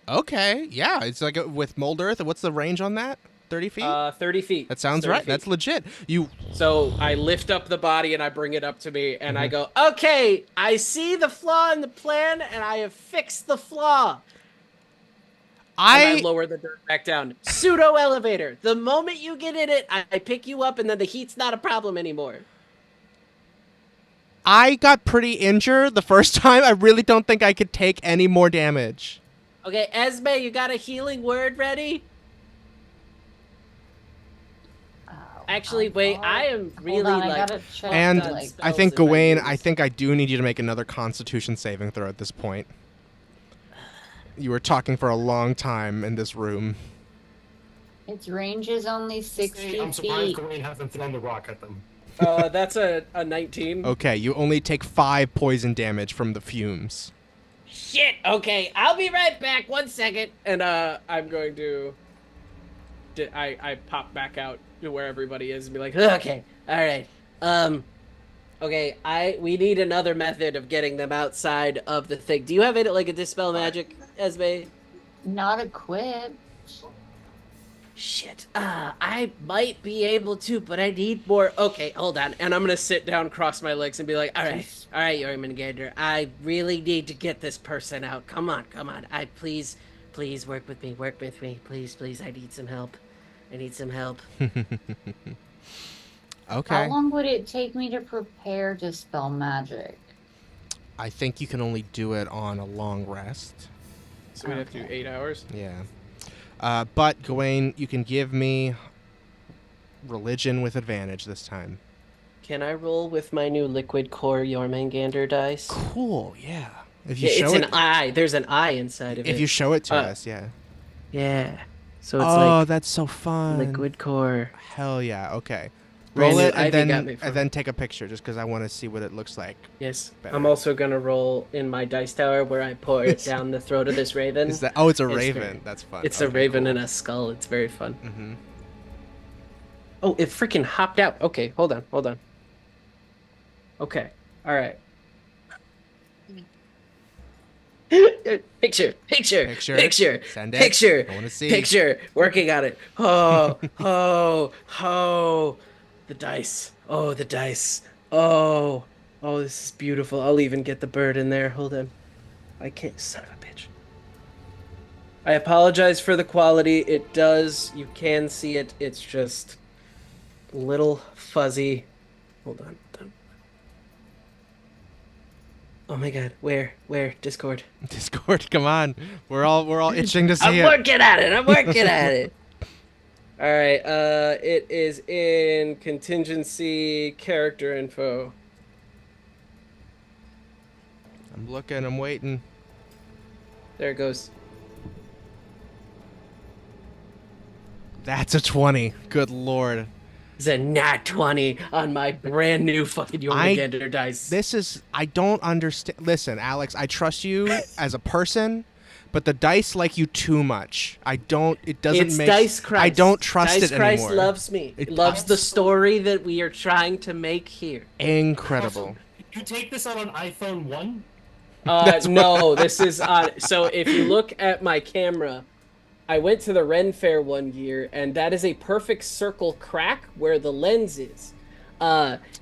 Okay, yeah, it's like with mold earth. What's the range on that? 30 feet? 30 feet. That sounds 30 right. feet. That's legit. You. So I lift up the body and I bring it up to me and I go, okay, I see the flaw in the plan and I have fixed the flaw. And I lower the dirt back down. Pseudo elevator. The moment you get in it, I pick you up and then the heat's not a problem anymore. I got pretty injured the first time. I really don't think I could take any more damage. Okay, Esme, you got a healing word ready? Actually, wait, I am really Hold on, I like... gotta check. And done like, I think, spells in my Gewayne, use. I think I do need you to make another Constitution saving throw at this point. You were talking for a long time in this room. its range is only 60 I'm surprised feet. Gewayne hasn't thrown the rock at them. That's a 19. Okay, you only take 5 poison damage from the fumes. Shit, okay, I'll be right back, 1 second. And I'm going to... I pop back out to where everybody is and be like, okay, all right. Okay, we need another method of getting them outside of the thing. Do you have it like a dispel magic, Esme? Not equipped. Shit, I might be able to, but I need more. Okay, hold on. And I'm gonna sit down, cross my legs, and be like, all right, Jormungandr, I really need to get this person out. Come on. Please work with me. Please, I need some help. Okay. How long would it take me to prepare dispel magic? I think you can only do it on a long rest. So we'd have to do 8 hours. Yeah. But, Gewayne, you can give me religion with advantage this time. Can I roll with my new liquid core Jormungandr dice? Cool, yeah. If you Yeah, show it's it, an eye. There's an eye inside of it. if you show it to us, yeah. Yeah. So it's Oh, like that's so fun. liquid core. Hell yeah. Okay. Brand Roll new it Ivy and got me then for and then take a picture just because I want to see what it looks like. Yes. Better. I'm also gonna roll in my dice tower where I pour it down the throat of this raven. Is that? Oh, it's a It's raven. very- That's fun. It's a raven and a skull. It's very fun. Mm-hmm. Oh, it freaking hopped out. Okay, hold on. Okay, all right. Picture. Send it. Picture. I want to see. Picture. Working on it. Oh. The dice. Oh, the dice. Oh, this is beautiful. I'll even get the bird in there. Hold on. I can't. Son of a bitch. I apologize for the quality. It does. You can see it. It's just a little fuzzy. Hold on. Oh my god, where? Discord. Discord, come on. We're all itching to see I'm it. working at it. All right, it is in contingency character info. I'm looking, I'm waiting. There it goes. That's a 20. Good lord. It's a nat 20 on my brand new fucking Jormungandr dice. I don't understand. Listen, Alex, I trust you as a person, but the dice like you too much. It doesn't It's make... Dice Christ. I don't trust Dice it Christ anymore. loves me. It loves the story that we are trying to make here. Incredible. You take this on an iPhone 1? No, this is on... So if you look at my camera... I went to the Ren Fair one year, and that is a perfect circle crack where the lens is.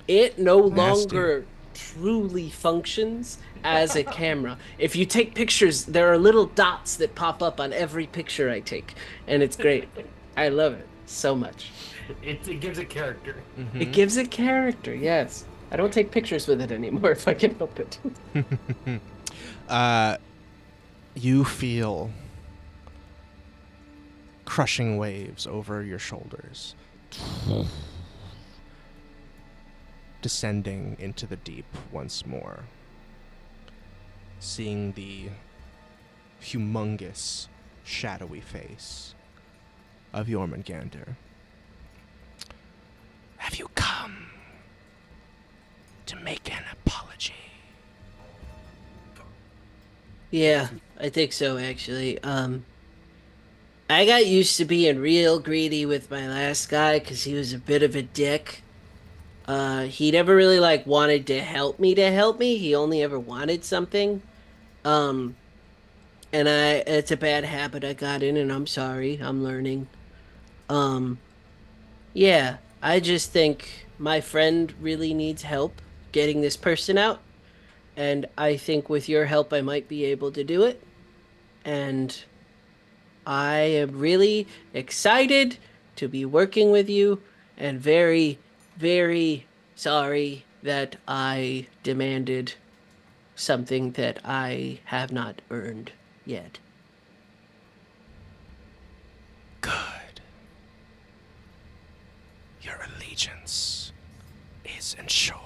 It no longer truly functions as a camera. If you take pictures, there are little dots that pop up on every picture I take, and it's great. I love it so much. It gives it character. Mm-hmm. It gives it character, yes. I don't take pictures with it anymore if I can help it. You feel crushing waves over your shoulders, descending into the deep once more, seeing the humongous, shadowy face of Jormungandr. Have you come to make an apology? Yeah, I think so, actually. I got used to being real greedy with my last guy because he was a bit of a dick. He never really, wanted to help me. He only ever wanted something. And it's a bad habit I got in, and I'm sorry. I'm learning. Yeah, I just think my friend really needs help getting this person out. And I think with your help, I might be able to do it. And I am really excited to be working with you and very, very sorry that I demanded something that I have not earned yet. Good. Your allegiance is ensuring.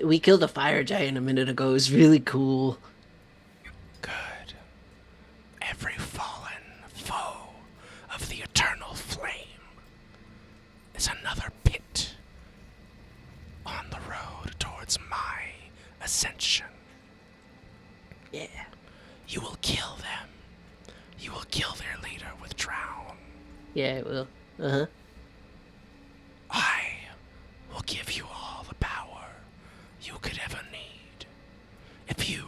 We killed a fire giant a minute ago. It was really cool. Good. Every fallen foe of the eternal flame is another pit on the road towards my ascension. Yeah. You will kill them. You will kill their leader with drown. Yeah, it will. Uh-huh. I will give you all the power you could ever need if you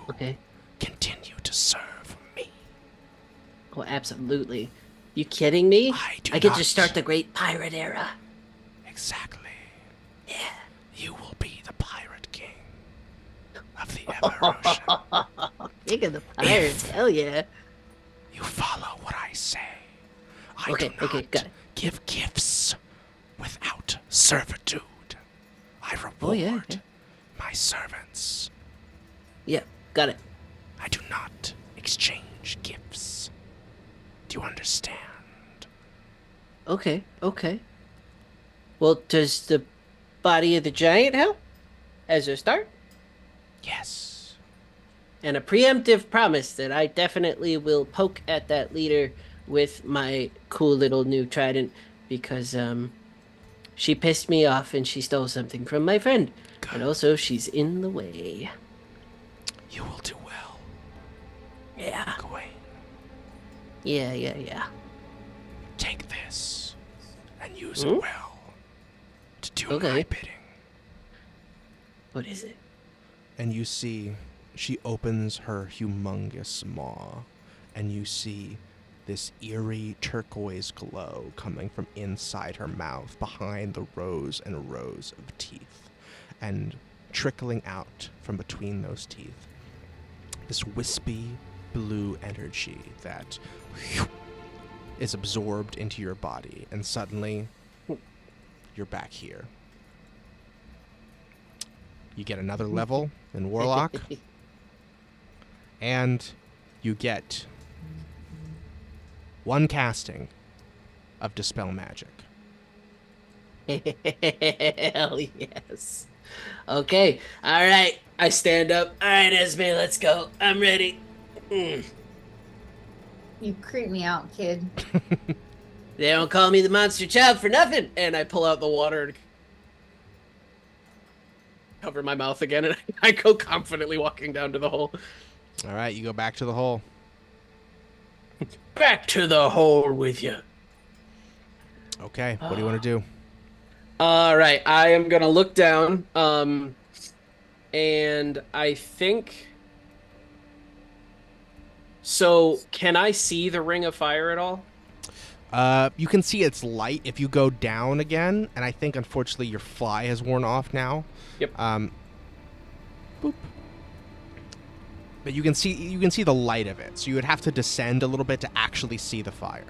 continue to serve me. Oh, absolutely. You kidding me? I get to start the great pirate era. Exactly. Yeah. You will be the pirate king of the Ever Ocean. King of the pirates, hell yeah. You follow what I say. I Okay, do not got it. give gifts without servitude. I reward my servants. Yeah, got it. I do not exchange gifts. Do you understand? Okay. Well, does the body of the giant help as a start? Yes. And a preemptive promise that I definitely will poke at that leader with my cool little new trident because she pissed me off and she stole something from my friend. Good. And also she's in the way. You will do well. Yeah. Gewayne, Yeah. take this, use it well to do my bidding. What is it? And you see she opens her humongous maw, and you see this eerie turquoise glow coming from inside her mouth behind the rows and rows of teeth, and trickling out from between those teeth. This wispy blue energy that is absorbed into your body, and suddenly you're back here. You get another level in Warlock, and you get 1 casting of Dispel Magic. Hell yes. Okay. All right. I stand up. All right, Esme, let's go. I'm ready. You creep me out, kid. They don't call me the monster child for nothing. And I pull out the water and cover my mouth again, and I go confidently walking down to the hole. All right, you go back to the hole. Back to the hole with you. Okay, what do you want to do? All right, I am gonna look down, and I think. So, can I see the ring of fire at all? You can see its light if you go down again, and I think unfortunately your fly has worn off now. Yep. Boop. But you can see the light of it, so you would have to descend a little bit to actually see the fire.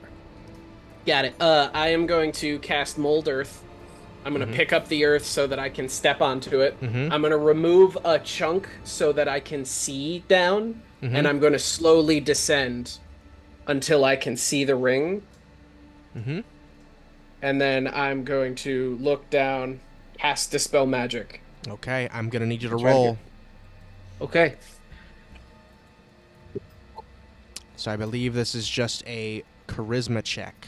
Got it. I am going to cast Mold Earth. I'm going to pick up the earth so that I can step onto it. I'm going to remove a chunk so that I can see down, and I'm going to slowly descend until I can see the ring. And then I'm going to look down, cast Dispel Magic. Okay, I'm going to need you to roll. Okay. So I believe this is just a charisma check.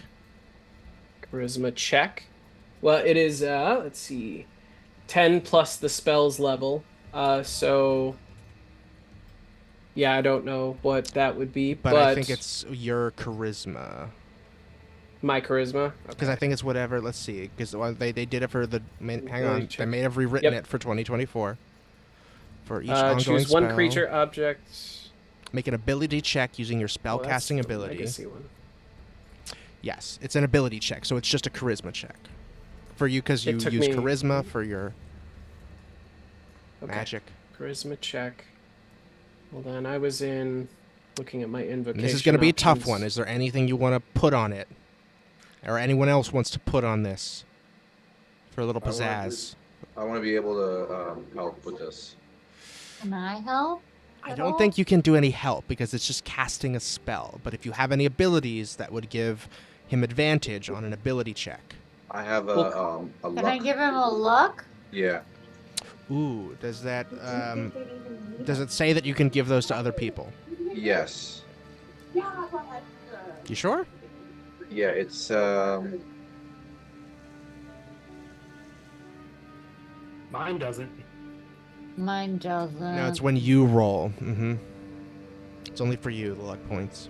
Charisma check. Well, it is, let's see, 10 plus the spell's level. So, yeah, I don't know what that would be, but I think it's your charisma. My charisma? Because I think it's whatever, let's see, because they did it for the, hang on, they may have rewritten it for 2024. For each ongoing choose spell. one creature, object. Make an ability check using your spellcasting ability. Legacy one. Yes, it's an ability check, so it's just a charisma check. For you, because you use charisma for your magic. Charisma check. Hold on, I was looking at my invocation. And this is going to be a tough one. Is there anything you want to put on it? Or anyone else wants to put on this? For a little pizzazz. I want to be able to help with this. Can I help? I don't think you can do any help because it's just casting a spell. But if you have any abilities that would give him advantage on an ability check. I have a luck. Can I give him a luck? Yeah. Ooh, does that does it say that you can give those to other people? Yes. You sure? Yeah, it's Mine doesn't. Mine doesn't. No, it's when you roll. It's only for you, the luck points.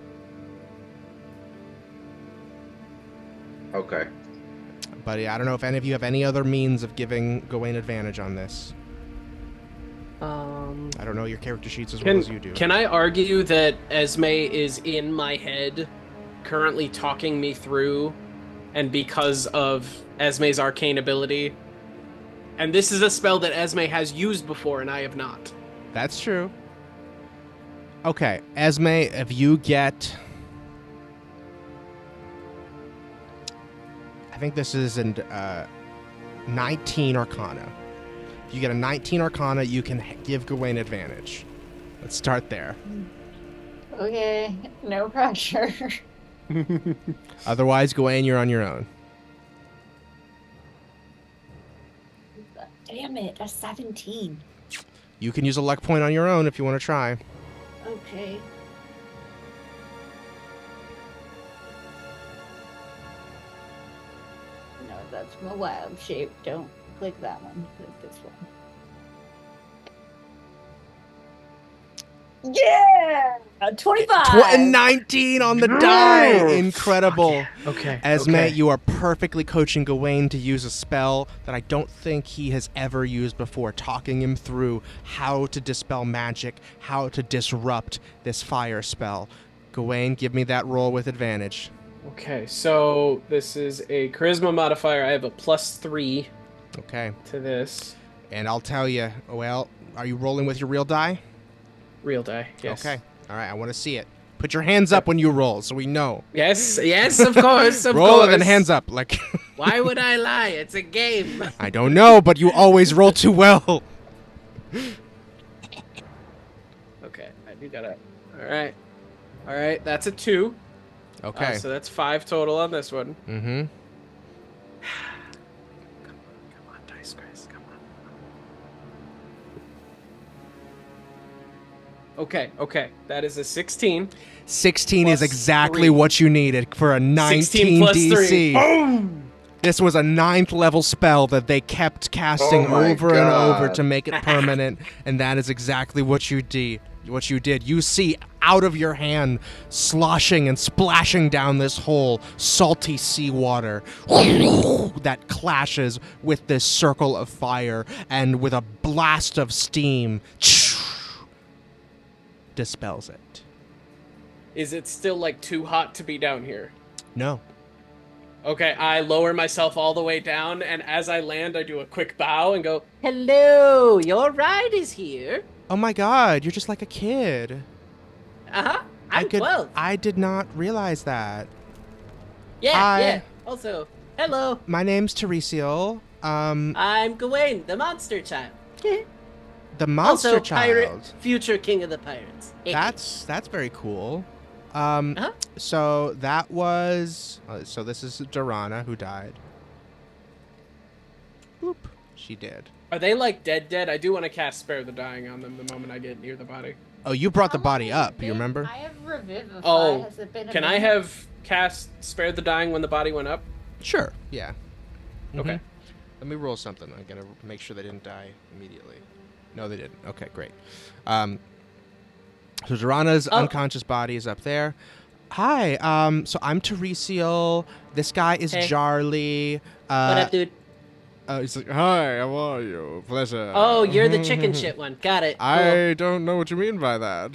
okay. But yeah, I don't know if any of you have any other means of giving Gewayne advantage on this. I don't know your character sheets as well as you do. Can I argue that Esme is in my head, currently talking me through, and because of Esme's arcane ability? And this is a spell that Esme has used before, and I have not. That's true. Okay, Esme, if you get... I think this is in 19 Arcana. If you get a 19 Arcana, you can give Gewayne advantage. Let's start there. Okay, no pressure. Otherwise, Gewayne, you're on your own. Damn it, a 17. You can use a luck point on your own if you want to try. Okay. No, that's my wild shape. Don't click that one. Click this one. Yeah! 25! 19 on the die. Incredible. Okay. Esme, okay. you are perfectly coaching Gewayne to use a spell that I don't think he has ever used before, talking him through how to dispel magic, how to disrupt this fire spell. Gewayne, give me that roll with advantage. Okay, so this is a charisma modifier. I have a +3 Okay. to this. And I'll tell you, well, are you rolling with your real die? Real die, yes. Okay. All right, I want to see it. Put your hands up when you roll so we know. Yes, of course, of roll course. it and hands up. Like. Why would I lie? It's a game. I don't know, but you always roll too well. Okay, I do gotta. All right, that's a 2. Okay. So that's 5 total on this one. Mm-hmm. Come on, Dice Grace, come on. Okay, that is a 16. 16 is Plus exactly 3. what you needed for a 19 16 plus DC. 3. Boom! This was a 9th level spell that they kept casting Oh my over and over God. to make it permanent, and that is exactly what you did. You see out of your hand, sloshing and splashing down this hole, salty seawater that clashes with this circle of fire, and with a blast of steam, dispels it. Is it still like too hot to be down here? No. Okay, I lower myself all the way down, and as I land, I do a quick bow and go, "Hello, your ride is here." Oh my God, you're just like a kid. I'm 12. I did not realize that. Yeah. Also, hello. My name's Teresial. I'm Gewayne, the monster child. The monster also, child. pirate, future king of the pirates. That's very cool. Uh-huh. So that was. So this is Durana who died. Boop. She did. Are they like dead? I do want to cast Spare the Dying on them the moment I get near the body. Oh, you brought the How body long has up. it You been? remember? I have Revivify. Oh, Has it been a can I minute? have cast Spare the Dying when the body went up? Sure. Yeah. Okay. Mhm. Let me roll something. I'm gonna make sure they didn't die immediately. No, they didn't. Okay, great. So Durana's unconscious body is up there. Hi. So I'm Teresial. This guy is Hey. Jarly. What up, dude? He's like, hi, how are you? Pleasure. Oh, you're the chicken shit one. Got it. Cool. I don't know what you mean by that.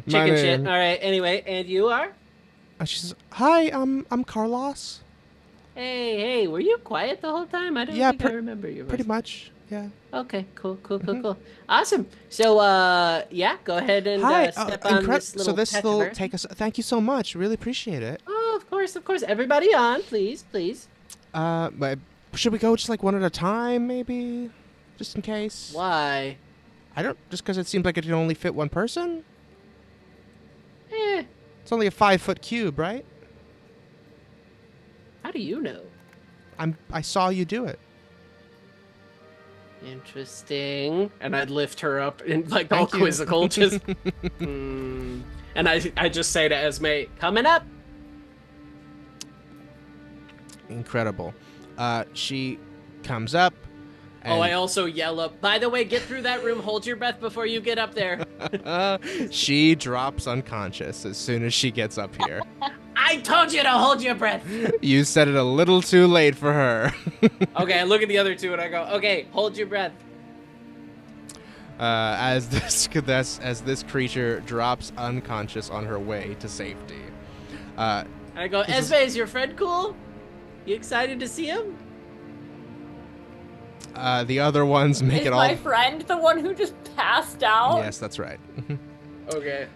Chicken shit. All right. Anyway, and you are? She says, hi, I'm Carlos. Hey, were you quiet the whole time? I don't Yeah, think I remember your voice. Pretty much, yeah. Okay, cool. Awesome. So, yeah, go ahead and Hi, step on this little so this will petrifier. take us. Thank you so much. Really appreciate it. Oh, of course. Everybody on, please. But should we go just like one at a time, maybe, just in case? Why? I don't. Just because it seems like it can only fit one person. It's only a 5-foot cube, right? How do you know? I saw you do it. Interesting. And I'd lift her up and like all Thank you. quizzical, just. And I just say to Esme, Coming up. Incredible. She comes up. oh, I and also yell up, By the way, get through that room. Hold your breath before you get up there. she drops unconscious as soon as she gets up here. I told you to hold your breath. You said it a little too late for her. Okay, I look at the other two and I go, Okay, hold your breath. As this creature drops unconscious on her way to safety. And I go, Esme, is your friend cool? You excited to see him? The other ones make Is it all. my friend the one who just passed out? Yes, that's right. okay,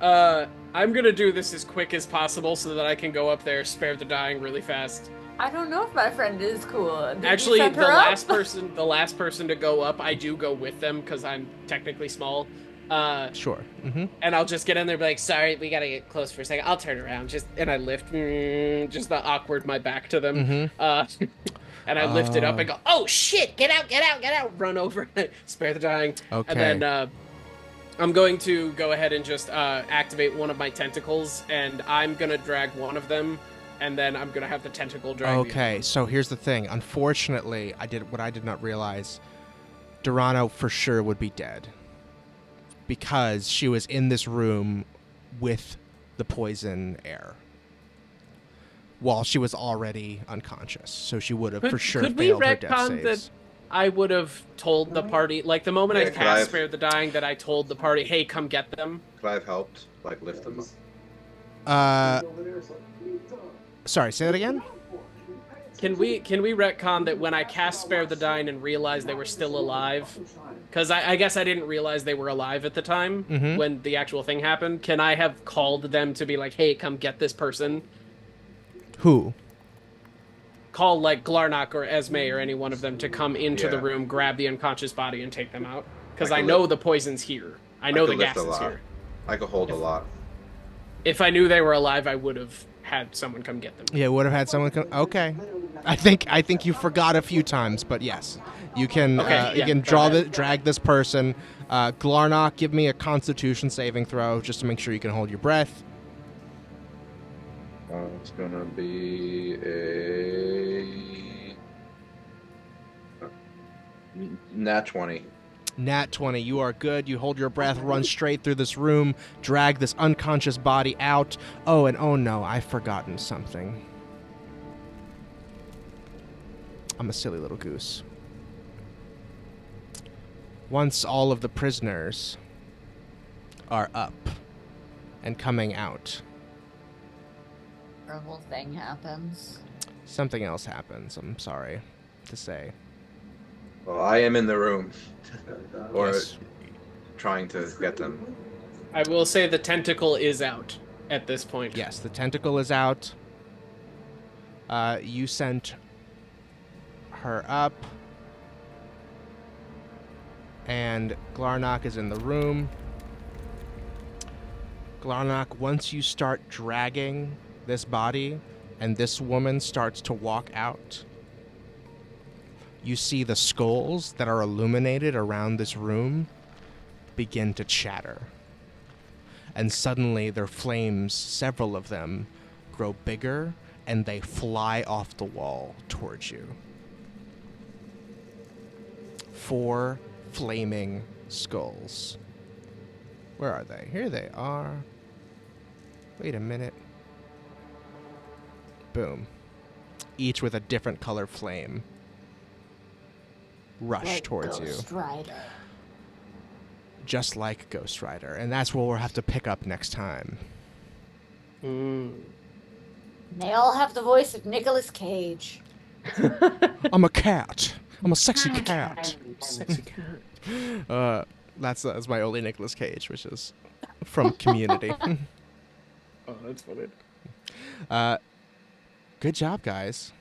I'm gonna do this as quick as possible so that I can go up there, Spare the Dying really fast. I don't know if my friend is cool. Did you Actually, set the her up? last person to go up, I do go with them because I'm technically small. Sure. Mm-hmm. And I'll just get in there and be like, sorry, we gotta get close for a second. I'll turn around, and I lift, just the awkward my back to them. Mm-hmm. And I lift it up and go, oh shit, get out, run over, Spare the Dying. Okay. And then I'm going to go ahead and just activate one of my tentacles, and I'm gonna drag one of them, and then I'm gonna have the tentacle drag the Okay, so here's the thing. Unfortunately, I did not realize. Durano for sure would be dead. because she was in this room with the poison air while she was already unconscious. So she would have for sure Could we failed her death retcon saves. that I would have told the party, like the moment I Yeah, cast I've- Spare the Dying, that I told the party, hey, come get them? Could I have helped, like, lift them up? Sorry, say that again? Can we retcon that when I cast Spare the Dying and realized they were still alive? Because I guess I didn't realize they were alive at the time when the actual thing happened. Can I have called them to be like, hey, come get this person? Who? Call, like, Glarnok or Esme or any one of them to come into the Yeah. room, grab the unconscious body, and take them out. Because I I could know lift- the poison's here. I know the could lift gas a is lot. here. I could hold a lot. If I knew they were alive, I would have had someone come get them. Yeah, would have had someone come. Okay, I think you forgot a few times, but yes, you can. Okay, You yeah, can go drag this person. Glarnok, give me a Constitution saving throw just to make sure you can hold your breath. It's gonna be a nat 20. Nat 20, you are good. You hold your breath, run straight through this room, drag this unconscious body out. Oh, and oh no, I've forgotten something. I'm a silly little goose. Once all of the prisoners are up and coming out, Horrible thing happens. something else happens, I'm sorry to say. Well, I am in the room. Or Yes. trying to get them. I will say the tentacle is out at this point. Yes, the tentacle is out. You sent her up. And Glarnok is in the room. Glarnok, once you start dragging this body and this woman starts to walk out, you see the skulls that are illuminated around this room begin to chatter. And suddenly their flames, several of them, grow bigger and they fly off the wall towards you. 4 flaming skulls. Where are they? Here they are. Wait a minute. Boom. Each with a different color flame. Rush Like towards you. Ghost Rider. Just like Ghost Rider. And that's what we'll have to pick up next time. Mm. They all have the voice of Nicolas Cage. I'm a cat. I'm a sexy cat. Sexy cat. That's my only Nicolas Cage, which is from Community. Oh, that's funny. Good job, guys.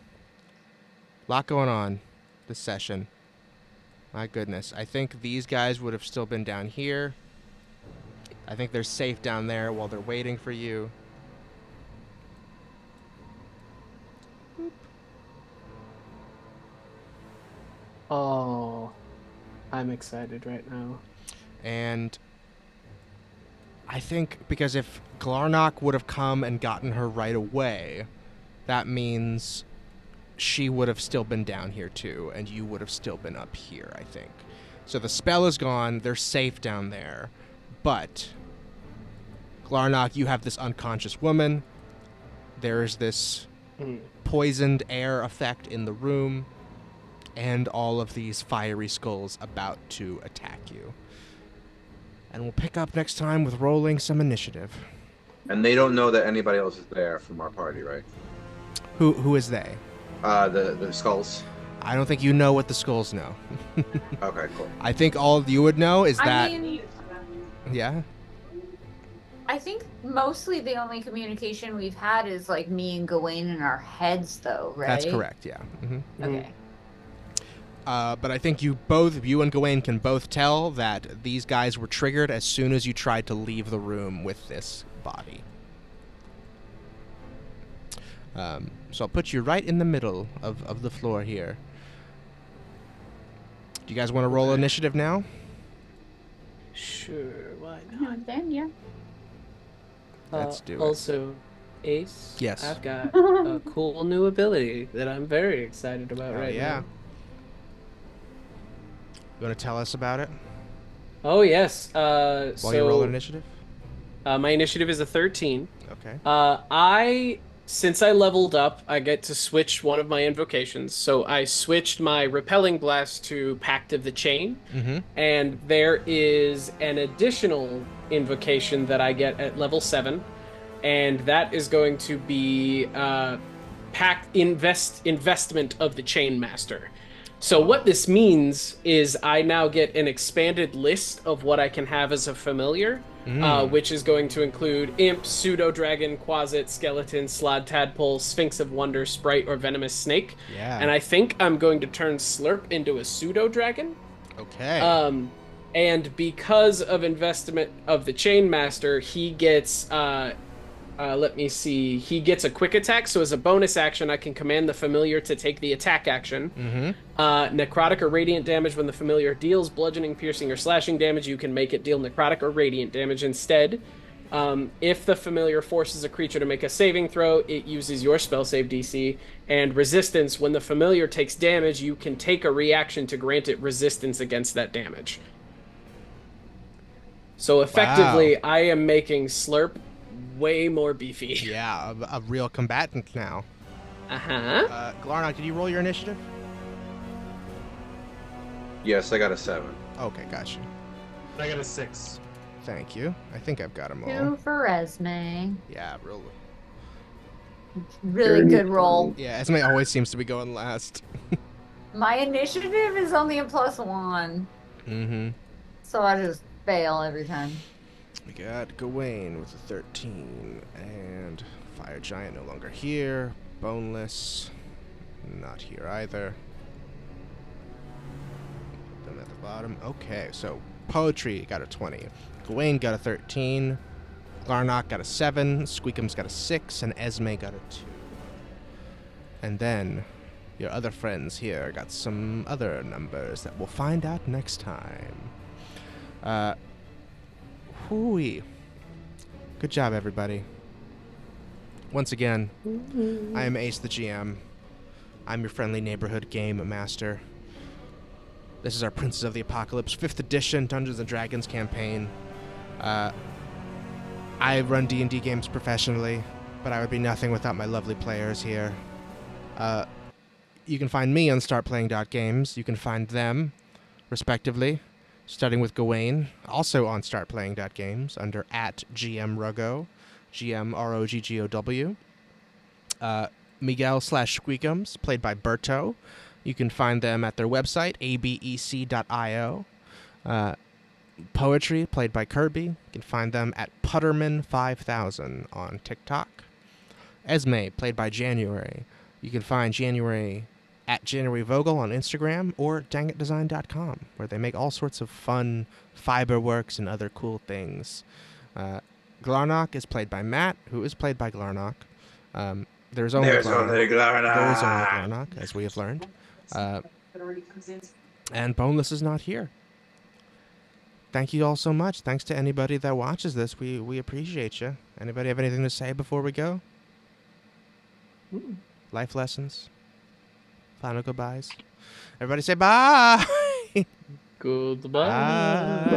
Lot going on this session. My goodness. I think these guys would have still been down here. I think they're safe down there while they're waiting for you. Oh, I'm excited right now. And I think because if Glarnok would have come and gotten her right away, that means she would have still been down here too, and you would have still been up here, I think. So the spell is gone, they're safe down there, but Glarnok, you have this unconscious woman, there's this poisoned air effect in the room, and all of these fiery skulls about to attack you. And we'll pick up next time with rolling some initiative. And they don't know that anybody else is there from our party, right? Who is they? The skulls. I don't think you know what the skulls know. Okay, cool. I think all you would know is that... I mean, Yeah? I think mostly the only communication we've had is like me and Gewayne in our heads, though, right? That's correct, yeah. Okay. But I think you and Gewayne can both tell that these guys were triggered as soon as you tried to leave the room with this body. So I'll put you right in the middle of the floor here. Do you guys want to roll initiative now? Sure, why not? Then, yeah. Let's do it. Also, Ace. Yes. I've got a cool new ability that I'm very excited about Hell right yeah. now. You want to tell us about it? Oh yes. While you roll initiative. My initiative is a 13. Okay. Since I leveled up, I get to switch one of my invocations. So I switched my Repelling Blast to Pact of the Chain, Mm-hmm. and there is an additional invocation that I get at level 7, and that is going to be investment of the Chain Master. So what this means is I now get an expanded list of what I can have as a familiar, which is going to include imp, pseudo-dragon, quasit, skeleton, slod tadpole, sphinx of wonder, sprite, or venomous snake. Yeah. And I think I'm going to turn Slurp into a pseudo-dragon. Okay. And because of investment of the Chain Master, he gets let me see. He gets a quick attack, so as a bonus action, I can command the familiar to take the attack action. Necrotic or radiant damage when the familiar deals bludgeoning, piercing, or slashing damage, you can make it deal necrotic or radiant damage instead. If the familiar forces a creature to make a saving throw, it uses your spell save DC. And resistance, when the familiar takes damage, you can take a reaction to grant it resistance against that damage. So effectively, I am making Slurp way more beefy. Yeah, a real combatant now. Glarnok, did you roll your initiative? Yes, I got a 7. Okay, gotcha. I got a 6. Thank you. I think I've got them all. 2 for Esme. Yeah, real. Really good roll. Yeah, Esme always seems to be going last. My initiative is only a +1. Mm-hmm. So I just fail every time. We got Gewayne with a 13, and Fire Giant no longer here. Boneless, not here either. Put them at the bottom. Okay, so Poetry got a 20. Gewayne got a 13. Glarnok got a 7. Squeakems got a 6, and Esme got a 2. And then your other friends here got some other numbers that we'll find out next time. Hooey. Good job, everybody. Once again, I am Ace the GM. I'm your friendly neighborhood game master. This is our Princes of the Apocalypse 5th edition Dungeons & Dragons campaign. I run D&D games professionally, but I would be nothing without my lovely players here. You can find me on startplaying.games. You can find them, respectively, starting with Gewayne, also on startplaying.games, under @GMRuggo, GMROGGOW. Miguel/Squeakems, played by Berto. You can find them at their website, abec.io. Poetry, played by Kirby. You can find them at Putterman5000 on TikTok. Esme, played by January. You can find January at January Vogel on Instagram or dangitdesign.com, where they make all sorts of fun fiber works and other cool things. Glarnok is played by Matt, who is played by Glarnok. There's only Glarnok, as we have learned. And Boneless is not here. Thank you all so much. Thanks to anybody that watches this. We appreciate you. Anybody have anything to say before we go? Life lessons? Final goodbyes? Everybody say bye! Goodbye. Bye.